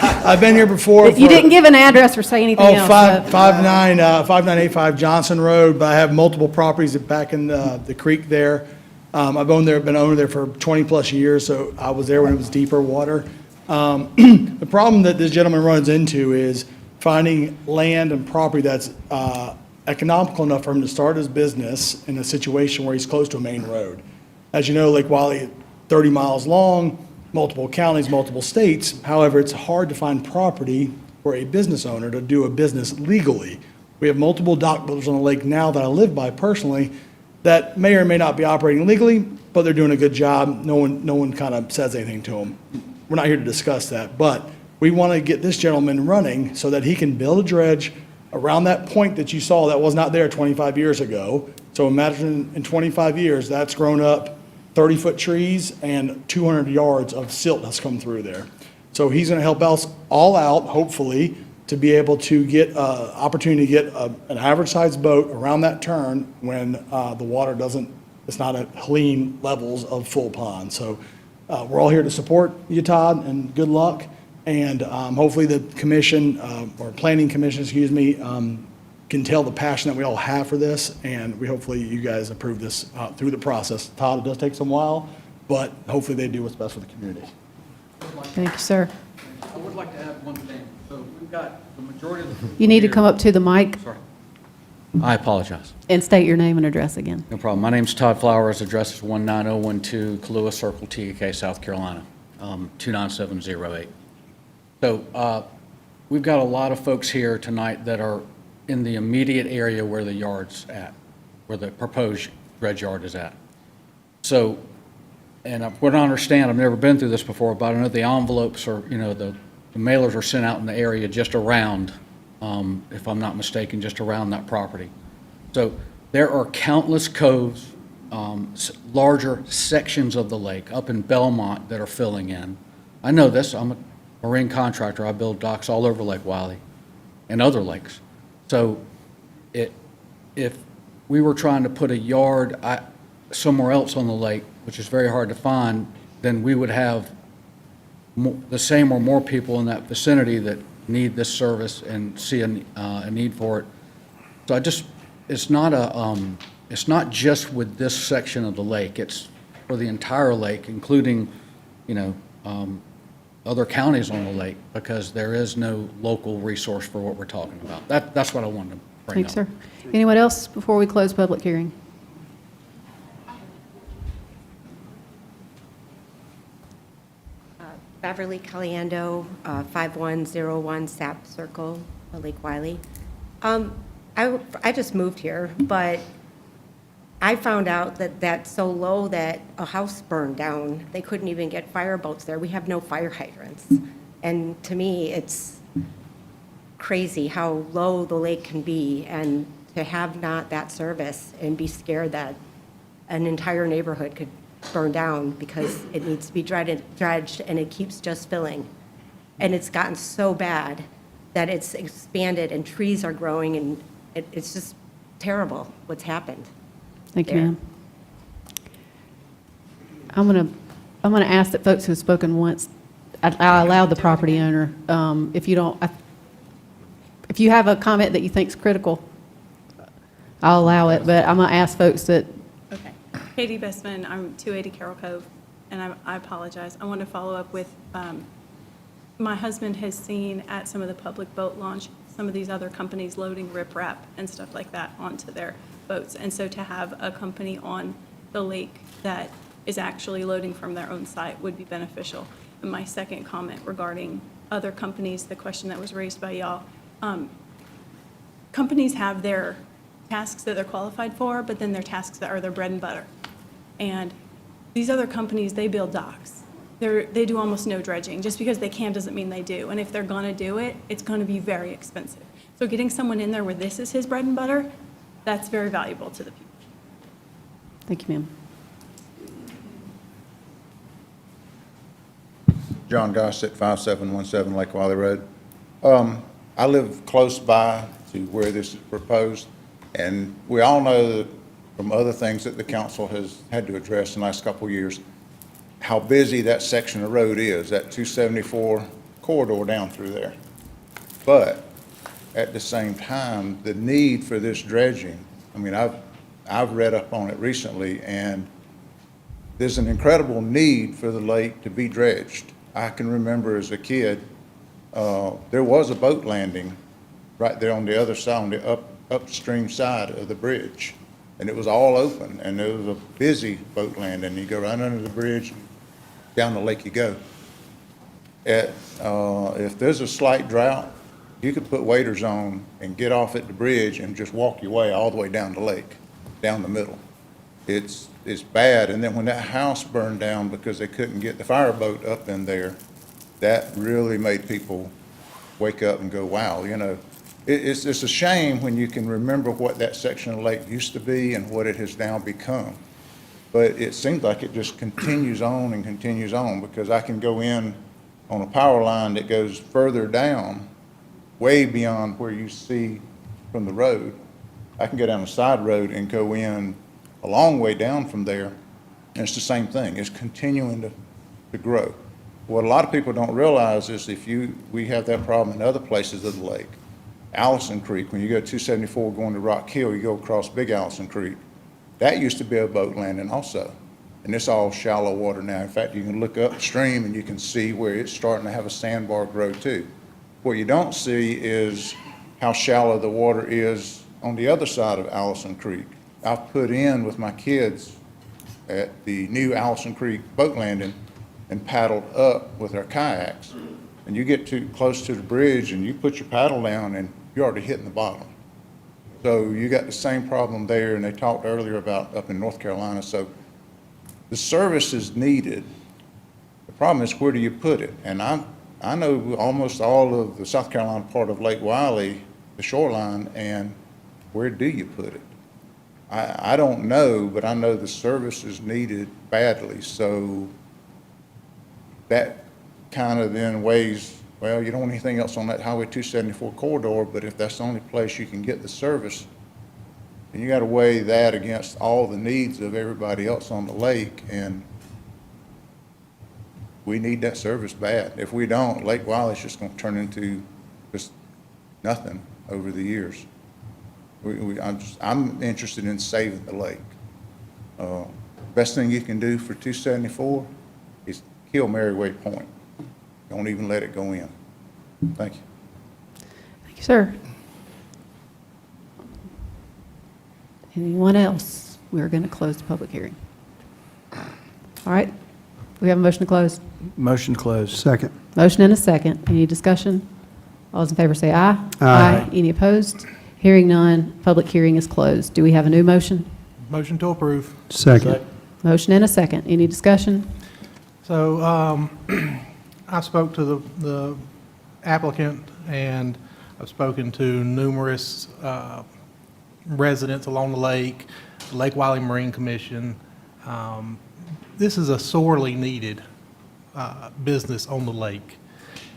well. I've been here before. You didn't give an address or say anything else. 5985 Johnson Road, but I have multiple properties back in the creek there. I've been owner there for 20-plus years, so I was there when it was deeper water. The problem that this gentleman runs into is finding land and property that's economical enough for him to start his business in a situation where he's close to a main road. As you know, Lake Wiley, 30 miles long, multiple counties, multiple states. However, it's hard to find property for a business owner to do a business legally. We have multiple dock builders on the lake now that I live by personally that may or may not be operating legally, but they're doing a good job. No one kind of says anything to them. We're not here to discuss that, but we want to get this gentleman running so that he can build a dredge around that point that you saw that was not there 25 years ago. So imagine in 25 years, that's grown up 30-foot trees and 200 yards of silt has come through there. So he's going to help us all out, hopefully, to be able to get an opportunity to get an average-sized boat around that turn when the water it's not at clean levels of full pond. So we're all here to support you, Todd, and good luck. And hopefully the commission, or planning commission, excuse me, can tell the passion that we all have for this, and hopefully you guys approve this through the process. Todd, it does take some while, but hopefully they do what's best for the community. Thank you, sir. I would like to add one thing. So we've got the majority of the people You need to here- come up to the mic Sorry. I apologize. and state your name and address again. No problem. My name's Todd Flowers. Address is 19012 Kahlua Circle, TEK, South Carolina, 29708. So we've got a lot of folks here tonight that are in the immediate area where the yard's at, where the proposed dredge yard is at. So, and I would understand, I've never been through this before, but I know the envelopes are, the mailers are sent out in the area just around, if I'm not mistaken, just around that property. So there are countless coves, larger sections of the lake up in Belmont that are filling in. I know this, I'm a marine contractor, I build docks all over Lake Wiley and other lakes. So if we were trying to put a yard somewhere else on the lake, which is very hard to find, then we would have the same or more people in that vicinity that need this service and see a need for it. So it's not just with this section of the lake, it's for the entire lake, including, other counties on the lake, because there is no local resource for what we're talking about. That's what I wanted to bring Thanks, up. sir. Anyone else before we close public hearing? Beverly Caliendo, 5101 Sap Circle, Lake Wiley. I just moved here, but I found out that that's so low that a house burned down. They couldn't even get fireboats there. We have no fire hydrants. And to me, it's crazy how low the lake can be, and to have not that service and be scared that an entire neighborhood could burn down because it needs to be dredged and it keeps just filling. And it's gotten so bad that it's expanded and trees are growing, and it's just terrible what's happened. Thank you, there. ma'am. I'm going to I'm going to ask that folks who have spoken once, I allowed the property owner, if you don't, if you have a comment that you think is critical, I'll allow it, but I'm going to ask folks that, Okay. Katie Bestman, I'm 280 Carroll Cove, and I apologize. I want to follow up with, my husband has seen at some of the public boat launch, some of these other companies loading riprap and stuff like that onto their boats. And so to have a company on the lake that is actually loading from their own site would be beneficial. And my second comment regarding other companies, the question that was raised by y'all, companies have their tasks that they're qualified for, but then their tasks that are their bread and butter. And these other companies, they build docks. They do almost no dredging. Just because they can doesn't mean they do. And if they're gonna do it, it's gonna be very expensive. So getting someone in there where this is his bread and butter, that's very valuable to the people. thank you, ma'am. John Gossett, 5717 Lake Wiley Road. I live close by to where this is proposed, and we all know that from other things that the council has had to address in the last couple of years, how busy that section of road is, that 274 corridor down through there. But at the same time, the need for this dredging, I mean, I've read up on it recently, and there's an incredible need for the lake to be dredged. I can remember as a kid, there was a boat landing right there on the other side, on the upstream side of the bridge. And it was all open, and there was a busy boat landing. You go right under the bridge, down the lake you go. If there's a slight drought, you could put waders on and get off at the bridge and just walk your way all the way down the lake, down the middle. It's bad. And then when that house burned down because they couldn't get the fireboat up in there, that really made people wake up and go, wow, you know. It's a shame when you can remember what that section of lake used to be and what it has now become. But it seems like it just continues on and continues on, because I can go in on a power line that goes further down, way beyond where you see from the road. I can go down a side road and go in a long way down from there, and it's the same thing. It's continuing to grow. What a lot of people don't realize is we have that problem in other places of the lake. Allison Creek, when you go 274 going to Rock Hill, you go across Big Allison Creek. That used to be a boat landing also. And it's all shallow water now. In fact, you can look upstream and you can see where it's starting to have a sandbar grow too. What you don't see is how shallow the water is on the other side of Allison Creek. I've put in with my kids at the new Allison Creek boat landing and paddled up with our kayaks. And you get too close to the bridge and you put your paddle down and you're already hitting the bottom. So you got the same problem there, and they talked earlier about up in North Carolina. So the service is needed. The problem is, where do you put it? And I know almost all of the South Carolina part of Lake Wiley, the shoreline, and where do you put it? I don't know, but I know the service is needed badly. So that kind of then weighs, well, you don't want anything else on that Highway 274 corridor, but if that's the only place you can get the service, then you got to weigh that against all the needs of everybody else on the lake, and we need that service bad. If we don't, Lake Wiley's just going to turn into just nothing over the years. I'm interested in saving the lake. Best thing you can do for 274 is kill Merriway Point. Don't even let it go in. Thank you. Thank you, sir. Anyone else? We're going to close the public hearing. All right. We have a motion to close. Motion closed. Second. Motion and a second. Any discussion? All those in favor say aye. Aye. Any opposed? Hearing none, public hearing is closed. Do we have a new motion? Motion to approve. Second. Motion and a second. Any discussion? So I spoke to the applicant, and I've spoken to numerous residents along the lake, Lake Wiley Marine Commission. This is a sorely needed business on the lake.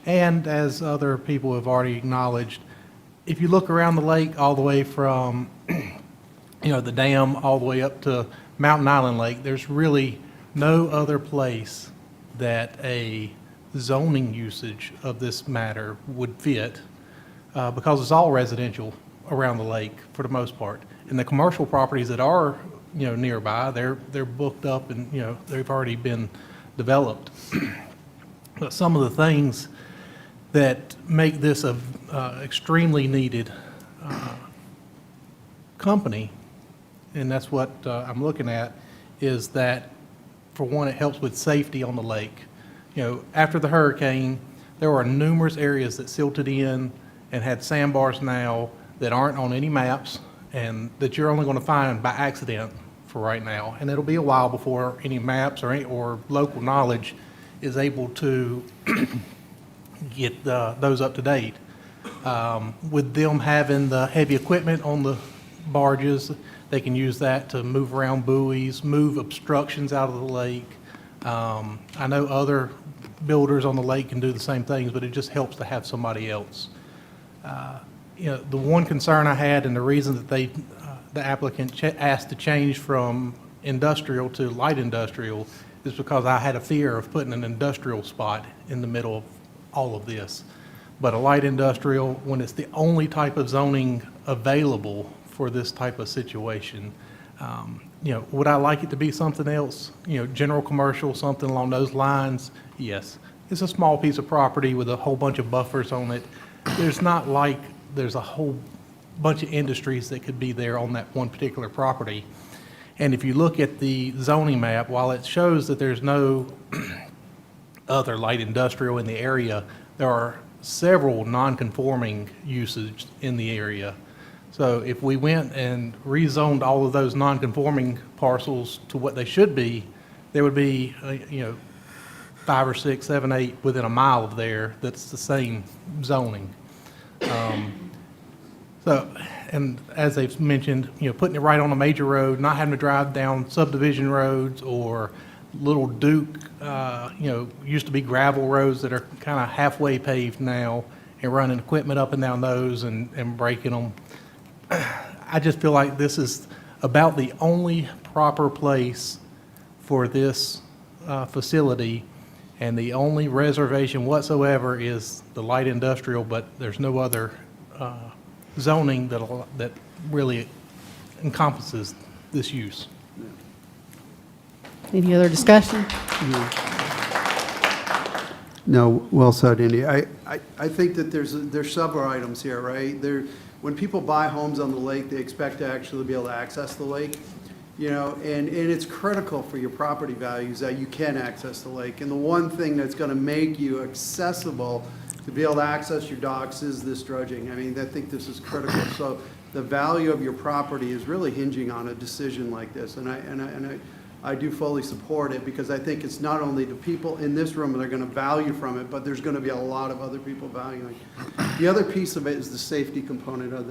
And as other people have already acknowledged, if you look around the lake all the way from the dam all the way up to Mountain Island Lake, there's really no other place that a zoning usage of this matter would fit, because it's all residential around the lake for the most part. And the commercial properties that are, nearby, they're booked up and, they've already been developed. But some of the things that make this a extremely needed company, and that's what I'm looking at, is that, for one, it helps with safety on the lake. After the hurricane, there were numerous areas that silted in and had sandbars now that aren't on any maps and that you're only going to find by accident for right now. And it'll be a while before any maps or local knowledge is able to get those up to date. With them having the heavy equipment on the barges, they can use that to move around buoys, move obstructions out of the lake. I know other builders on the lake can do the same things, but it just helps to have somebody else. The one concern I had, and the reason that the applicant asked to change from industrial to light industrial, is because I had a fear of putting an industrial spot in the middle of all of this. But a light industrial, when it's the only type of zoning available for this type of situation, would I like it to be something else? General commercial, something along those lines? Yes. It's a small piece of property with a whole bunch of buffers on it. There's not like there's a whole bunch of industries that could be there on that one particular property. And if you look at the zoning map, while it shows that there's no other light industrial in the area, there are several non-conforming uses in the area. So if we went and rezoned all of those non-conforming parcels to what they should be, there would be, 5 or 6, 7, 8 within a mile of there that's the same zoning. And as they've mentioned, putting it right on a major road, not having to drive down subdivision roads or little Duke, used to be gravel roads that are kind of halfway paved now, and running equipment up and down those and breaking them. I just feel like this is about the only proper place for this facility, and the only reservation whatsoever is the light industrial, but there's no other zoning that really encompasses this use. Any other discussion? No, well said, Indy. I think that there's several items here, right? When people buy homes on the lake, they expect to actually be able to access the lake, and it's critical for your property values that you can access the lake. And the one thing that's going to make you accessible to be able to access your docks is this dredging. I mean, I think this is critical. So the value of your property is really hinging on a decision like this. And I do fully support it, because I think it's not only the people in this room that are going to value from it, but there's going to be a lot of other people valuing. The other piece of it is the safety component of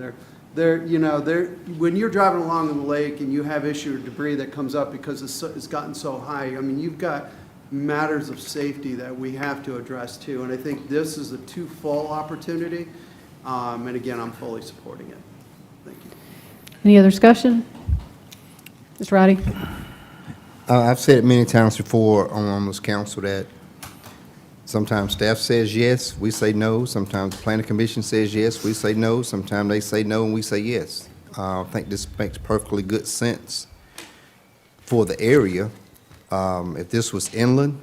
when you're driving along in the lake and you have issue with debris that comes up because it's gotten so high, I mean, you've got matters of safety that we have to address too. And I think this is a two-fold opportunity. And again, I'm fully supporting it. Thank you. Any other discussion? Ms. Roddy? I've said it many times before on this council that sometimes staff says yes, we say no. Sometimes the planning commission says yes, we say no. Sometimes they say no and we say yes. I think this makes perfectly good sense for the area. If this was inland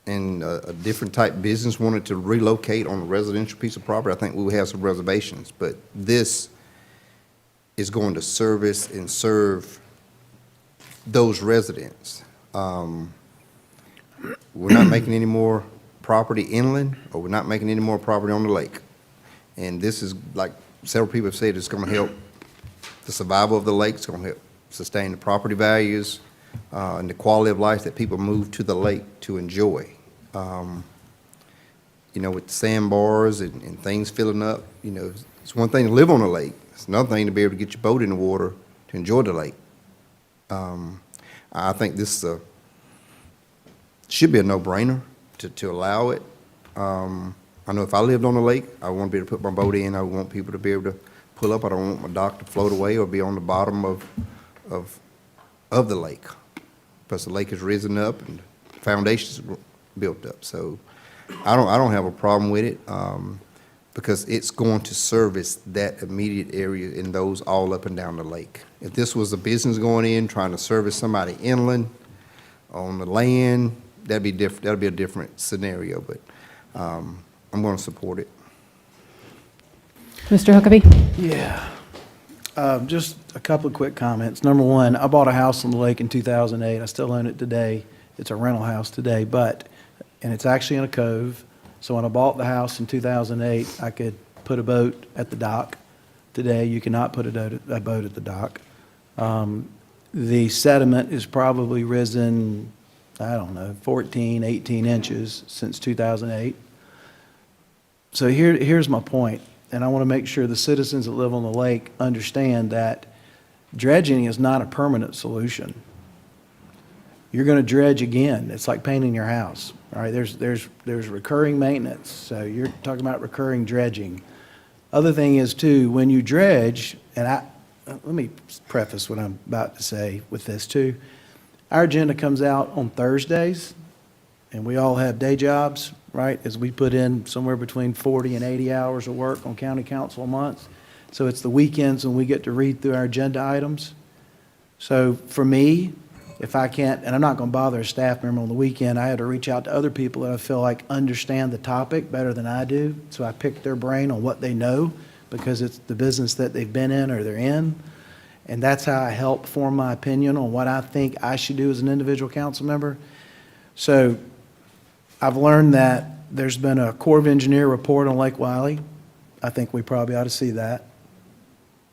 and a different type business wanted to relocate on a residential piece of property, I think we would have some reservations. But this is going to service and serve those residents. We're not making any more property inland, or we're not making any more property on the lake. And this is, like several people have said, it's going to help the survival of the lake. It's going to help sustain the property values and the quality of life that people move to the lake to enjoy. With the sandbars and things filling up, it's one thing to live on a lake. It's another thing to be able to get your boat in the water to enjoy the lake. I think this should be a no-brainer to allow it. I know if I lived on the lake, I want to be able to put my boat in. I want people to be able to pull up. I don't want my dock to float away or be on the bottom of the lake, because the lake has risen up and foundations built up. So I don't have a problem with it, because it's going to service that immediate area and those all up and down the lake. If this was a business going in, trying to service somebody inland on the land, that'd be a different scenario, but, I'm gonna support it. Mr. Huckabee? Yeah. Just a couple of quick comments. Number one, I bought a house on the lake in 2008. I still own it today. It's a rental house today, and it's actually in a cove. So when I bought the house in 2008, I could put a boat at the dock. Today, you cannot put a boat at the dock. The sediment has probably risen, I don't know, 14, 18 inches since 2008. So here's my point, and I want to make sure the citizens that live on the lake understand that dredging is not a permanent solution. You're going to dredge again. It's like painting your house, all right? There's recurring maintenance, so you're talking about recurring dredging. Other thing is, too, when you dredge, and let me preface what I'm about to say with this, too. Our agenda comes out on Thursdays, and we all have day jobs, right? As we put in somewhere between 40 and 80 hours of work on county council a month. So it's the weekends when we get to read through our agenda items. So for me, if I can't, and I'm not going to bother a staff member on the weekend, I had to reach out to other people that I feel like understand the topic better than I do. So I pick their brain on what they know because it's the business that they've been in or they're in. And that's how I help form my opinion on what I think I should do as an individual council member. So I've learned that there's been a Corps of Engineer report on Lake Wiley. I think we probably ought to see that,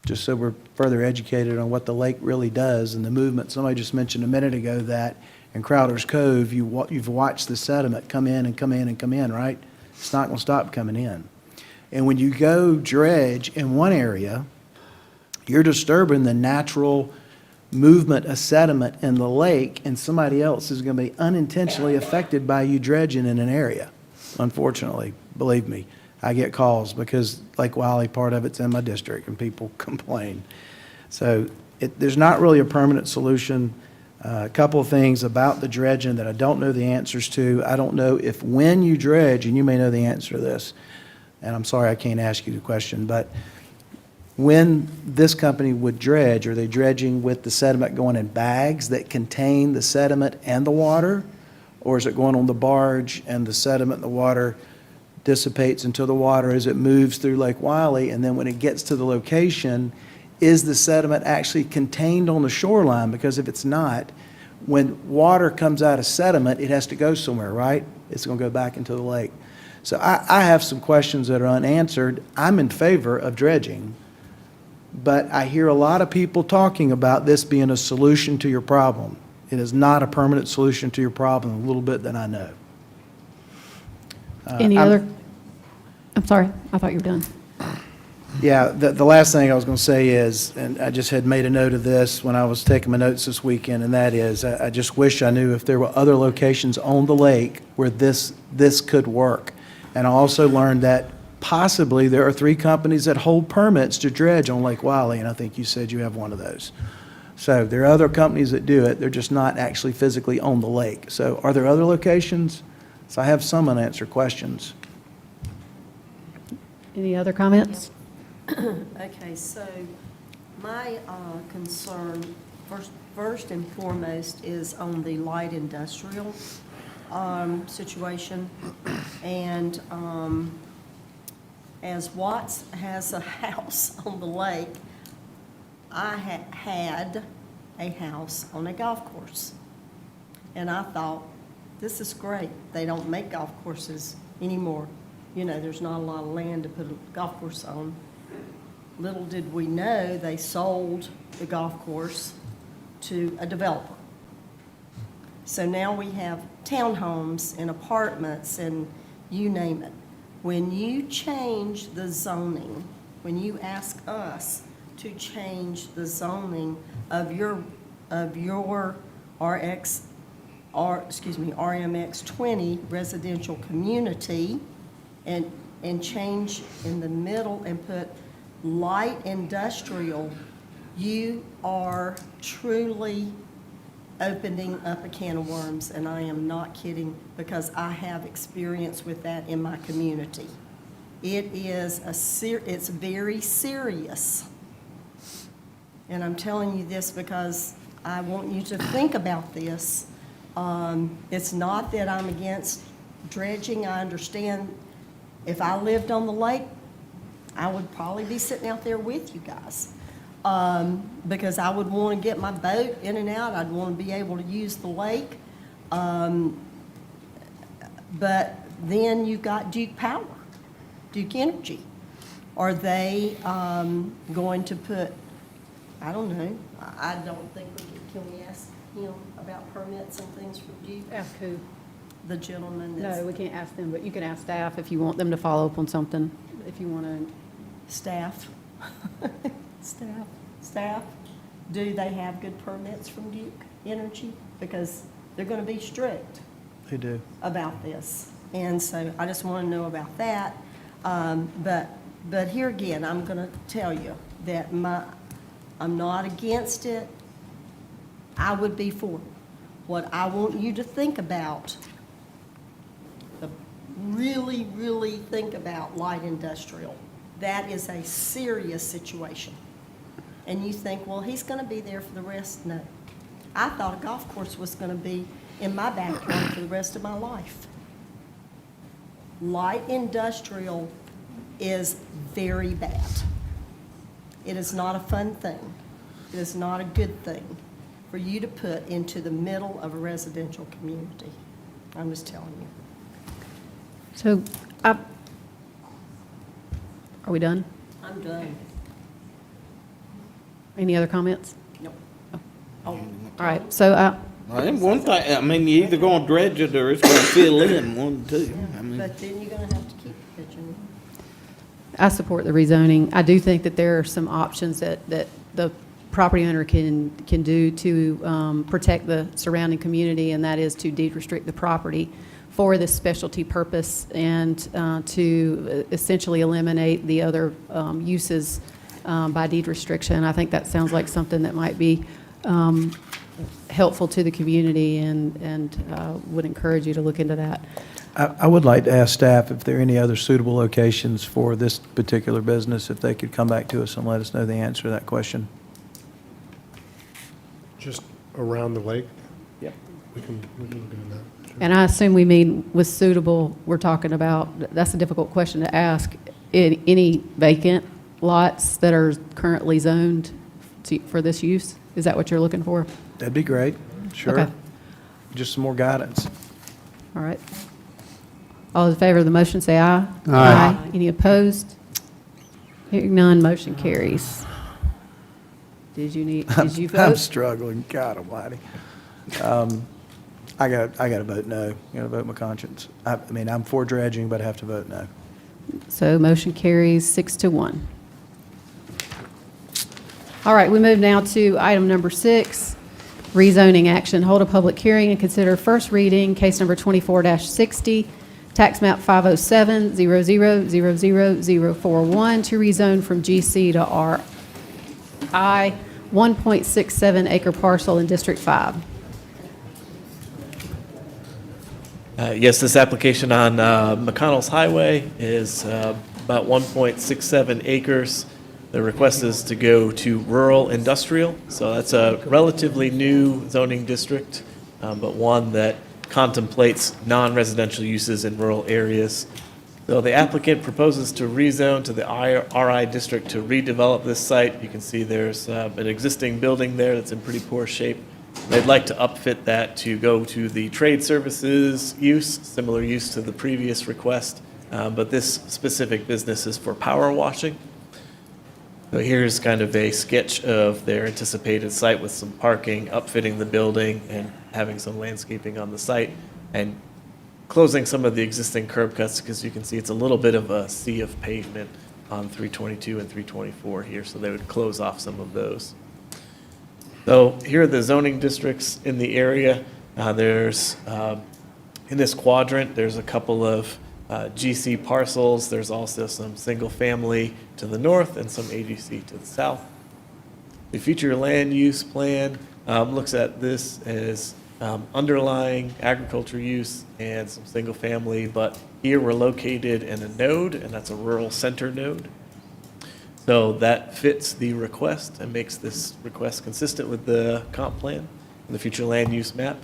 just so we're further educated on what the lake really does and the movement. Somebody just mentioned a minute ago that in Crowder's Cove, you've watched the sediment come in and come in and come in, right? It's not going to stop coming in. And when you go dredge in one area, you're disturbing the natural movement of sediment in the lake, and somebody else is going to be unintentionally affected by you dredging in an area. Unfortunately, believe me, I get calls because Lake Wiley, part of it's in my district, and people complain. So there's not really a permanent solution. A couple of things about the dredging that I don't know the answers to. I don't know if when you dredge, and you may know the answer to this, and I'm sorry I can't ask you the question, but when this company would dredge, are they dredging with the sediment going in bags that contain the sediment and the water? Or is it going on the barge and the sediment and the water dissipates into the water as it moves through Lake Wiley? And then when it gets to the location, is the sediment actually contained on the shoreline? Because if it's not, when water comes out of sediment, it has to go somewhere, right? It's going to go back into the lake. So I have some questions that are unanswered. I'm in favor of dredging. But I hear a lot of people talking about this being a solution to your problem. It is not a permanent solution to your problem, a little bit that I know. Any other? I'm sorry, I thought you were done. Yeah, the last thing I was going to say is, and I just had made a note of this when I was taking my notes this weekend, and that is, I just wish I knew if there were other locations on the lake where this could work. And I also learned that possibly there are 3 companies that hold permits to dredge on Lake Wiley, and I think you said you have one of those. So there are other companies that do it. They're just not actually physically on the lake. So are there other locations? So I have some unanswered questions. Any other comments? Okay, so my concern, first and foremost, is on the light industrial situation. And as Watts has a house on the lake, I had a house on a golf course. And I thought, this is great. They don't make golf courses anymore. You know, there's not a lot of land to put a golf course on. Little did we know, they sold the golf course to a developer. So now we have townhomes and apartments and you name it. When you change the zoning, when you ask us to change the zoning of your RMX 20 residential community and change in the middle and put light industrial, you are truly opening up a can of worms, and I am not kidding, because I have experience with that in my community. It is it's very serious. And I'm telling you this because I want you to think about this. It's not that I'm against dredging. I understand if I lived on the lake, I would probably be sitting out there with you guys. Because I would want to get my boat in and out. I'd want to be able to use the lake. But then you've got Duke Power, Duke Energy. Are they going to put, I don't know, I don't think can we ask him about permits and things from Duke? Ask who? The gentleman that's. No, we can't ask them, but you can ask staff if you want them to follow up on something, if you want to. Staff. Staff, do they have good permits from Duke Energy? Because they're going to be strict They do. about this. And so I just want to know about that. But here again, I'm going to tell you that I'm not against it. I would be for it. What I want you to think about, really, really think about light industrial. That is a serious situation. And you think, well, he's going to be there for the rest. No. I thought a golf course was going to be in my backyard for the rest of my life. Light industrial is very bad. It is not a fun thing. It is not a good thing for you to put into the middle of a residential community. I'm just telling you. So, are we done? I'm done. Any other comments? Nope. Oh, all right, so, One thing, I mean, you either gonna dredge it or it's gonna fill in, one, two. I mean, But then you're going to have to keep pitching. I support the rezoning. I do think that there are some options that the property owner can do to protect the surrounding community, and that is to deed restrict the property for this specialty purpose and to essentially eliminate the other uses by deed restriction. I think that sounds like something that might be helpful to the community, and would encourage you to look into that. I would like to ask staff if there are any other suitable locations for this particular business, if they could come back to us and let us know the answer to that question. Just around the lake? Yep. We can look into that. Sure. And I assume we mean with suitable, we're talking about, that's a difficult question to ask, any vacant lots that are currently zoned for this use? Is that what you're looking for? That'd be great, sure. Okay. Just some more guidance. All right. All in favor of the motion, say aye. Aye. Any opposed? Hearing none, motion carries. Did you I'm vote? struggling, God almighty. I got to vote no. I got to vote my conscience. I mean, I'm for dredging, but I have to vote no. So motion carries 6-1. All right, we move now to item number 6, rezoning action. Hold a public hearing and consider first reading, case number 24-60, tax map 507-00000041 to rezone from GC to RI, 1.67 acre parcel in District 5. Yes, this application on McConnell's Highway is about 1.67 acres. The request is to go to rural industrial, so that's a relatively new zoning district, but one that contemplates non-residential uses in rural areas. So the applicant proposes to rezone to the RI district to redevelop this site. You can see there's an existing building there that's in pretty poor shape. They'd like to upfit that to go to the trade services use, similar use to the previous request, but this specific business is for power washing. So here's kind of a sketch of their anticipated site with some parking, upfitting the building, and having some landscaping on the site, and closing some of the existing curb cuts, because you can see it's a little bit of a sea of pavement on 322 and 324 here, so they would close off some of those. So here are the zoning districts in the area. There's, in this quadrant, there's a couple of GC parcels. There's also some single family to the north and some AGC to the south. The future land use plan looks at this as underlying agriculture use and some single-family, but here we're located in a node, and that's a rural center node. So that fits the request and makes this request consistent with the comp plan and the future land use map.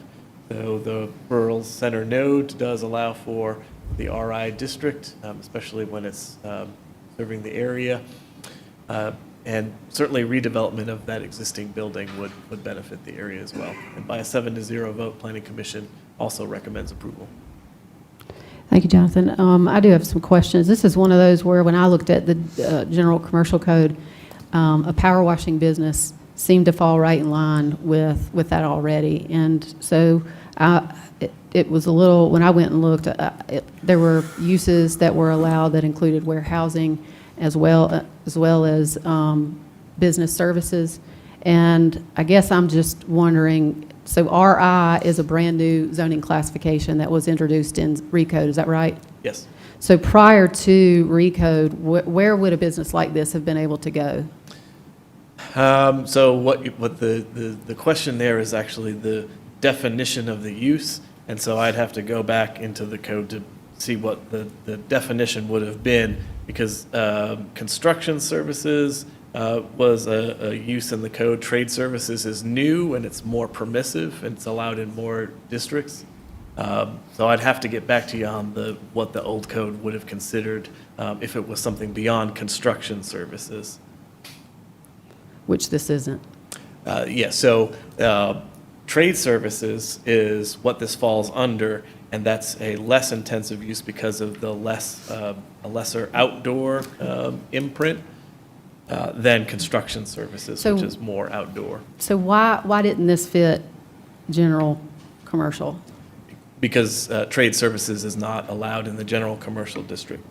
So the rural center node does allow for the RI district, especially when it's serving the area. And certainly redevelopment of that existing building would benefit the area as well. And by a 7-0 vote, Planning Commission also recommends approval. Thank you, Jonathan. I do have some questions. This is one of those where when I looked at the general commercial code, a power washing business seemed to fall right in line with that already. And so it was a little, when I went and looked, there were uses that were allowed that included warehousing as well as business services. And I guess I'm just wondering, so RI is a brand-new zoning classification that was introduced in Recode, is that right? Yes. So prior to Recode, where would a business like this have been able to go? So what the question there is actually the definition of the use, and so I'd have to go back into the code to see what the definition would have been, because construction services was a use in the code. Trade services is new and it's more permissive and it's allowed in more districts. So I'd have to get back to you on what the old code would have considered if it was something beyond construction services. Which this isn't. So trade services is what this falls under, and that's a less intensive use because of the a lesser outdoor imprint than construction services, which is more outdoor. So why didn't this fit general commercial? Because trade services is not allowed in the general commercial district.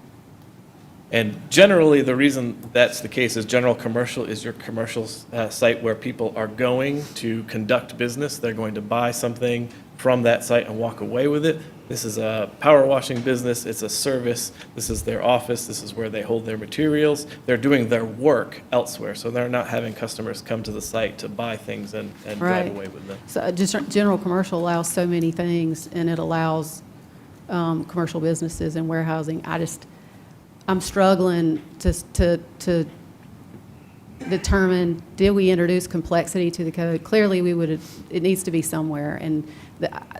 And generally, the reason that's the case is general commercial is your commercial site where people are going to conduct business. They're going to buy something from that site and walk away with it. This is a power washing business. It's a service. This is their office. This is where they hold their materials. They're doing their work elsewhere, so they're not having customers come to the site to buy things and drive away with them. So just general commercial allows so many things, and it allows commercial businesses and warehousing. I'm struggling to determine, did we introduce complexity to the code? Clearly, it needs to be somewhere. And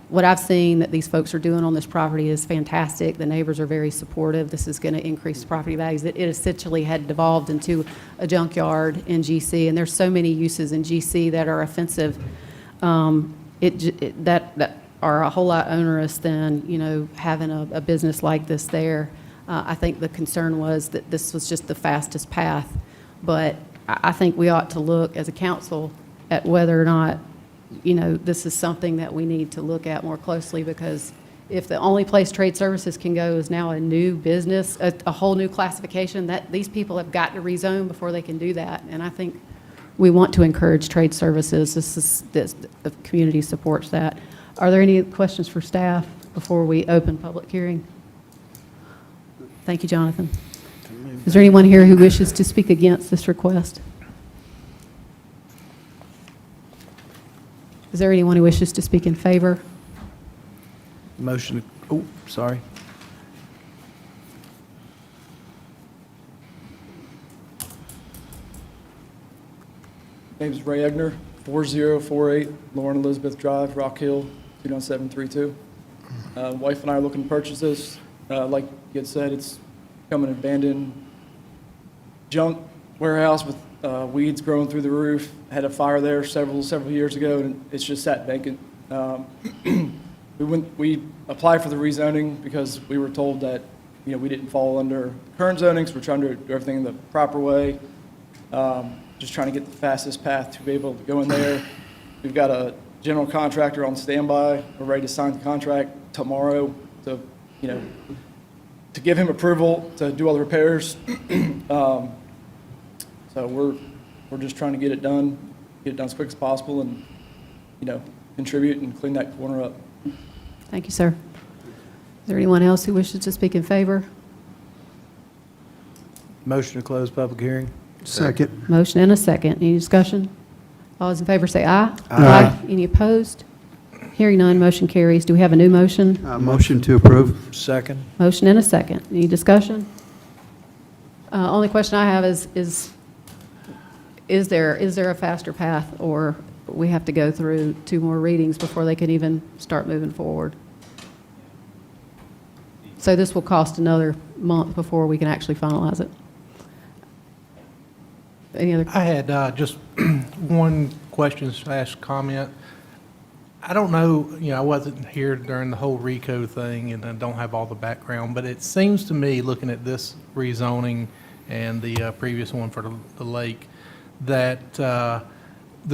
what I've seen that these folks are doing on this property is fantastic. The neighbors are very supportive. This is going to increase property values. It essentially had devolved into a junkyard in GC, and there's so many uses in GC that are offensive, that are a whole lot onerous than, having a business like this there. I think the concern was that this was just the fastest path, but I think we ought to look as a council at whether or not, this is something that we need to look at more closely, because if the only place trade services can go is now a new business, a whole new classification, that these people have got to rezone before they can do that. And I think we want to encourage trade services. The community supports that. Are there any questions for staff before we open public hearing? Thank you, Jonathan. Is there anyone here who wishes to speak against this request? Is there anyone who wishes to speak in favor? Motion, oh, sorry. Name's Ray Egner, 4048 Lauren Elizabeth Drive, Rock Hill, 29732. Wife and I are looking to purchase this. Like you had said, it's become an abandoned junk warehouse with weeds growing through the roof. Had a fire there several years ago, and it's just sat vacant. We applied for the rezoning because we were told that we didn't fall under current zoning, so we're trying to do everything the proper way. Just trying to get the fastest path to be able to go in there. We've got a general contractor on standby. We're ready to sign the contract tomorrow to give him approval to do all the repairs. So we're just trying to get it done as quick as possible, and contribute and clean that corner up. Thank you, sir. Is there anyone else who wishes to speak in favor? Motion to close public hearing. Second. Motion and a second. Any discussion? All those in favor say aye. Aye. Any opposed? Hearing none, motion carries. Do we have a new motion? Motion to approve. Second? Motion and a second. Any discussion? Only question I have is there a faster path, or we have to go through 2 more readings before they can even start moving forward? So this will cost another month before we can actually finalize it. Any other? I had just one question / comment. I don't know, I wasn't here during the whole RICO thing, and I don't have all the background, but it seems to me, looking at this rezoning and the previous one for the lake, that the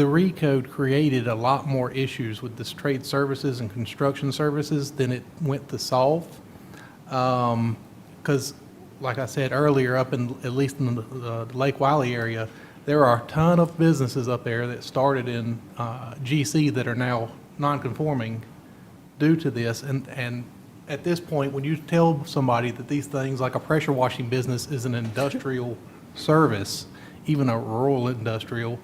RICO created a lot more issues with this trade services and construction services than it went to solve. Because, like I said earlier, up in, at least in the Lake Wiley area, there are a ton of businesses up there that started in GC that are now non-conforming due to this. And at this point, when you tell somebody that these things, like a pressure washing business, is an industrial service, even a rural industrial,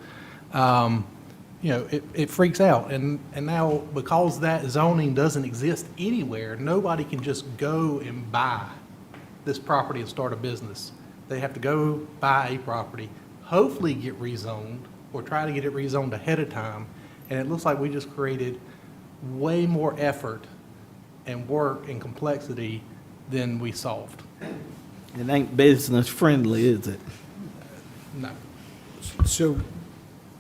it freaks out. And now, because that zoning doesn't exist anywhere, nobody can just go and buy this property and start a business. They have to go buy a property, hopefully get rezoned, or try to get it rezoned ahead of time. And it looks like we just created way more effort and work and complexity than we solved. It ain't business friendly, is it? No. So,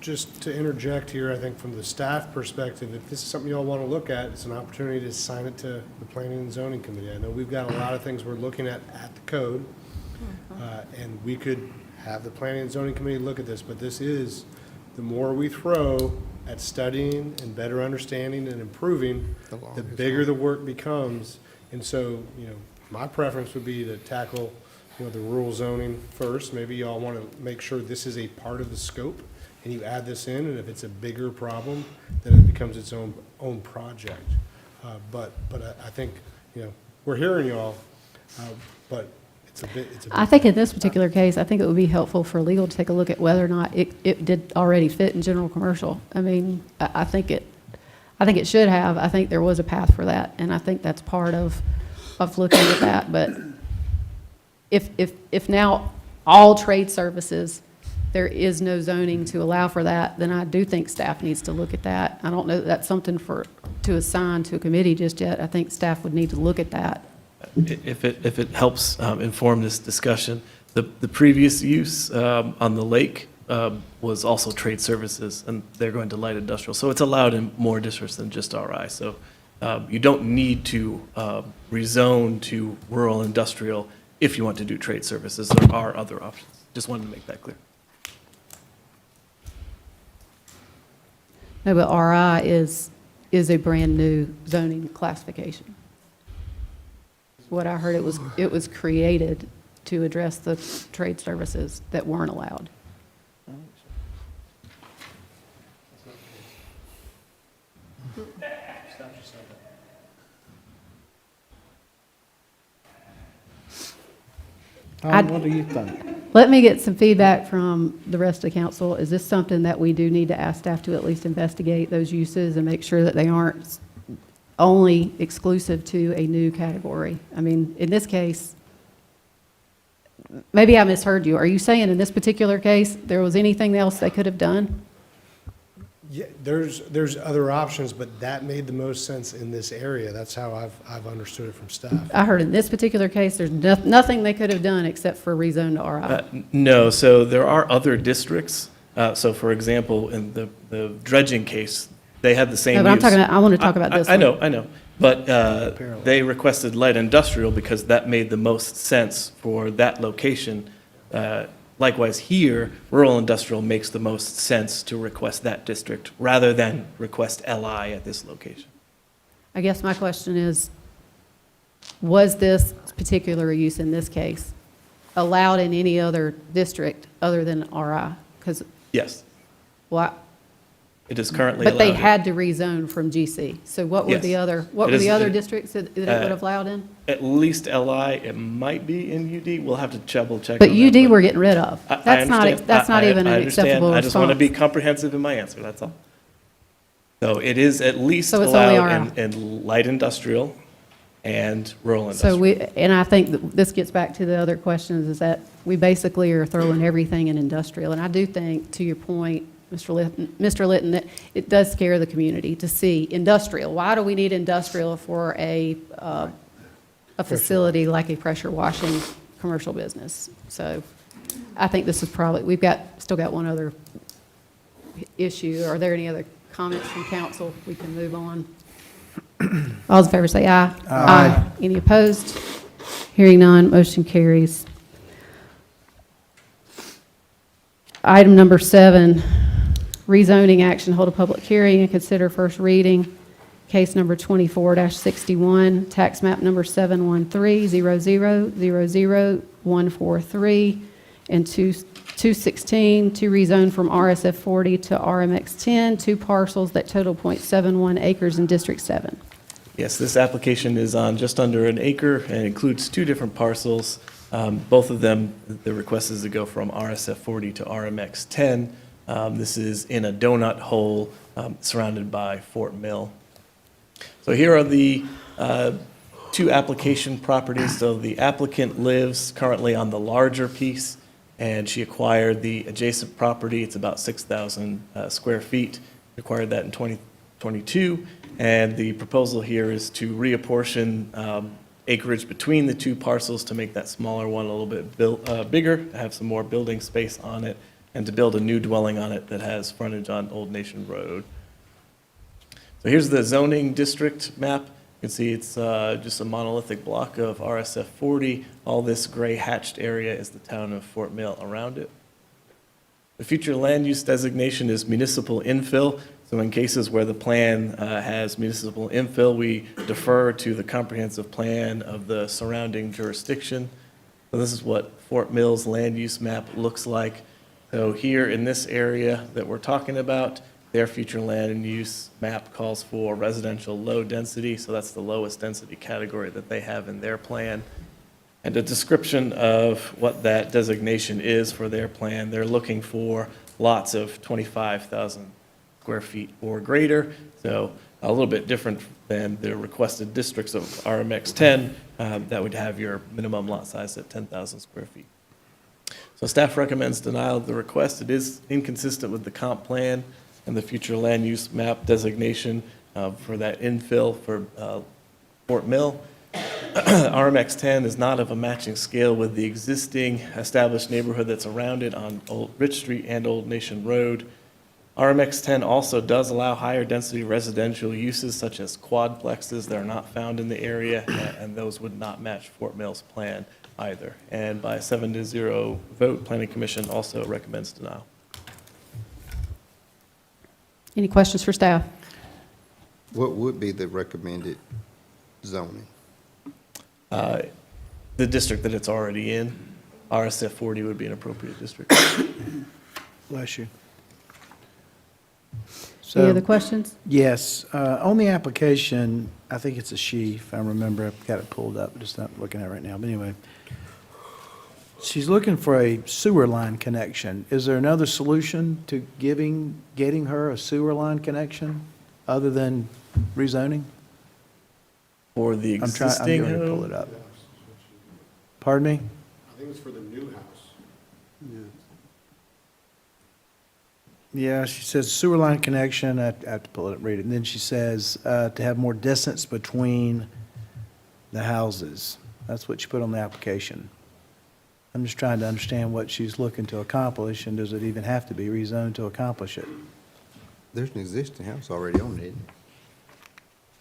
just to interject here, I think from the staff perspective, if this is something y'all want to look at, it's an opportunity to assign it to the Planning and Zoning Committee. I know we've got a lot of things we're looking at the code, and we could have the Planning and Zoning Committee look at this, but this is, the more we throw at studying and better understanding and improving, the bigger the work becomes. And so, my preference would be to tackle, the rural zoning first. Maybe y'all want to make sure this is a part of the scope, and you add this in, and if it's a bigger problem, then it becomes its own project. But I think, we're hearing y'all, but it's a bit. I think in this particular case, I think it would be helpful for legal to take a look at whether or not it did already fit in general commercial. I mean, I think it should have. I think there was a path for that, and I think that's part of looking at that. But if now all trade services, there is no zoning to allow for that, then I do think staff needs to look at that. I don't know that that's something to assign to a committee just yet. I think staff would need to look at that. If it helps inform this discussion, the previous use on the lake was also trade services, and they're going to light industrial. So it's allowed in more districts than just RI. So you don't need to rezone to rural industrial if you want to do trade services. There are other options. Just wanted to make that clear. No, but RI is a brand-new zoning classification. What I heard, it was created to address the trade services that weren't allowed. What do you think? Let me get some feedback from the rest of the council. Is this something that we do need to ask staff to at least investigate those uses and make sure that they aren't only exclusive to a new category? I mean, in this case, maybe I misheard you. Are you saying in this particular case, there was anything else they could have done? Yeah, there's other options, but that made the most sense in this area. That's how I've understood it from staff. I heard in this particular case, there's nothing they could have done except for rezone to RI. No, so there are other districts. So for example, in the dredging case, they had the same No, but use. I want to talk about this I one. know. But they requested light industrial because that made the most sense for that location. Likewise here, rural industrial makes the most sense to request that district rather than request LI at this location. I guess my question is, was this particular use in this case allowed in any other district other than RI? Because Yes. why? It is currently But allowed. they in- had to rezone from GC. So what were Yes. the other, what It were is- the other it- districts that it would have allowed in? At least LI, it might be in UD. We'll have to double check. But on that, UD we're getting rid of. I That's not, understand. that's not even I an understand. acceptable I just want to response. be comprehensive in my answer, that's all. So it is at least So it's only allowed in light industrial and rural So industrial. and I think that this gets back to the other questions, is that we basically are throwing everything in industrial. And I do think, to your point, Mr. Litton, that it does scare the community to see industrial. Why do we need industrial for a facility like a pressure washing commercial business? So I think this is probably, still got one other issue. Are there any other comments from council? We can move on. All those in favor say aye. Aye. Any opposed? Hearing none, motion carries. Item number 7, rezoning action, hold a public hearing and consider first reading. Case number 24-61, tax map number 713-00000143 and 216 to rezone from RSF 40 to RMX 10, 2 parcels that total .71 acres in District 7. Yes, this application is on just under an acre and includes 2 different parcels. Both of them, the request is to go from RSF 40 to RMX 10. This is in a donut hole surrounded by Fort Mill. So here are the 2 application properties. So the applicant lives currently on the larger piece, and she acquired the adjacent property. It's about 6,000 square feet. Acquired that in 2022. And the proposal here is to reapportion acreage between the 2 parcels to make that smaller one a little bit bigger, have some more building space on it, and to build a new dwelling on it that has frontage on Old Nation Road. So here's the zoning district map. You can see it's just a monolithic block of RSF 40. All this gray hatched area is the town of Fort Mill around it. The future land use designation is municipal infill. So in cases where the plan has municipal infill, we defer to the comprehensive plan of the surrounding jurisdiction. So this is what Fort Mill's land use map looks like. So here in this area that we're talking about, their future land use map calls for residential low density. So that's the lowest density category that they have in their plan. And a description of what that designation is for their plan. They're looking for lots of 25,000 square feet or greater, so a little bit different than the requested districts of RMX 10 that would have your minimum lot size at 10,000 square feet. So staff recommends denial of the request. It is inconsistent with the comp plan and the future land use map designation for that infill for Fort Mill. RMX 10 is not of a matching scale with the existing established neighborhood that's around it on Old Rich Street and Old Nation Road. RMX 10 also does allow higher density residential uses such as quadplexes that are not found in the area, and those would not match Fort Mill's plan either. And by a 7-0 vote, Planning Commission also recommends denial. Any questions for staff? What would be the recommended zoning? The district that it's already in, RSF 40 would be an appropriate district. Bless you. Any other questions? Yes. On the application, I think it's a she, if I remember. I've got it pulled up, just not looking at it right now. But anyway, she's looking for a sewer line connection. Is there another solution to getting her a sewer line connection other than rezoning? For the I'm existing going to pull home? it up. Pardon me? I think it's for the new house. Yeah, she says sewer line connection, I have to pull it and read it. And then she says to have more distance between the houses. That's what she put on the application. I'm just trying to understand what she's looking to accomplish, and does it even have to be rezoned to accomplish it? There's an existing house already on it.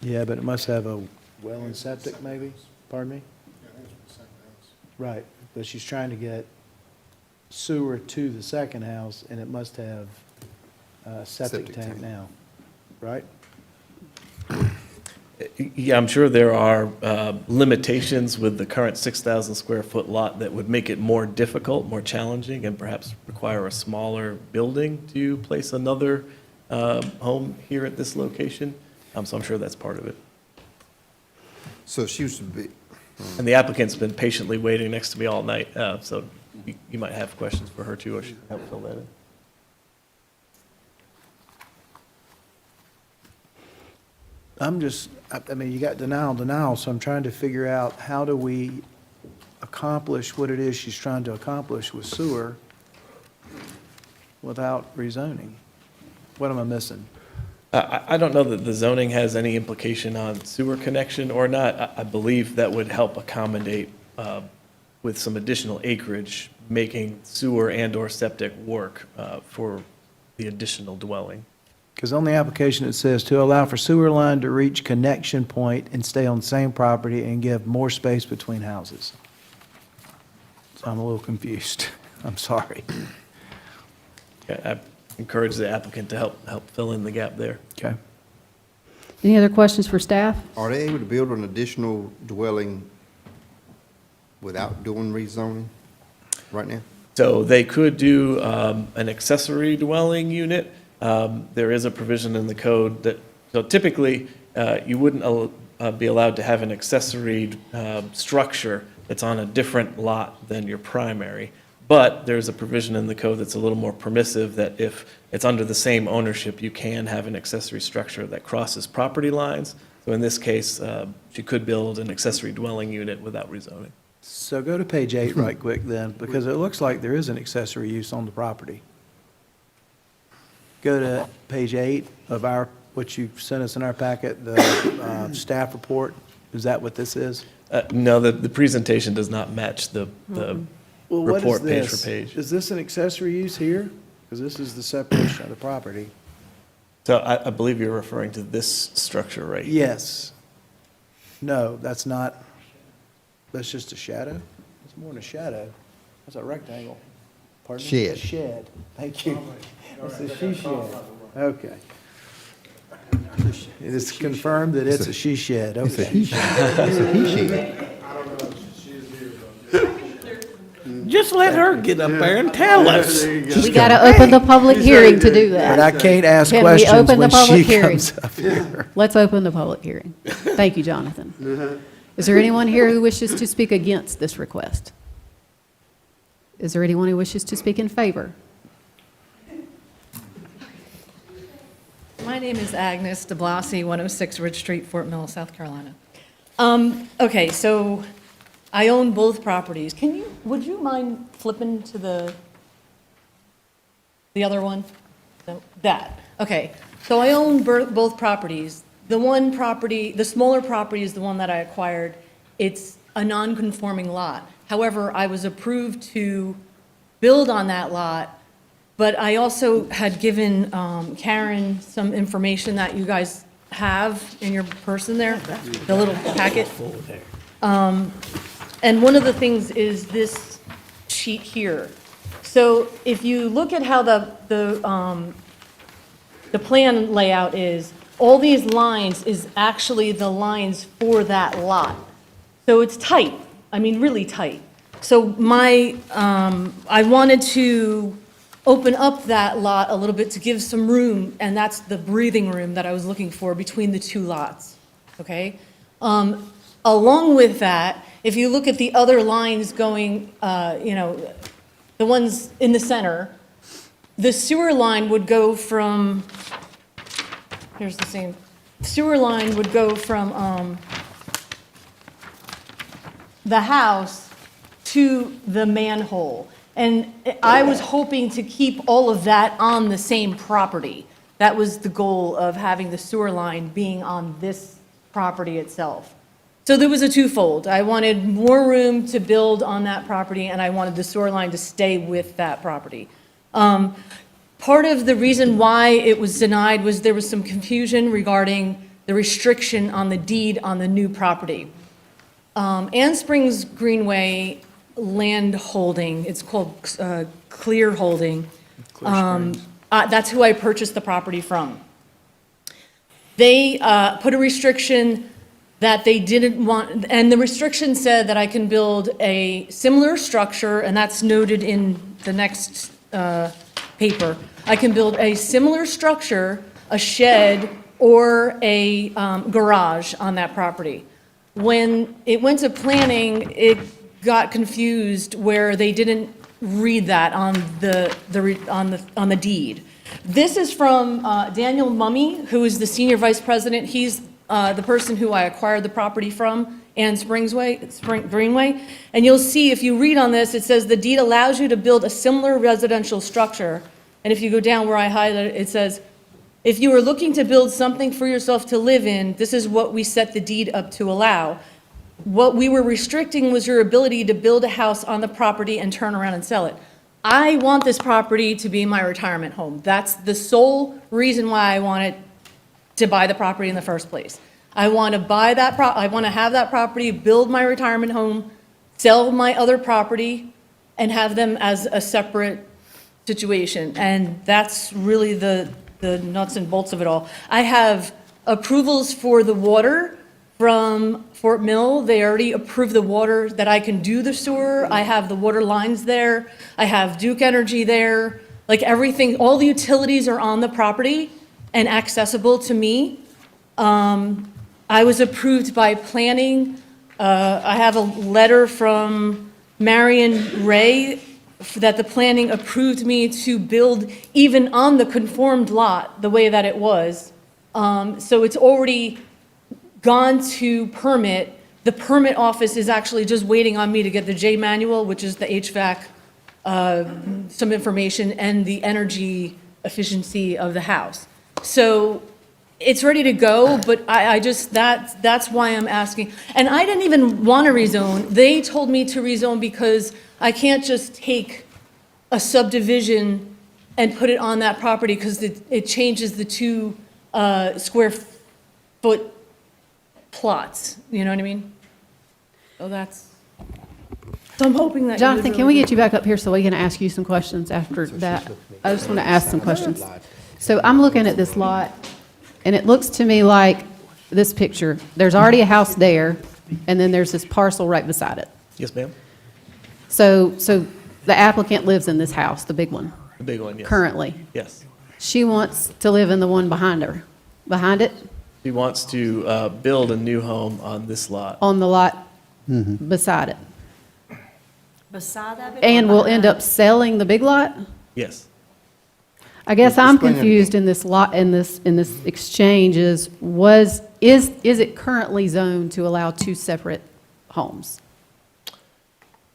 Yeah, but it must have a well and septic maybe? Pardon me? Yeah, I think it's for the second house. Right, but she's trying to get sewer to the second house, and it must have a septic Septic tank tank. now, right? Yeah, I'm sure there are limitations with the current 6,000 square foot lot that would make it more difficult, more challenging, and perhaps require a smaller building to place another home here at this location, so I'm sure that's part of it. So she used to be, And the applicant's been patiently waiting next to me all night, so you might have questions for her too, or she can help fill that in. I mean, you got denial, so I'm trying to figure out how do we accomplish what it is she's trying to accomplish with sewer without rezoning? What am I missing? I don't know that the zoning has any implication on sewer connection or not. I believe that would help accommodate with some additional acreage, making sewer and/or septic work for the additional dwelling. Because on the application, it says to allow for sewer line to reach connection point and stay on the same property and give more space between houses. So I'm a little confused. I'm sorry. I encourage the applicant to help fill in the gap there. Okay. Any other questions for staff? are they able to build an additional dwelling without doing rezoning right now? So they could do an accessory dwelling unit. There is a provision in the code that, so typically, you wouldn't be allowed to have an accessory structure that's on a different lot than your primary. But there's a provision in the code that's a little more permissive that if it's under the same ownership, you can have an accessory structure that crosses property lines. So in this case, she could build an accessory dwelling unit without rezoning. So go to page 8 right quick then, because it looks like there is an accessory use on the property. Go to page 8 of what you sent us in our packet, the staff report. Is that what this is? No, the presentation does not match the Well, what is report page this? for page. Is this an accessory use here? Because this is the separation of the property. So I believe you're referring to this structure right here. Yes. No, that's not, that's just a shadow? It's more than a shadow. That's a rectangle. Pardon me? Shed. A shed. Thank you. It's a she shed. Okay. It is confirmed that it's a she shed. It's a Okay. he shed. It's a he shed. Just let her get up there and tell us. We got to open the public hearing to do that. But I can't ask Can we questions open the when public she hearing? comes up here. Let's open the public hearing. Thank you, Jonathan. Is there anyone here who wishes to speak against this request? Is there anyone who wishes to speak in favor? My name is Agnes DeBlasi, 106 Ridge Street, Fort Mill, South Carolina. Okay, so I own both properties. Would you mind flipping to the other one? No, that, okay. So I own both properties. The one property, the smaller property is the one that I acquired. It's a non-conforming lot. However, I was approved to build on that lot, but I also had given Karen some information that you guys have in your person there, the little packet. And one of the things is this sheet here. So if you look at how the plan layout is, all these lines is actually the lines for that lot. So it's tight, I mean, really tight. So I wanted to open up that lot a little bit to give some room, and that's the breathing room that I was looking for between the two lots, okay? Along with that, if you look at the other lines going, the ones in the center, the sewer line would go from, here's the same, sewer line would go from the house to the manhole. And I was hoping to keep all of that on the same property. That was the goal of having the sewer line being on this property itself. So there was a twofold. I wanted more room to build on that property, and I wanted the sewer line to stay with that property. Part of the reason why it was denied was there was some confusion regarding the restriction on the deed on the new property. Ann Springs Greenway land holding, it's called Clear Holding. That's who I purchased the property from. They put a restriction that they didn't want, and the restriction said that I can build a similar structure, and that's noted in the next paper, I can build a similar structure, a shed, or a garage on that property. When it went to planning, it got confused where they didn't read that on the deed. This is from Daniel Mummy, who is the senior vice president. He's the person who I acquired the property from, and Greenway. And you'll see, if you read on this, it says the deed allows you to build a similar residential structure. And if you go down where I highlighted it, it says, if you are looking to build something for yourself to live in, this is what we set the deed up to allow. What we were restricting was your ability to build a house on the property and turn around and sell it. I want this property to be my retirement home. That's the sole reason why I wanted to buy the property in the first place. I want to buy that I want to have that property, build my retirement home, sell my other property, and have them as a separate situation. And that's really the nuts and bolts of it all. I have approvals for the water from Fort Mill. They already approved the water that I can do the sewer. I have the water lines there. I have Duke Energy there. Like everything, all the utilities are on the property and accessible to me. I was approved by planning. I have a letter from Marion Ray that the planning approved me to build even on the conformed lot, the way that it was. So it's already gone to permit. The permit office is actually just waiting on me to get the J manual, which is the HVAC, some information, and the energy efficiency of the house. So it's ready to go, but I just, that's why I'm asking. And I didn't even want to rezone. They told me to rezone because I can't just take a subdivision and put it on that property because it changes the 2 square foot plots, you know what I mean? So so I'm hoping that. Jonathan, can we get you back up here so we can ask you some questions after that? I just want to ask some questions. So I'm looking at this lot, and it looks to me like this picture. There's already a house there, and then there's this parcel right beside it. Yes, ma'am? So the applicant lives in this house, the big one, The big one, yes. currently. Yes. She wants to live in the one behind her, behind it, He wants to build a new home on this lot. on the lot beside it. Beside of it? And will end up selling the big lot? Yes. I guess I'm Explain that confused in this lot, in this exchange is it currently zoned to allow 2 separate homes?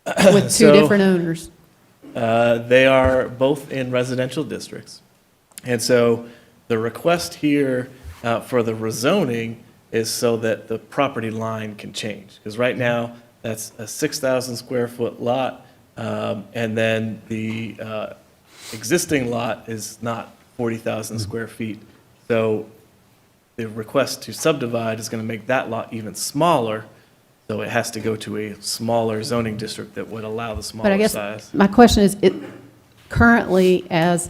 With 2 So- different owners? They are both in residential districts. And so the request here for the rezoning is so that the property line can change. Because right now, that's a 6,000 square foot lot, and then the existing lot is not 40,000 square feet. So the request to subdivide is going to make that lot even smaller, so it has to go to a smaller zoning district that would allow the But I smaller guess size. my question is, it currently is,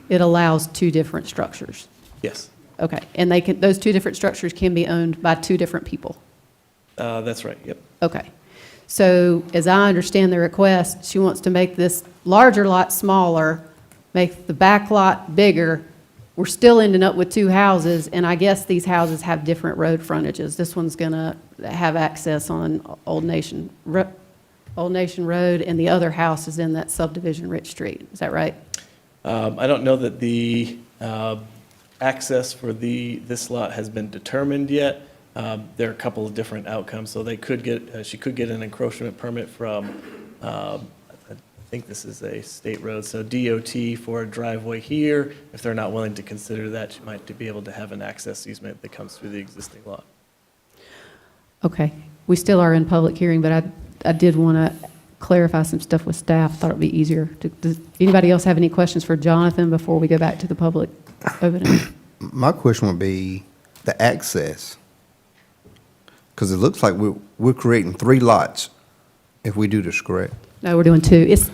it allows 2 different structures. Yes, Okay, and those 2 different structures can be owned by 2 different people. that's right, yep. Okay. So as I understand the request, she wants to make this larger lot smaller, make the back lot bigger. We're still ending up with 2 houses, and I guess these houses have different road frontages. This one's going to have access on Old Nation Road, and the other house is in that subdivision, Rich Street. Is that right? I don't know that the access for this lot has been determined yet. There are a couple of different outcomes, so she could get an encroachment permit from, I think this is a state road, so DOT for a driveway here. If they're not willing to consider that, she might be able to have an access easement that comes through the existing lot. Okay. We still are in public hearing, but I did want to clarify some stuff with staff. I thought it'd be easier. Does anybody else have any questions for Jonathan before we go back to the public opening? My question would be the access. Because it looks like we're creating 3 lots if we do this correct. No, we're doing two. It's,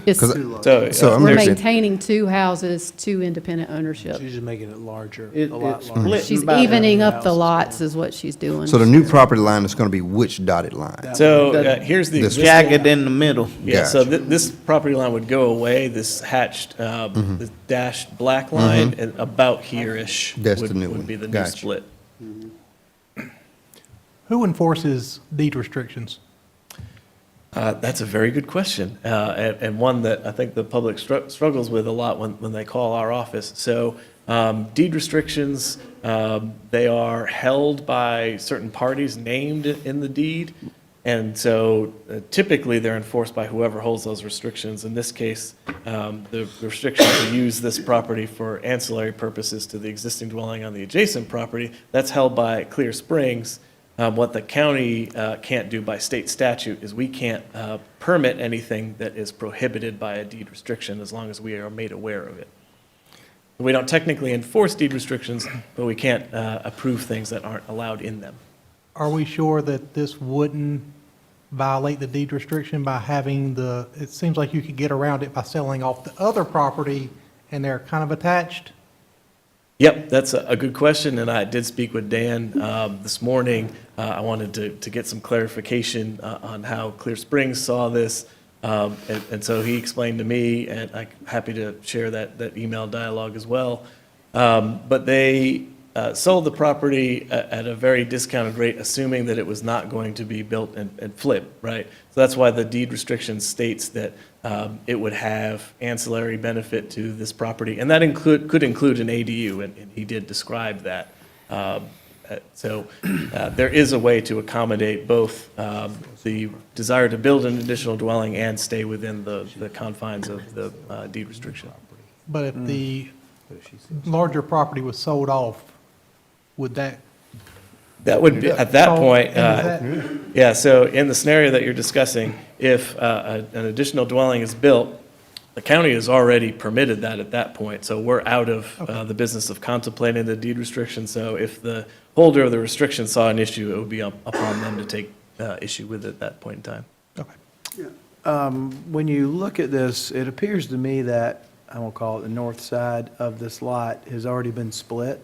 So, we're maintaining two houses, two independent ownership. She's just making it larger, It- a lot it's larger. split. She's About evening every up the house. lots is what she's doing. So the new property line is going to be which dotted line? so here's the This existing. Jagged in the middle. Yeah, so Gotcha. this property line would go away, this hatched, this dashed black line, and about here-ish That's the new would one. be the new Gotcha. split. Who enforces deed restrictions? That's a very good question, and one that I think the public struggles with a lot when they call our office. So deed restrictions, they are held by certain parties named in the deed, and so typically they're enforced by whoever holds those restrictions. In this case, the restriction to use this property for ancillary purposes to the existing dwelling on the adjacent property, that's held by Clear Springs. What the county can't do by state statute is we can't permit anything that is prohibited by a deed restriction as long as we are made aware of it. We don't technically enforce deed restrictions, but we can't approve things that aren't allowed in them. Are we sure that this wouldn't violate the deed restriction by having it seems like you could get around it by selling off the other property and they're kind of attached? Yep, that's a good question, and I did speak with Dan this morning. I wanted to get some clarification on how Clear Springs saw this, and so he explained to me, and I'm happy to share that email dialogue as well. But they sold the property at a very discounted rate, assuming that it was not going to be built and flipped, right? So that's why the deed restriction states that it would have ancillary benefit to this property, and that could include an ADU, and he did describe that. So there is a way to accommodate both the desire to build an additional dwelling and stay within the confines of the deed restriction. But if the larger property was sold off, would that? That would be, at that Oh, point, and is yeah, so in the scenario that you're discussing, if an additional dwelling is built, the county has already permitted that at that point, so we're out of the business of contemplating the deed restriction. So if the holder of the restriction saw an issue, it would be upon them to take issue with it at that point in time. Okay. When you look at this, it appears to me that, I won't call it the north side of this lot, has already been split.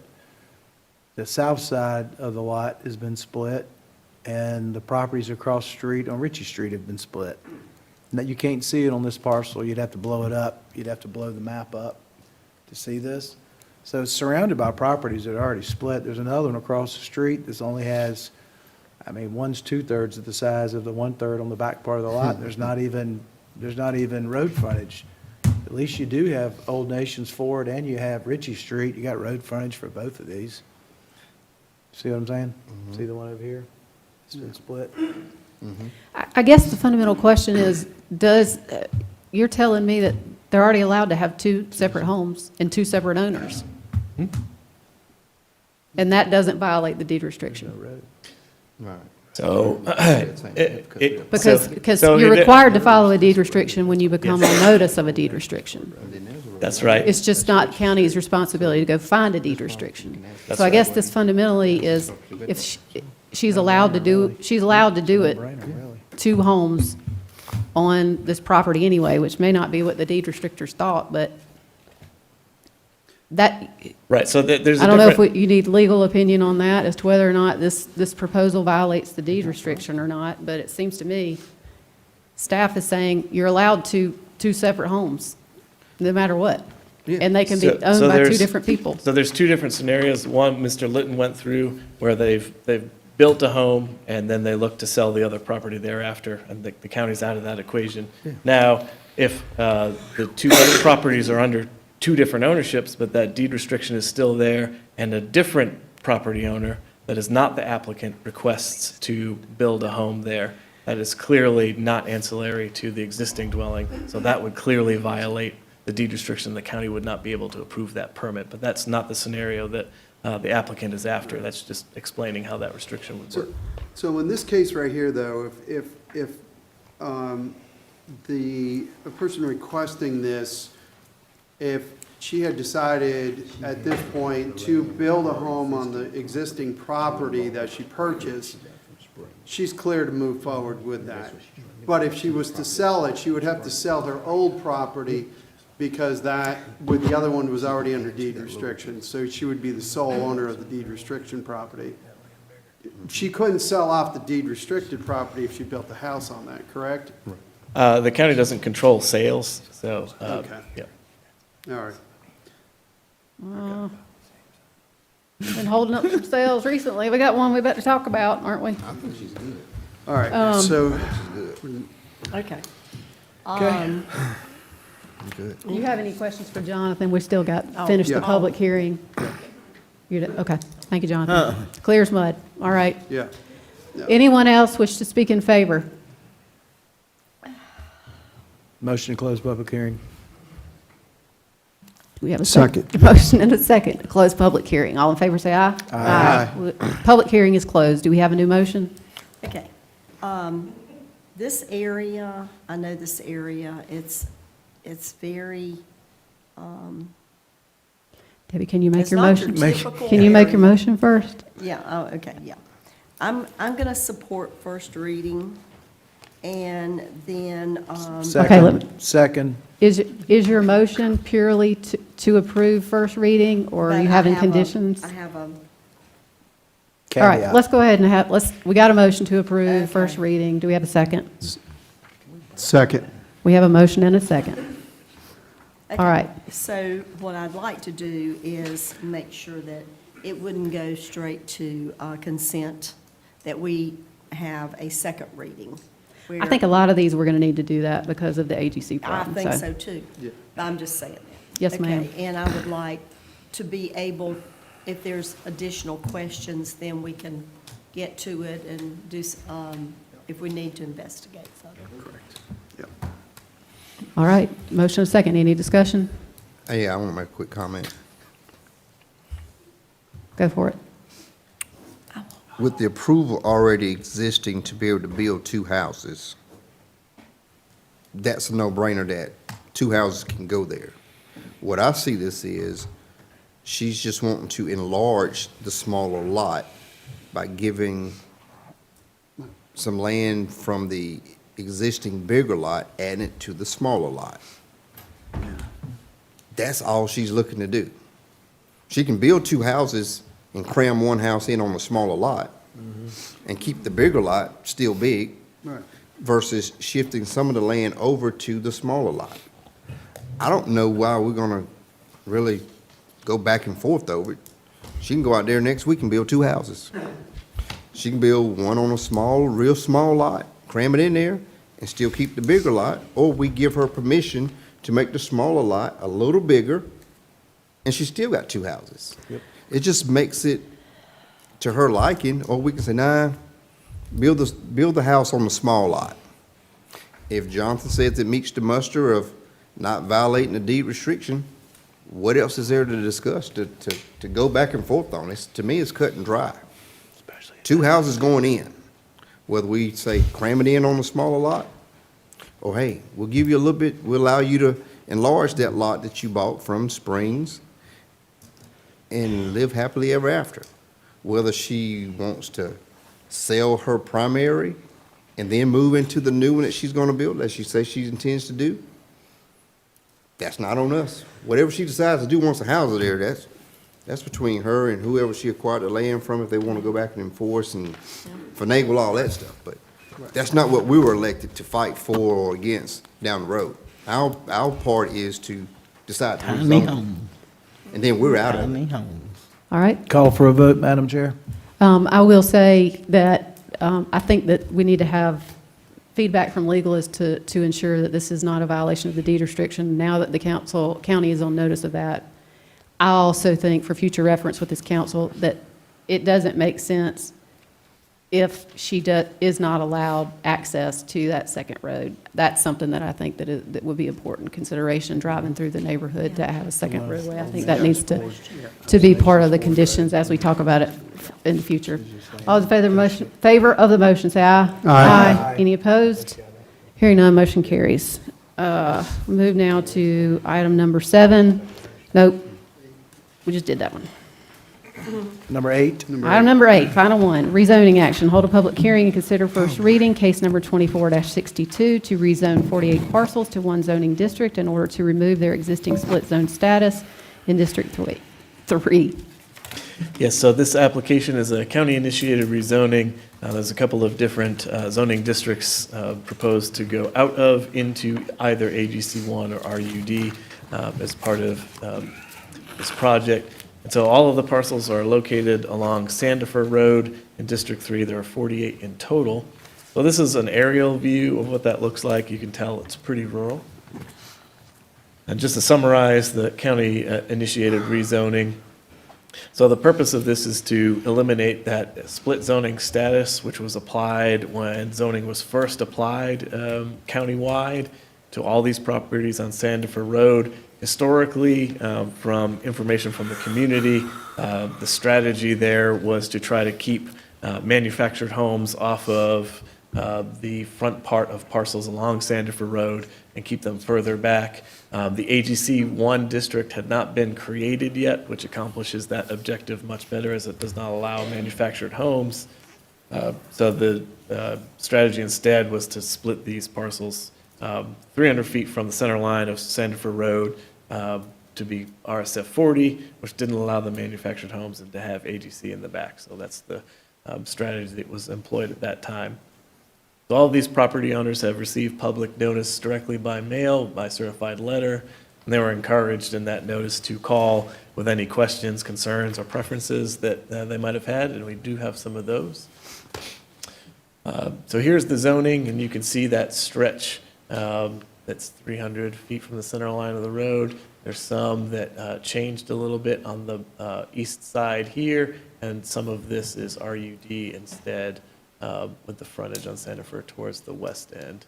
The south side of the lot has been split, and the properties across the street on Ritchie Street have been split. Now, you can't see it on this parcel, you'd have to blow it up, you'd have to blow the map up to see this. So it's surrounded by properties that are already split. There's another one across the street that only has, I mean, one's 2/3 of the size of the 1/3 on the back part of the lot. There's not even road frontage. At least you do have Old Nations Ford and you have Ritchie Street. You got road frontage for both of these. See what I'm saying? See the one over here? It's been split. I guess the fundamental question is, you're telling me that they're already allowed to have two separate homes and two separate owners? And that doesn't violate the deed restriction? Right. So, Because you're required to follow a deed restriction when you become on notice of a deed restriction. That's right. It's just not county's responsibility to go find a deed restriction. That's So I right. guess this fundamentally is, if she's allowed to do it, two homes on this property anyway, which may not be what the deed restrictors thought, but that, Right, so there's a I don't know if different. you need legal opinion on that as to whether or not this proposal violates the deed restriction or not, but it seems to me, staff is saying you're allowed two separate homes, no matter what. And they can be So owned by two there's- different people. So there's two different scenarios. One, Mr. Litton went through where they've built a home and then they look to sell the other property thereafter, and the county's out of that equation. Now, if the two other properties are under two different ownerships, but that deed restriction is still there, and a different property owner that is not the applicant requests to build a home there, that is clearly not ancillary to the existing dwelling, so that would clearly violate the deed restriction. The county would not be able to approve that permit, but that's not the scenario that the applicant is after. That's just explaining how that restriction would work. So in this case right here, though, if the person requesting this, if she had decided at this point to build a home on the existing property that she purchased, she's clear to move forward with that. But if she was to sell it, she would have to sell her old property because with the other one was already under deed restriction. So she would be the sole owner of the deed restriction property. She couldn't sell off the deed restricted property if she built a house on that, correct? The county doesn't control sales, so, Okay. yeah. All right. Been holding up some sales recently. We got one we better talk about, aren't we? All right, so, Okay. Good. Do you have any questions for Jonathan? We still got, finished the Yeah. public hearing. Okay, thank you, Jonathan. Clear as mud. All right. yeah. Anyone else wish to speak in favor? Motion to close public hearing. Do we have a Second. second? Motion and a second to close public hearing. All in favor, say aye. Aye. Public hearing is closed. Do we have a new motion? Okay. This area, I know this area, it's very, Debbie, can you make it's your not your motion? typical Can you make your area. motion first? Yeah, oh, okay, yeah. I'm going to support first reading, and then, Second. Is your motion purely to approve first reading, or are but you I having have a- conditions? I have a, All right, Caveat. let's go ahead and we got a motion to approve Okay. first reading. Do we have a second? Second. We have a motion and a second. All okay. right. So what I'd like to do is make sure that it wouldn't go straight to consent, that we have a second reading. I think a lot of these, we're going to need to do that because of the AGC I problem. think so too. Yeah. I'm just saying that. Yes, ma'am. Okay, and I would like to be able, if there's additional questions, then we can get to it and do, if we need to investigate further. Correct. Yep. All right, motion and a second. Any discussion? Yeah, I want to make a quick comment. Go for it. With the approval already existing to be able to build two houses, that's a no-brainer that two houses can go there. What I see this is, she's just wanting to enlarge the smaller lot by giving some land from the existing bigger lot, adding it to the smaller lot. That's all she's looking to do. She can build two houses and cram one house in on the smaller lot and keep the bigger lot still big Right. versus shifting some of the land over to the smaller lot. I don't know why we're gonna really go back and forth over it. She can go out there next week and build two houses. She can build one on a small, real small lot, cram it in there, and still keep the bigger lot, or we give her permission to make the smaller lot a little bigger, and she still got two houses. Yep. It just makes it to her liking, or we can say, nah, build the house on the small lot. If Jonathan says it meets the muster of not violating the deed restriction, what else is there to discuss, to go back and forth on? It's, to me, it's cut and dry. Two houses going in, whether we say cram it in on the smaller lot, or hey, we'll give you a little bit, we'll allow you to enlarge that lot that you bought from Springs and live happily ever after. Whether she wants to sell her primary and then move into the new one that she's gonna build, as she says she intends to do, that's not on us. Whatever she decides to do once the house is there, that's between her and whoever she acquired the land from, if they want to go back and enforce and finagle all that stuff. But that's not what we were elected to fight for or against down the road. Our part is to decide to rezone. And then we're out of it. All right. Call for a vote, Madam Chair. I will say that I think that we need to have feedback from legal as to ensure that this is not a violation of the deed restriction. Now that the county is on notice of that, I also think for future reference with this council that it doesn't make sense if she is not allowed access to that second road. That's something that I think that would be important consideration driving through the neighborhood to have a second roadway. I think that needs to be part of the conditions as we talk about it in the future. All those in favor of the motion, say aye. Aye. Any opposed? Hearing none, motion carries. Move now to item number 7. Nope, we just did that one. Number 8? Item number 8, final one, rezoning action. Hold a public hearing and consider first reading, case number 24-62, to rezone 48 parcels to one zoning district in order to remove their existing split zone status in District 3. Yes, so this application is a county-initiated rezoning. There's a couple of different zoning districts proposed to go out of into either AGC1 or RUD as part of this project. And so all of the parcels are located along Sandifer Road in District 3. There are 48 in total. So this is an aerial view of what that looks like. You can tell it's pretty rural. And just to summarize the county-initiated rezoning, so the purpose of this is to eliminate that split zoning status, which was applied when zoning was first applied countywide to all these properties on Sandifer Road. Historically, from information from the community, the strategy there was to try to keep manufactured homes off of the front part of parcels along Sandifer Road and keep them further back. The AGC 1 district had not been created yet, which accomplishes that objective much better as it does not allow manufactured homes. So the strategy instead was to split these parcels 300 feet from the center line of Sandifer Road to be RSF 40, which didn't allow the manufactured homes and to have AGC in the back. So that's the strategy that was employed at that time. So all of these property owners have received public notice directly by mail, by certified letter, and they were encouraged in that notice to call with any questions, concerns, or preferences that they might have had, and we do have some of those. So here's the zoning, and you can see that stretch that's 300 feet from the center line of the road. There's some that changed a little bit on the east side here, and some of this is RUD instead, with the frontage on Sandifer towards the west end.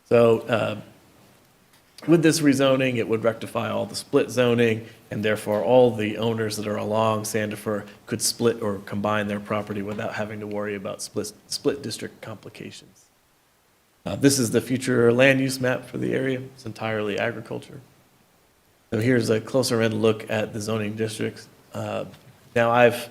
So with this rezoning, it would rectify all the split zoning, and therefore all the owners that are along Sandifer could split or combine their property without having to worry about split district complications. This is the future land use map for the area. It's entirely agriculture. So here's a closer in look at the zoning districts. Now I've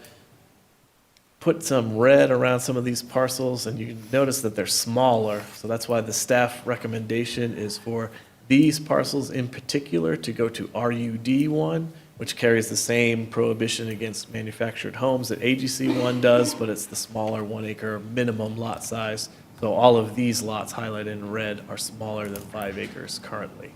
put some red around some of these parcels, and you can notice that they're smaller. So that's why the staff recommendation is for these parcels in particular to go to RUD1, which carries the same prohibition against manufactured homes that AGC1 does, but it's the smaller 1 acre minimum lot size. So all of these lots highlighted in red are smaller than 5 acres currently.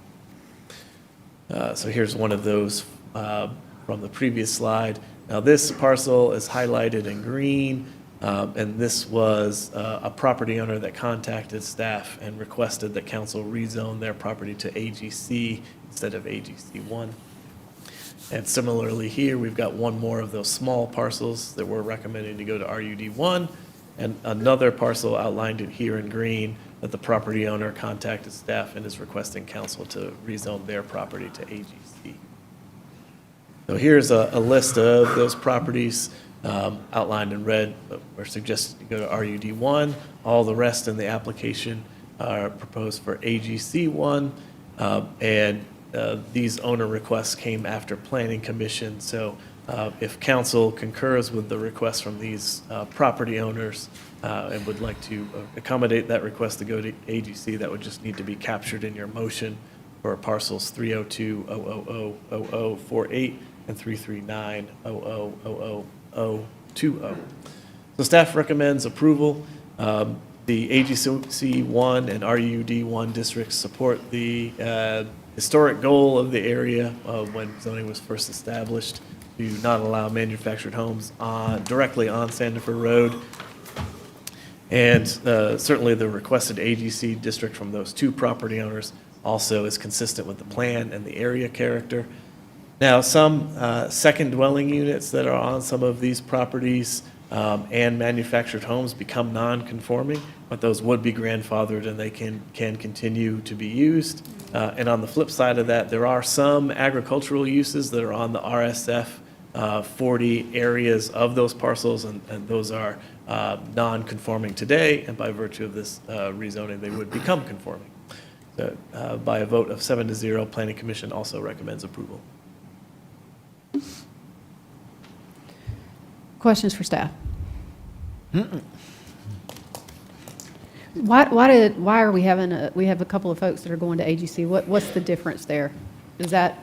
So here's one of those from the previous slide. Now this parcel is highlighted in green, and this was a property owner that contacted staff and requested that council rezone their property to AGC instead of AGC1. And similarly here, we've got one more of those small parcels that we're recommending to go to RUD1, and another parcel outlined in here in green that the property owner contacted staff and is requesting council to rezone their property to AGC. So here's a list of those properties outlined in red, but we're suggesting you go to RUD1. All the rest in the application are proposed for AGC1, and these owner requests came after Planning Commission. So if council concurs with the request from these property owners and would like to accommodate that request to go to AGC, that would just need to be captured in your motion for parcels 302-000-0048 and 339-000-020. So staff recommends approval. The AGC1 and RUD1 districts support the historic goal of the area when zoning was first established to not allow manufactured homes directly on Sandifer Road. And certainly the requested AGC district from those two property owners also is consistent with the plan and the area character. Now, some second dwelling units that are on some of these properties and manufactured homes become non-conforming, but those would be grandfathered and they can continue to be used. And on the flip side of that, there are some agricultural uses that are on the RSF 40 areas of those parcels, and those are non-conforming today, and by virtue of this rezoning, they would become conforming. So, by a vote of 7-0, Planning Commission also recommends approval. Questions for staff? Why are we having we have a couple of folks that are going to AGC? What's the difference there? Is that,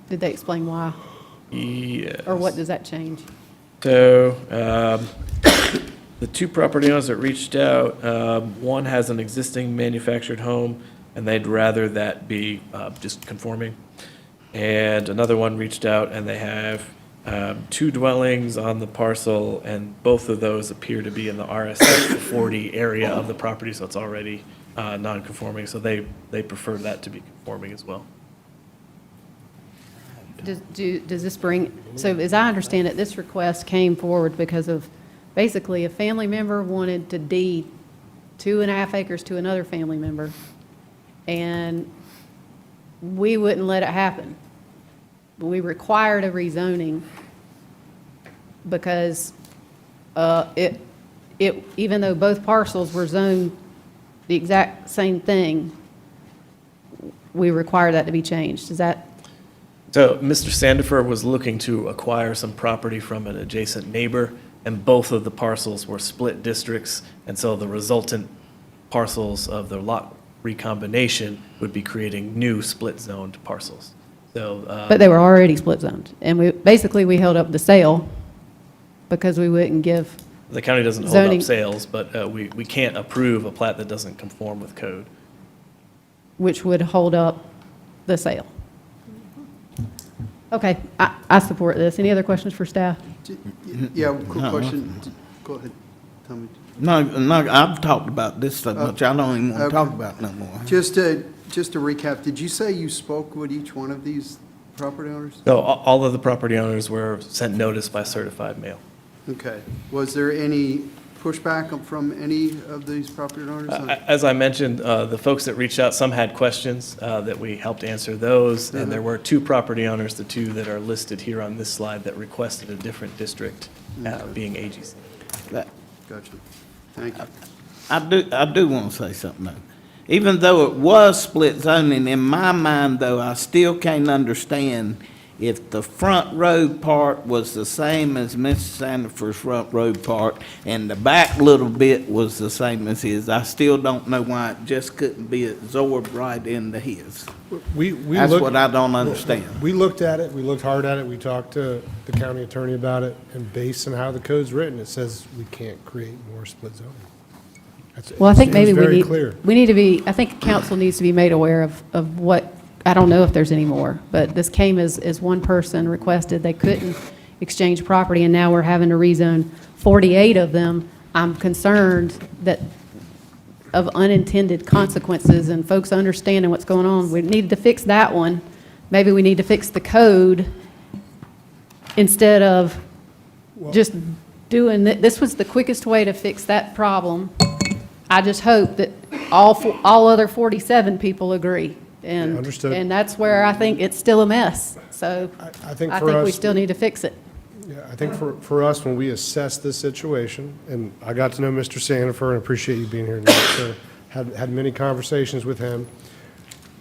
did they explain why? Yes. Or what does that change? So, the two property owners that reached out, one has an existing manufactured home, and they'd rather that be just conforming. And another one reached out, and they have two dwellings on the parcel, and both of those appear to be in the RS 40 area of the property, so it's already non-conforming, so they prefer that to be conforming as well. Does this bring, so as I understand it, this request came forward because of basically a family member wanted to deed 2.5 acres to another family member, and we wouldn't let it happen. We required a rezoning because even though both parcels were zoned the exact same thing, we require that to be changed. Is that? So Mr. Sandifer was looking to acquire some property from an adjacent neighbor, and both of the parcels were split districts, and so the resultant parcels of the lot recombination would be creating new split-zoned parcels. So, But they were already split zoned, and we held up the sale because we wouldn't give. the county doesn't hold zoning, up sales, but we can't approve a plat that doesn't conform with code. which would hold up the sale. Okay, I support this. Any other questions for staff? Yeah, quick No. question. Go ahead, tell me. No, I've talked about this so much, I don't even want to Okay. talk about it no more. Just to recap, did you say you spoke with each one of these property owners? So all of the property owners were sent notice by certified mail. Okay. Was there any pushback from any of these property owners? As I mentioned, the folks that reached out, some had questions that we helped answer those, and there were two property owners, the two that are listed here on this slide, that requested a different district, being AGC. Gotcha. Thank you. I do want to say something though. Even though it was split zoning, in my mind though, I still can't understand if the front road part was the same as Mr. Sandifer's front road part and the back little bit was the same as his. I still don't know why it just couldn't be absorbed right into his. That's what I don't understand. We looked at it, we looked hard at it, we talked to the county attorney about it, and based on how the code's written, it says we can't create more split zoning. Well, I think maybe It's very clear. we need to be, I think council needs to be made aware of what, I don't know if there's any more, but this came as one person requested they couldn't exchange property, and now we're having to rezone 48 of them. I'm concerned that of unintended consequences and folks understanding what's going on. We needed to fix that one. Maybe we need to fix the code instead of just doing, this was the quickest way to fix that problem. I just hope that all other 47 people agree. And, understood. and that's where I think it's still a mess. So I think I for think we us- still need to fix it. Yeah, I think for us, when we assess this situation, and I got to know Mr. Sandifer and appreciate you being here tonight, so had many conversations with him.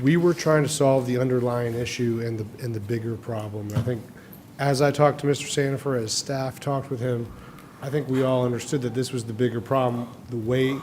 We were trying to solve the underlying issue and the bigger problem. I think as I talked to Mr. Sandifer, as staff talked with him, I think we all understood that this was the bigger problem. The way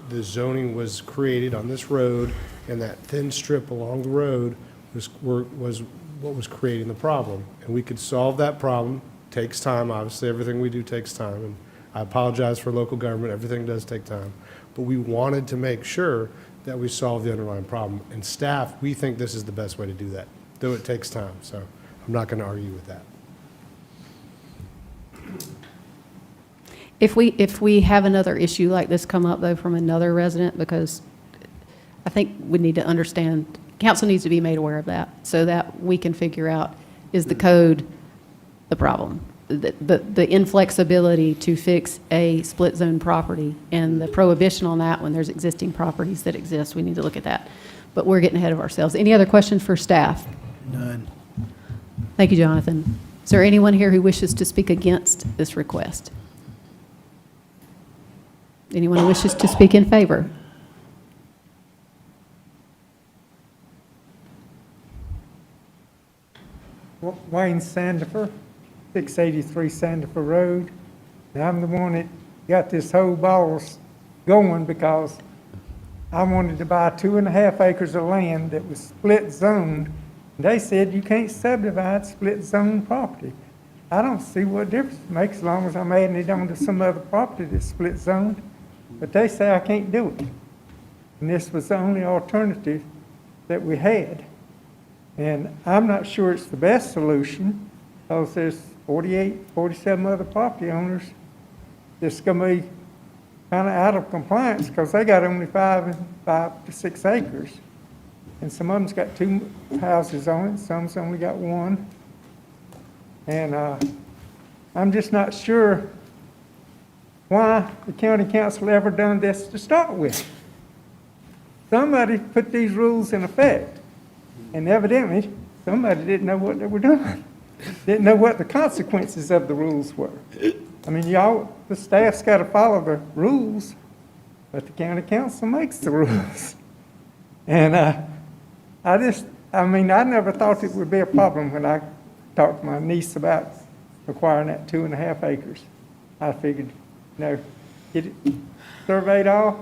the zoning was created on this road and that thin strip along the road was what was creating the problem. And we could solve that problem. Takes time, obviously, everything we do takes time, and I apologize for local government, everything does take time. But we wanted to make sure that we solve the underlying problem. And staff, we think this is the best way to do that, though it takes time, so I'm not going to argue with that. If we have another issue like this come up, though, from another resident, because I think we need to understand, council needs to be made aware of that, so that we can figure out, is the code the problem? The inflexibility to fix a split zone property and the prohibition on that when there's existing properties that exist, we need to look at that. But we're getting ahead of ourselves. Any other questions for staff? None. Thank you, Jonathan. Is there anyone here who wishes to speak against this request? Anyone who wishes to speak in favor? Wayne Sandifer, 683 Sandifer Road. And I'm the one that got this whole ball going because I wanted to buy 2.5 acres of land that was split zoned. They said you can't subdivide split zone property. I don't see what difference it makes as long as I'm adding it on to some other property that's split zoned. But they say I can't do it. And this was the only alternative that we had. And I'm not sure it's the best solution because there's 47 other property owners that's going to be kind of out of compliance because they got only 5 to 6 acres. And some of them's got 2 houses on it, some's only got 1. And I'm just not sure why the county council ever done this to start with. Somebody put these rules in effect, and evidently, somebody didn't know what they were doing. Didn't know what the consequences of the rules were. I mean, the staff's got to follow the rules, but the county council makes the rules. And I never thought it would be a problem when I talked to my niece about acquiring that 2.5 acres. I figured, get it surveyed off.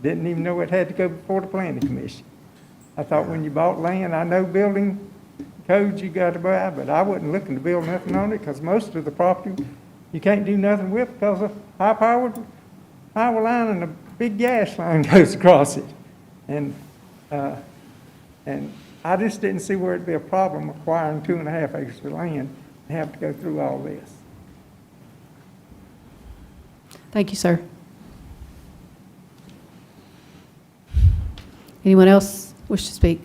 Didn't even know it had to go before the planning commission. I thought when you bought land, I know building codes you got to buy, but I wasn't looking to build nothing on it because most of the property you can't do nothing with because of high-powered power line and a big gas line goes across it. And I just didn't see where it'd be a problem acquiring 2.5 acres of land and have to go through all this. Thank you, sir. Anyone else wish to speak?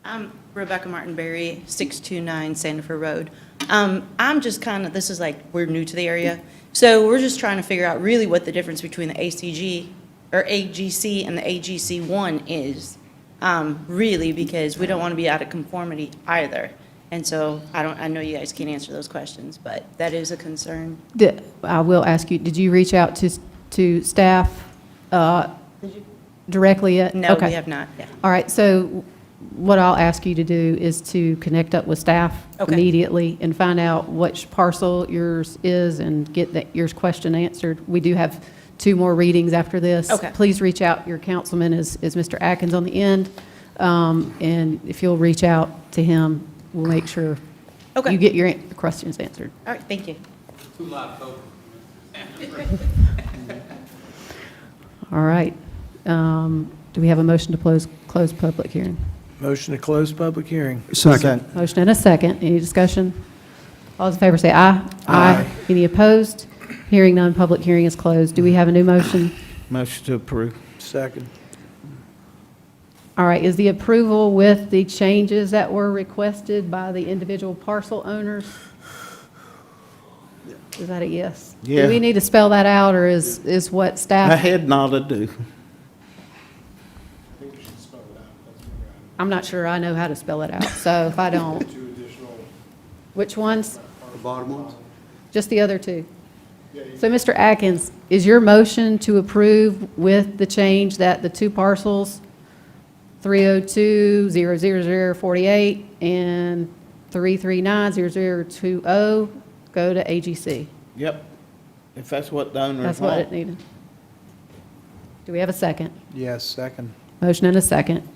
I'm Rebecca Martinberry, 629 Sandifer Road. I'm just this is like, we're new to the area, so we're just trying to figure out really what the difference between the ACG, or AGC and the AGC1 is, really, because we don't want to be out of conformity either. And so I know you guys can't answer those questions, but that is a concern. I will ask you, did you reach out to staff directly yet? No, Okay. we have not, yeah. All right, so what I'll ask you to do is to connect up with staff Okay. immediately and find out which parcel yours is and get your question answered. We do have 2 more readings after this. Okay. Please reach out. Your councilman is Mr. Atkins on the end. And if you'll reach out to him, we'll make sure Okay. you get your questions answered. All right, thank you. All right. Do we have a motion to close public hearing? Motion to close public hearing. Second. Motion and a second. Any discussion? All those in favor say aye. Aye. Any opposed? Hearing none, public hearing is closed. Do we have a new motion? Motion to approve. Second. All right, is the approval with the changes that were requested by the individual parcel owners? Is that a yes? Yeah. Do we need to spell that out, or is what I staff? had not a do. I'm not sure I know how to spell it out, so if I don't. Which ones? The bottom ones? Just the other 2? So, Mr. Atkins, is your motion to approve with the change that the 2 parcels, 302-00048 and 339-0020, go to AGC? Yep. If that's what the owners That's what want. it needed. Do we have a second? Yes, second. Motion and a second.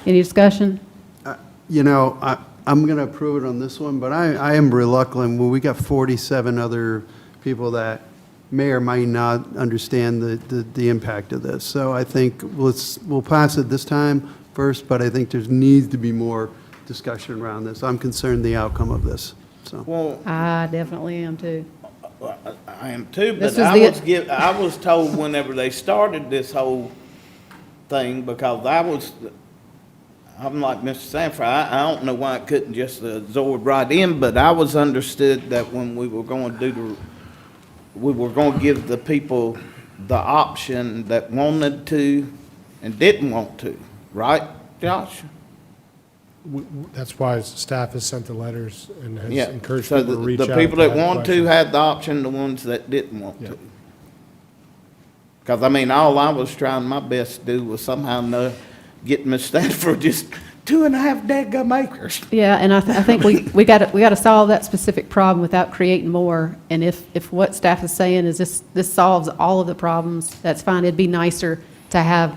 Any discussion? I'm going to approve it on this one, but I am reluctant. Well, we got 47 other people that may or may not understand the impact of this. So I think we'll pass it this time first, but I think there needs to be more discussion around this. I'm concerned the outcome of this, so. Well, I definitely am too. I am too, This but was I was told whenever they started this whole thing, because I'm like Mr. Sanford, I don't know why it couldn't just absorb right in, but I was understood that when we were going to we were going to give the people the option that wanted to and didn't want to, right, Josh? That's why staff has sent the letters and has Yeah, encouraged so people to reach out. the people that have want to questions. had the option, the ones that didn't want to. Because, all I was trying my best to do was somehow get Ms. Stanford just 2.5 dadgum acres. Yeah, and I think we got to solve that specific problem without creating more. And if what staff is saying is this solves all of the problems, that's fine. It'd be nicer to have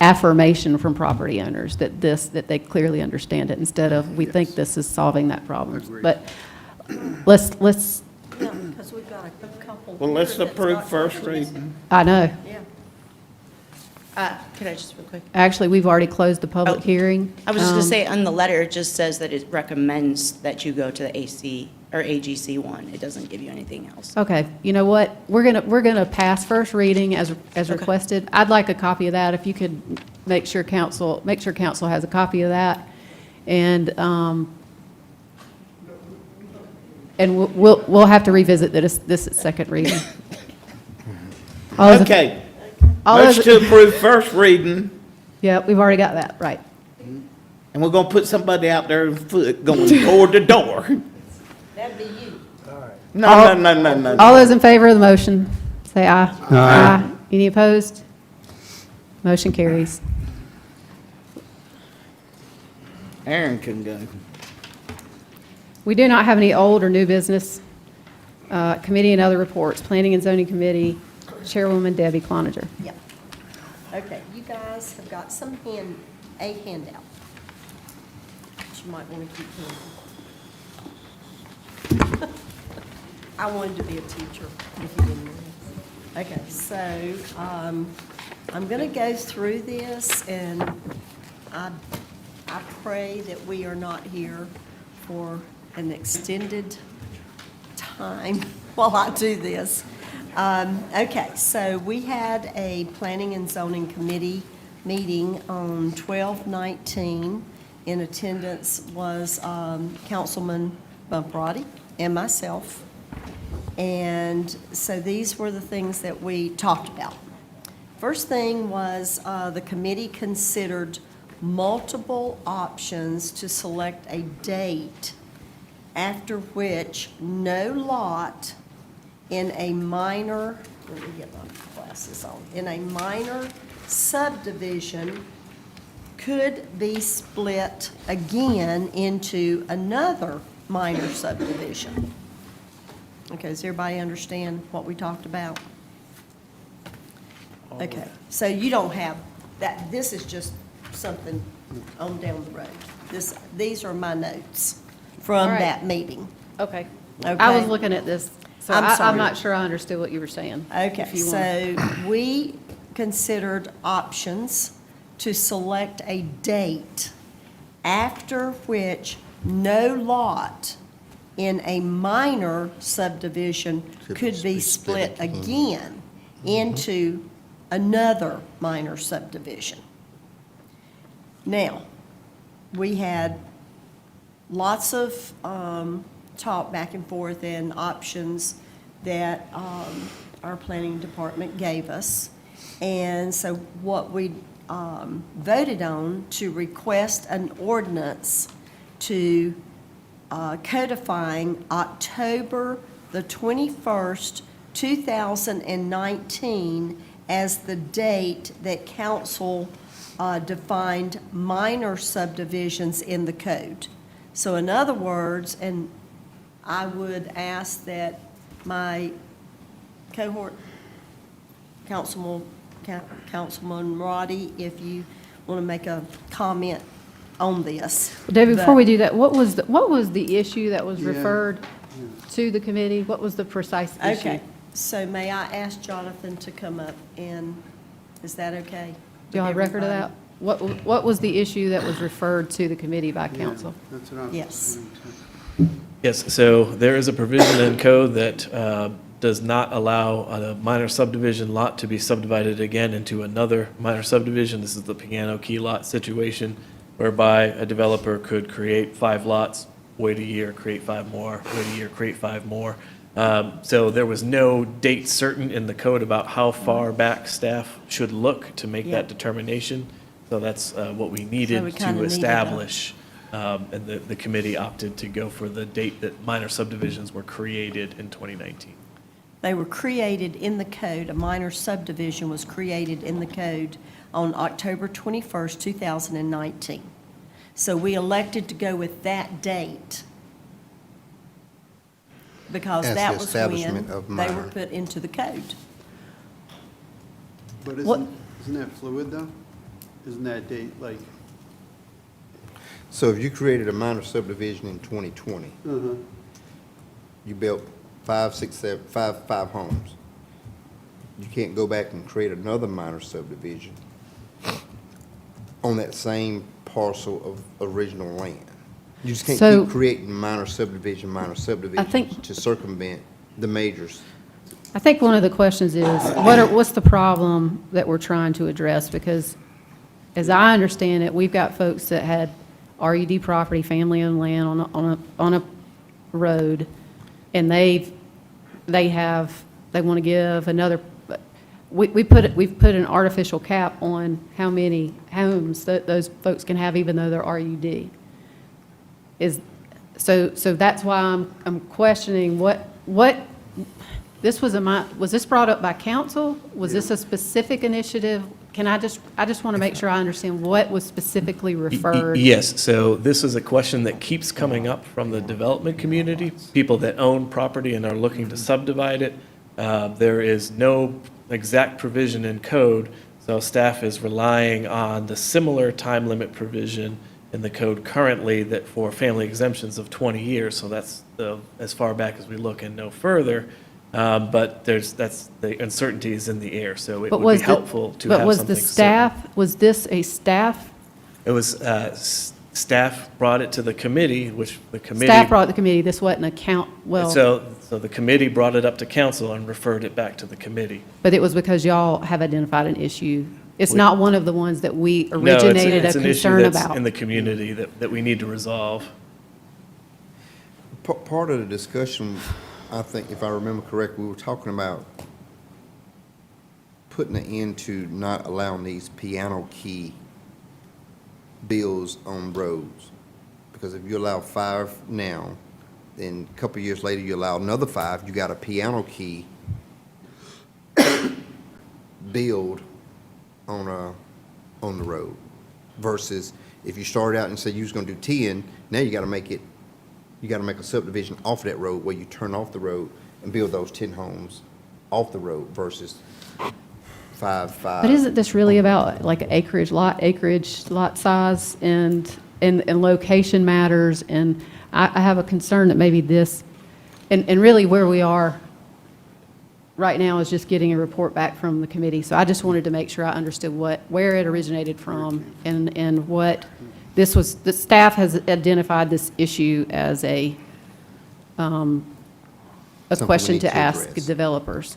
affirmation from property owners that they clearly understand it, instead of we think this is solving that problem. But let's, Yeah, because we've got a couple. Well, let's here that's approve got first questions. reading. I know. Yeah. Could I just real quick? Actually, we've already closed the public Oh, hearing. I was just going to say, on the letter, it just says that it recommends that you go to the AC or AGC one. It doesn't give you anything else. Okay, you know what? We're gonna pass first reading as requested. I'd like a copy of that, if you could make sure council has a copy of that. And we'll have to revisit this at second reading. All those- Okay. all those- Motion to approve first reading, Yeah, we've already got that, right. and we're gonna put somebody out there on foot going door to door. That'd be you. No, no. All those in favor of the motion, say aye. Aye. Any opposed? Motion carries. Aaron can go. We do not have any old or new business. Committee and other reports. Planning and Zoning Committee, Chairwoman Debbie Cloninger. Yep. Okay, you guys have got a handout. Which you might want to keep handy. I wanted to be a teacher, if you didn't know. Okay, so, I'm gonna go through this, and I pray that we are not here for an extended time while I do this. Okay, so we had a Planning and Zoning Committee meeting on 12/19. In attendance was Councilman Bumprati and myself. And so these were the things that we talked about. First thing was the committee considered multiple options to select a date after which no lot in a minor, let me get my glasses on, in a minor subdivision could be split again into another minor subdivision. Okay, does everybody understand what we talked about? Okay, so you don't have that, this is just something on down the road. These are my notes from All right. that meeting. Okay. Okay. I was looking at this, so I'm sorry. I'm not sure I understood what you were saying. Okay, If you want- so we considered options to select a date after which no lot in a minor subdivision could be split again into another minor subdivision. Now, we had lots of talk back and forth and options that our planning department gave us. And so what we voted on to request an ordinance to codifying October the 21st, 2019 as the date that council defined minor subdivisions in the code. So in other words, and I would ask that my cohort, Councilman Roddy, if you want to make a comment on this. Debbie, before But- we do that, what was the issue that was Yeah. referred to the committee? What was the precise issue? Okay, so may I ask Jonathan to come up and, is that okay? Do y'all have record of that? Everybody? What was the issue that was referred to the committee by Yeah, council? that's what I was Yes. wondering, too. Yes, so there is a provision in code that does not allow a minor subdivision lot to be subdivided again into another minor subdivision. This is the Piano Key lot situation, whereby a developer could create 5 lots, wait a year, create 5 more, wait a year, create 5 more. So there was no date certain in the code about how far back staff should look to make that determination. So that's what we needed we kinda to needed that. establish. And the committee opted to go for the date that minor subdivisions were created in 2019. They were created in the code, a minor subdivision was created in the code on October 21st, 2019. So we elected to go with that date because As the that was when establishment of they were minor. put into the code. But What- isn't that fluid, though? Isn't that date, like, So if you created a minor subdivision in 2020, you built five homes, you can't go back and create another minor subdivision on that same parcel of original land. You just can't So- keep creating minor subdivisions to circumvent the majors. I think one of the questions is, what's the problem that we're trying to address? Because as I understand it, we've got folks that had RUD property, family-owned land on a road, and they want to give another, we've put an artificial cap on how many homes that those folks can have, even though they're RUD. So that's why I'm questioning what, was this brought up by council? Was this a specific initiative? I just want to make sure I understand what was specifically referred. Yes, so this is a question that keeps coming up from the development community, people that own property and are looking to subdivide it. There is no exact provision in code, so staff is relying on the similar time limit provision in the code currently that for family exemptions of 20 years, so that's as far back as we look and no further. But that's the uncertainty is in the air, so it would be helpful to have But was something the certain. staff, was this a staff? It was, staff brought it to the committee, which the committee. Staff brought the committee, this wasn't a count, well, So the committee brought it up to council and referred it back to the committee. but it was because y'all have identified an issue. It's We- not one of the ones that we No, originated a it's an issue concern that's about. in the community that we need to resolve. Part of the discussion, I think, if I remember correctly, we were talking about putting an end to not allowing these piano key bills on roads. Because if you allow 5 now, then a couple of years later, you allow another 5, you got a piano key build on the road. Versus if you started out and said you was gonna do 10, now you gotta make a subdivision off of that road where you turn off the road and build those 10 homes off the road versus 5. But isn't this really about like acreage, lot size, and location matters? And I have a concern that maybe this, and really where we are right now is just getting a report back from the committee. So I just wanted to make sure I understood where it originated from and what this was. The staff has identified this issue as a Something we question need to to ask address. developers.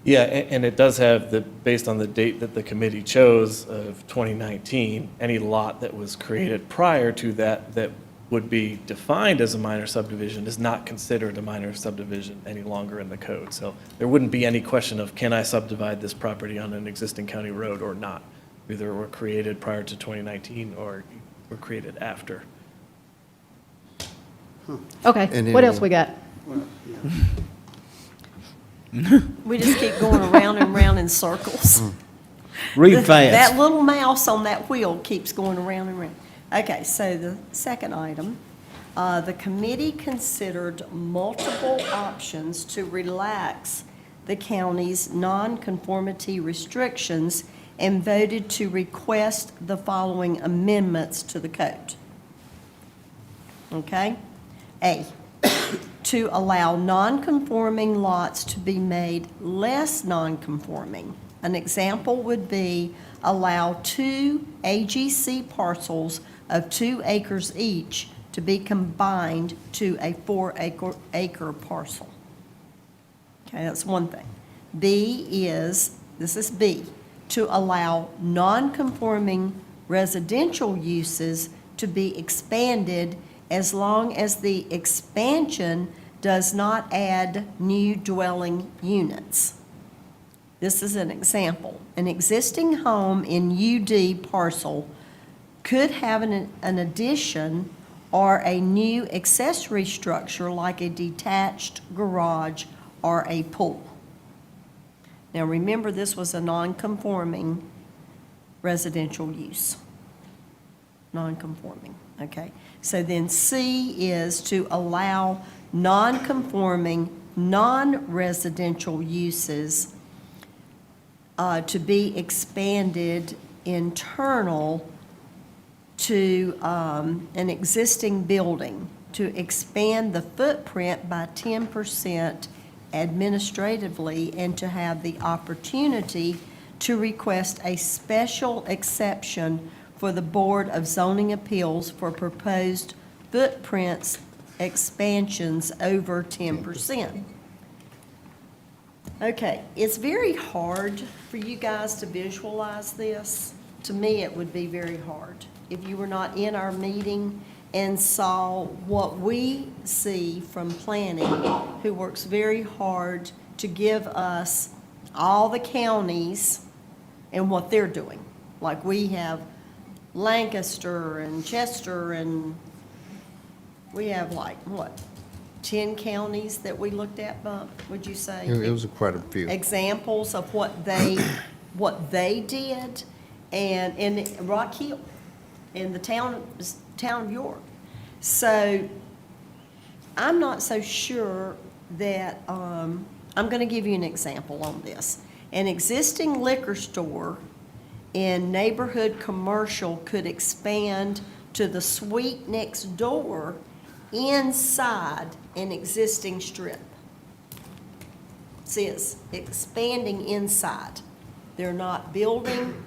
Yeah, and it does have based on the date that the committee chose of 2019, any lot that was created prior to that would be defined as a minor subdivision is not considered a minor subdivision any longer in the code. So there wouldn't be any question of, can I subdivide this property on an existing county road or not? Either were created prior to 2019 or were created after. Okay, And what then- else we got? We just keep going around and around in circles. Read fast. That little mouse on that wheel keeps going around and around. Okay, so the second item, the committee considered multiple options to relax the county's nonconformity restrictions and voted to request the following amendments to the code. Okay? A, to allow nonconforming lots to be made less nonconforming. An example would be allow 2 AGC parcels of 2 acres each to be combined to a 4-acre parcel. Okay, that's one thing. This is B, to allow nonconforming residential uses to be expanded as long as the expansion does not add new dwelling units. This is an example. An existing home in UD parcel could have an addition or a new accessory structure like a detached garage or a pool. Now remember, this was a non-conforming residential use. non-conforming, okay? So then C is to allow non-conforming, non-residential uses to be expanded internal to an existing building, to expand the footprint by 10% administratively, and to have the opportunity to request a special exception for the Board of Zoning Appeals for proposed footprints expansions over 10%. Okay, it's very hard for you guys to visualize this. To me, it would be very hard if you were not in our meeting and saw what we see from planning, who works very hard to give us all the counties and what they're doing. Like we have Lancaster and Chester, and we have like, what, 10 counties that we looked at, Bump, would you say? It was quite a few. Examples of what they did, and in Rock Hill, in the town of York. So I'm not so sure that, I'm going to give you an example on this. An existing liquor store in neighborhood commercial could expand to the suite next door inside an existing strip. It says expanding inside. They're not building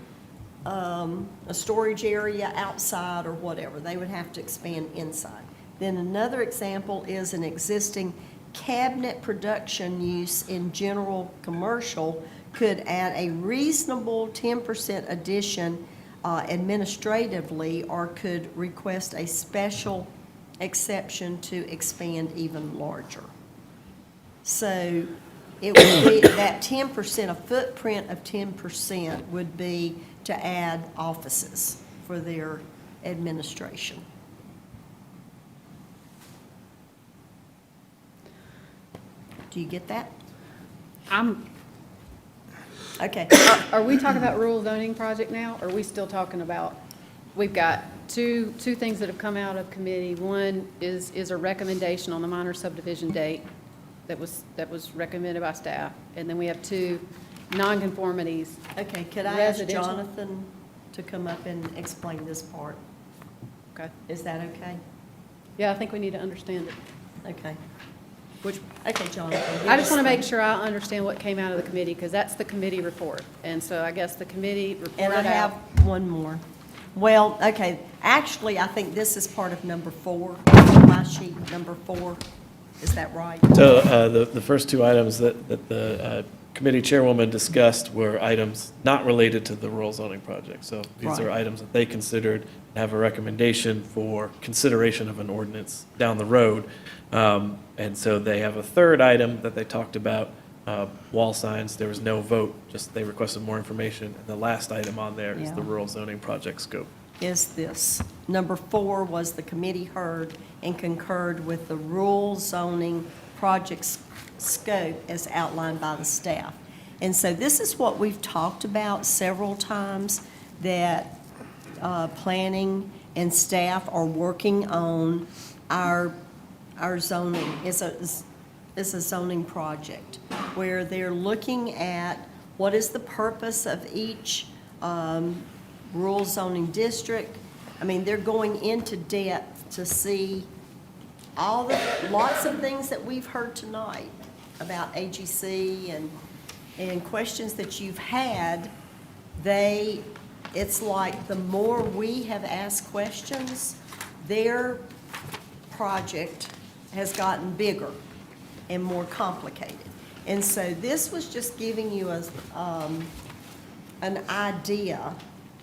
a storage area outside or whatever. They would have to expand inside. Then another example is an existing cabinet production use in general commercial could add a reasonable 10% addition administratively, or could request a special exception to expand even larger. So it would be that 10%, a footprint of 10% would be to add offices for their administration. Do you get that? Okay. Are we talking about rural zoning project now, or are we still talking about, we've got two things that have come out of committee. One is a recommendation on the minor subdivision date that was recommended by staff, and then we have two nonconformities. Okay, could I ask Jonathan to come up and explain this part? Okay. Is that okay? Yeah, I think we need to understand it. Okay. Okay, Jonathan. I just want to make sure I understand what came out of the committee, because that's the committee report. And so I guess the committee reported out. And I have one more. Well, okay, actually, I think this is part of number 4, my sheet, number 4. Is that right? So the first two items that the committee chairwoman discussed were items not related to the rural zoning project. So these are Right. items that they considered and have a recommendation for consideration of an ordinance down the road. And so they have a third item that they talked about, wall signs. There was no vote, just they requested more information. And the last item on there is the Yeah. rural zoning project scope. Is this. Number 4 was the committee heard and concurred with the rural zoning project scope as outlined by the staff. And so this is what we've talked about several times, that planning and staff are working on our zoning. It's a zoning project where they're looking at what is the purpose of each rural zoning district. I mean, they're going into depth to see lots of things that we've heard tonight about AGC and questions that you've had. It's like the more we have asked questions, their project has gotten bigger and more complicated. And so this was just giving you an idea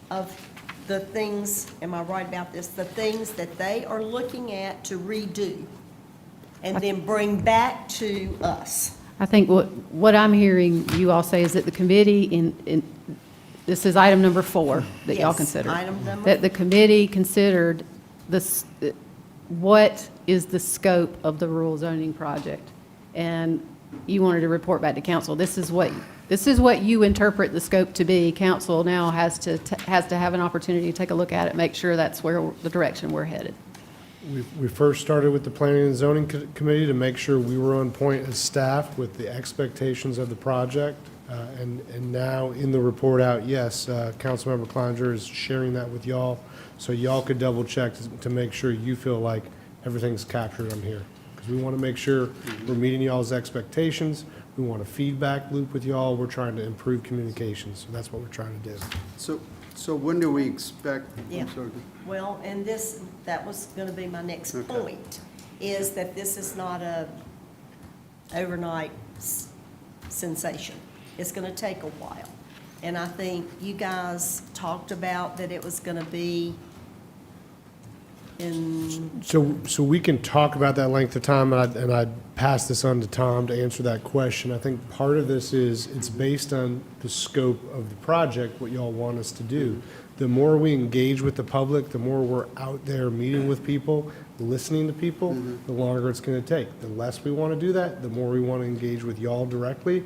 of the things, am I right about this? The things that they are looking at to redo and then bring back to us. I think what I'm hearing you all say is that the committee, this is item number 4 that y'all Yes, considered. item number That the committee considered this, what is the scope of the rural zoning project? And you wanted to report back to council. This is what This is what you interpret the scope to be. Council now has to have an opportunity to take a look at it, make sure that's where, the direction we're headed. We first started with the Planning and Zoning Committee to make sure we were on point as staff with the expectations of the project. And now in the report out, yes, Councilmember Cloninger is sharing that with y'all, so y'all could double check to make sure you feel like everything's captured on here. Because we want to make sure we're meeting y'all's expectations. We want a feedback loop with y'all. We're trying to improve communications, so that's what we're trying to do. So when do we expect? Yeah. I'm sorry. Well, and that was going to be my next point, is that this is not a overnight sensation. It's going to take a while. And I think you guys talked about that it was going to be in, So we can talk about that length of time, and I'd pass this on to Tom to answer that question. I think part of this is, it's based on the scope of the project, what y'all want us to do. The more we engage with the public, the more we're out there meeting with people, listening to people, the longer it's gonna take. The less we wanna do that, the more we wanna engage with y'all directly,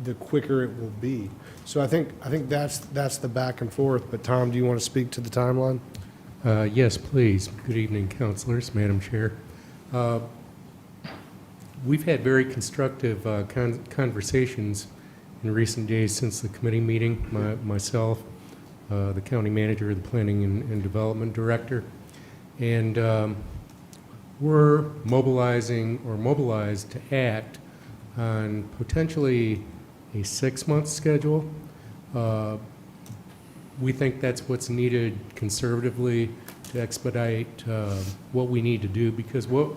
the quicker it will be. So I think that's the back and forth, but Tom, do you wanna speak to the timeline? Yes, please. Good evening, councilors, Madam Chair. We've had very constructive conversations in recent days since the committee meeting, myself, the county manager, the planning and development director, and we're mobilized to act on potentially a 6-month schedule. We think that's what's needed conservatively to expedite what we need to do, because what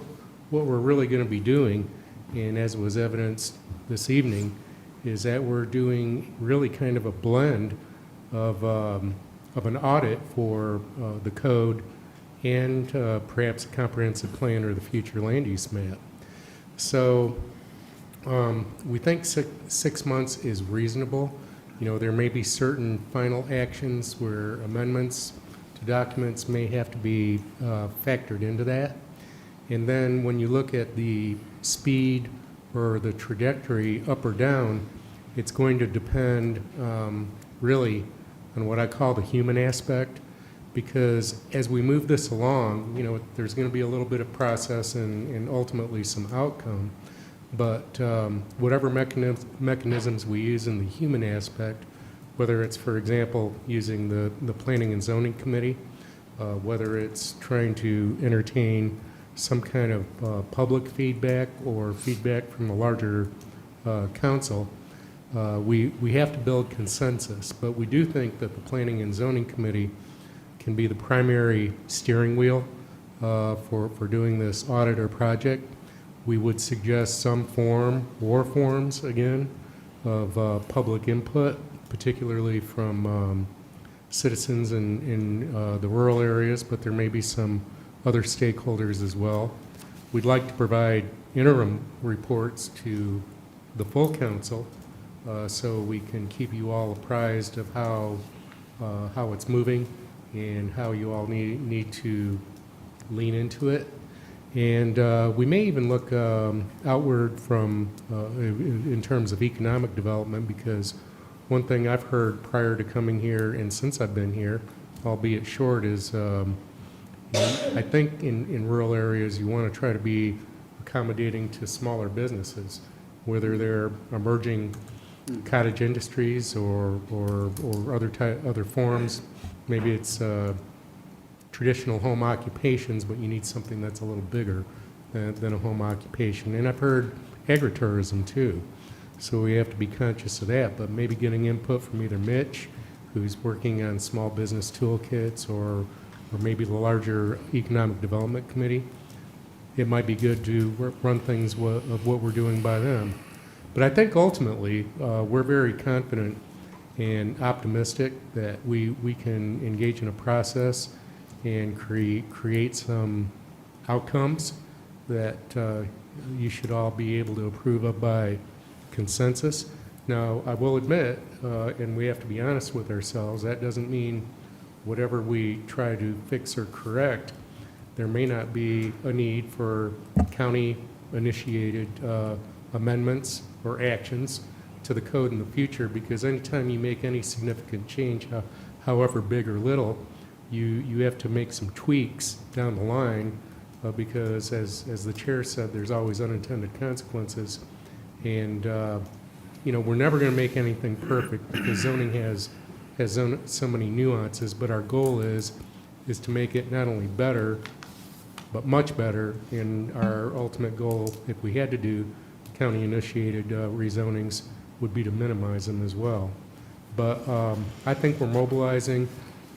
we're really going to be doing, and as was evidenced this evening, is that we're doing really kind of a blend of an audit for the code and perhaps a comprehensive plan or the future land use map. So we think 6 months is reasonable. You know, there may be certain final actions where amendments to documents may have to be factored into that. And then when you look at the speed or the trajectory up or down, it's going to depend really on what I call the human aspect, because as we move this along, you know, there's going to be a little bit of process and ultimately some outcome. But whatever mechanisms we use in the human aspect, whether it's, for example, using the Planning and Zoning Committee, whether it's trying to entertain some kind of public feedback or feedback from the larger council, we have to build consensus. But we do think that the Planning and Zoning Committee can be the primary steering wheel for doing this audit or project. We would suggest some form or forms, again, of public input, particularly from citizens in the rural areas, but there may be some other stakeholders as well. We'd like to provide interim reports to the full council so we can keep you all apprised of how it's moving and how you all need to lean into it. And we may even look outward from, in terms of economic development, because one thing I've heard prior to coming here and since I've been here, albeit short, is I think in rural areas you want to try to be accommodating to smaller businesses, whether they're emerging cottage industries or other forms. Maybe it's traditional home occupations, but you need something that's a little bigger than a home occupation. And I've heard agritourism too, so we have to be conscious of that, but maybe getting input from either Mitch, who's working on small business toolkits, or maybe the larger economic development committee. It might be good to run things of what we're doing by them. But I think ultimately, we're very confident and optimistic that we can engage in a process and create some outcomes that you should all be able to approve of by consensus. Now, I will admit, and we have to be honest with ourselves, that doesn't mean whatever we try to fix or correct, there may not be a need for county-initiated amendments or actions to the code in the future, because anytime you make any significant change, however big or little, you have to make some tweaks down the line, because as the chair said, there's always unintended consequences. And, we're never going to make anything perfect because zoning has so many nuances, but our goal is to make it not only better, but much better. And our ultimate goal, if we had to do county-initiated rezonings, would be to minimize them as well. But I think we're mobilizing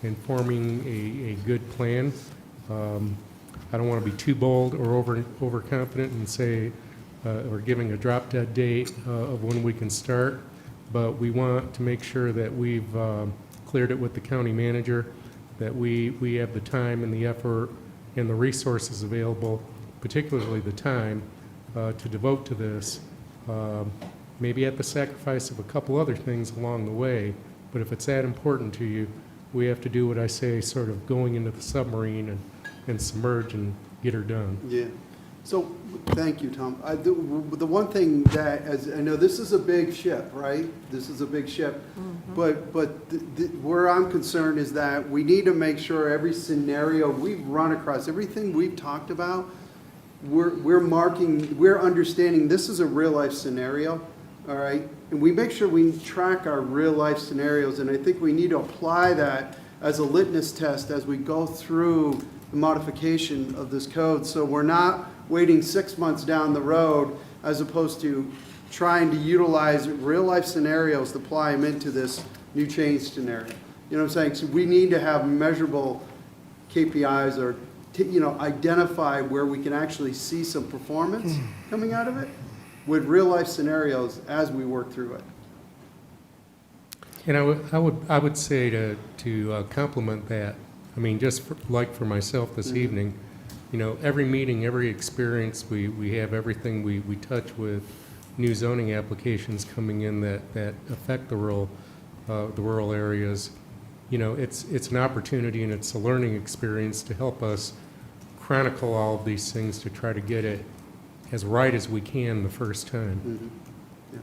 and forming a good plan. I don't want to be too bold or overconfident and say, or giving a drop-dead date of when we can start, but we want to make sure that we've cleared it with the county manager, that we have the time and the effort and the resources available, particularly the time, to devote to this, maybe at the sacrifice of a couple other things along the way. But if it's that important to you, we have to do what I say, sort of going into the submarine and submerge and get her done. Yeah. So, thank you, Tom. The one thing that, as I know, this is a big ship, right? This is a big ship. But where I'm concerned is that we need to make sure every scenario we've run across, everything we've talked about, we're understanding this is a real-life scenario, all right? And we make sure we track our real-life scenarios, and I think we need to apply that as a litmus test as we go through the modification of this code, so we're not waiting 6 months down the road as opposed to trying to utilize real-life scenarios to apply them into this new change scenario. You know what I'm saying? So we need to have measurable KPIs or, identify where we can actually see some performance coming out of it with real-life scenarios as we work through it. And I would say to complement that, I mean, just for myself this evening, every meeting, every experience, we have everything we touch with new zoning applications coming in that affect the rural areas. It's an opportunity and it's a learning experience to help us chronicle all of these things to try to get it as right as we can the first time. Yeah.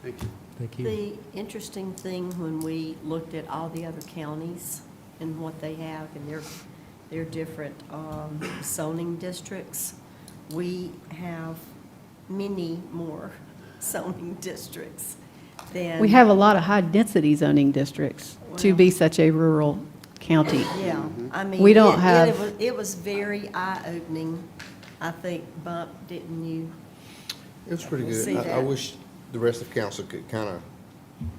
Thank you. Thank you. The interesting thing when we looked at all the other counties and what they have and their different zoning districts, we have many more zoning districts than. We have a lot of high-density zoning districts to be such a rural county. Yeah, I mean. We don't have. It was very eye-opening, I think, Bump, didn't you? It was pretty See good. I that. wish the rest of council could kind of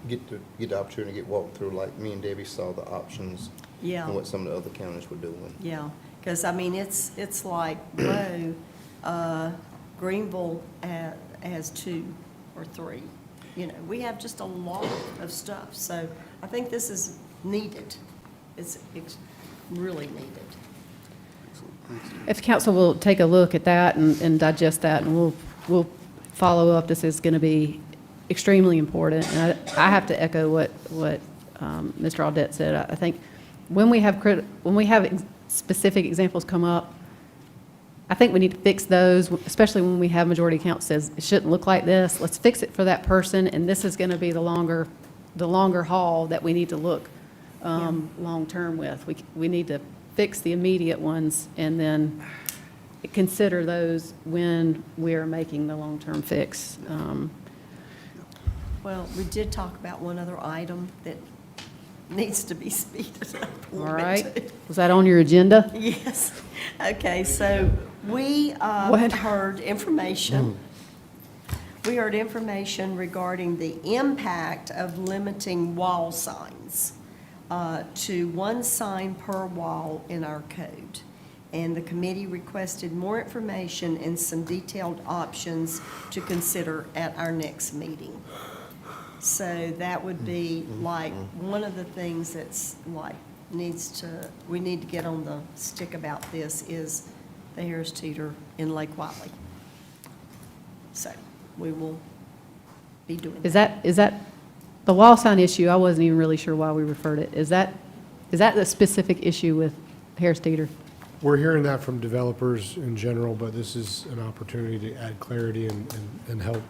get the opportunity to get walked through, like me and Debbie saw the options Yeah. and what some of the other counties were doing. Yeah, because, I mean, it's like, whoa, Greenville has 2 or 3. We have just a lot of stuff, so I think this is needed. It's really needed. If council will take a look at that and digest that, and we'll follow up, this is going to be extremely important. And I have to echo what Mr. Audit said. I think when we have specific examples come up, I think we need to fix those, especially when we have majority count says it shouldn't look like this. Let's fix it for that person, and this is going to be the longer haul that we need to look long-term with. We need to fix the immediate ones and then consider those when we're making the long-term fix. Well, we did talk about one other item that needs to be speeded up a All little bit, right. too. Was that on your agenda? Yes. Okay, so we What? heard information. We heard information regarding the impact of limiting wall signs to 1 sign per wall in our code. And the committee requested more information and some detailed options to consider at our next meeting. So that would be like one of the things that's like we need to get on the stick about this is the Harris Teeter in Lake Wiley. So we will be doing that. Is that the wall sign issue? I wasn't even really sure why we referred it. Is that the specific issue with Harris Teeter? We're hearing that from developers in general, but this is an opportunity to add clarity and help.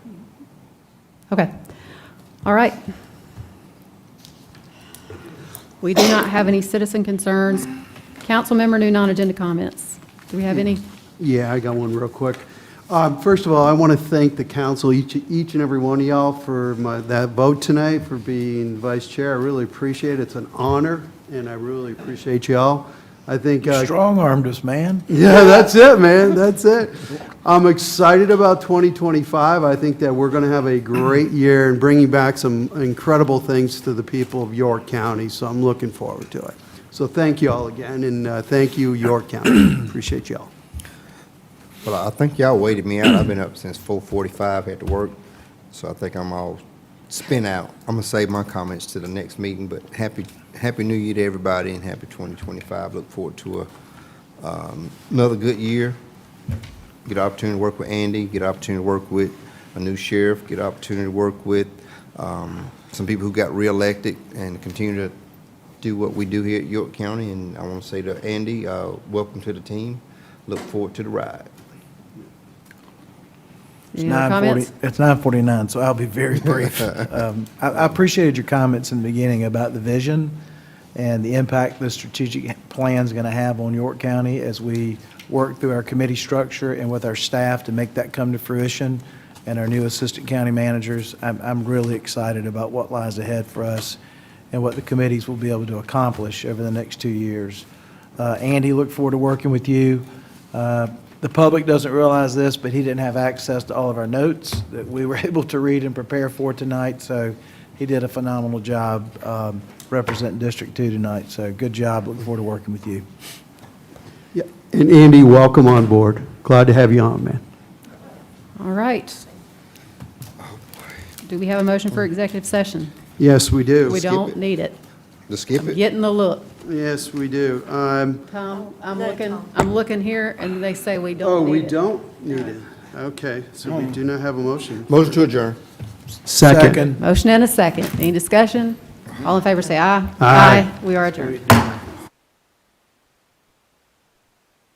Okay. All right. We do not have any citizen concerns. Councilmember new non-agenda comments. Do we have any? Yeah, I got one real quick. First of all, I want to thank the council, each and every one of y'all for that vote tonight, for being vice chair. I really appreciate it. It's an honor, and I really appreciate y'all. I think. Strong-armed us, man. Yeah, that's it, man. That's it. I'm excited about 2025. I think that we're going to have a great year and bringing back some incredible things to the people of York County, so I'm looking forward to it. So thank you all again, and thank you, York County. Appreciate y'all. Well, I think y'all waited me out. I've been up since 4:45, had to work, so I think I'm all spent out. I'm gonna save my comments to the next meeting, but Happy New Year to everybody and happy 2025. Look forward to another good year. Get an opportunity to work with Andy, get an opportunity to work with a new sheriff, get an opportunity to work with some people who got reelected and continue to do what we do here at York County. And I want to say to Andy, welcome to the team. Look forward to the ride. Any other comments? It's 9:49, so I'll be very brief. I appreciated your comments in the beginning about the vision and the impact the strategic plan is going to have on York County as we work through our committee structure and with our staff to make that come to fruition, and our new assistant county managers. I'm really excited about what lies ahead for us and what the committees will be able to accomplish over the next 2 years. Andy, look forward to working with you. The public doesn't realize this, but he didn't have access to all of our notes that we were able to read and prepare for tonight, so he did a phenomenal job representing District 2 tonight, so good job. Looking forward to working with you. Yeah, and Andy, welcome on board. Glad to have you on, man. All right. Do we have a motion for executive session? Yes, we do. We don't need it. Just skip I'm it. getting the look. Yes, we do. Tom, I'm looking here, and they say we Oh, don't need it. we don't need it. Okay, so we do not have a motion. Motion to adjourn. Second. Motion and a second. Any discussion? All in favor, say aye. Aye. We are adjourned.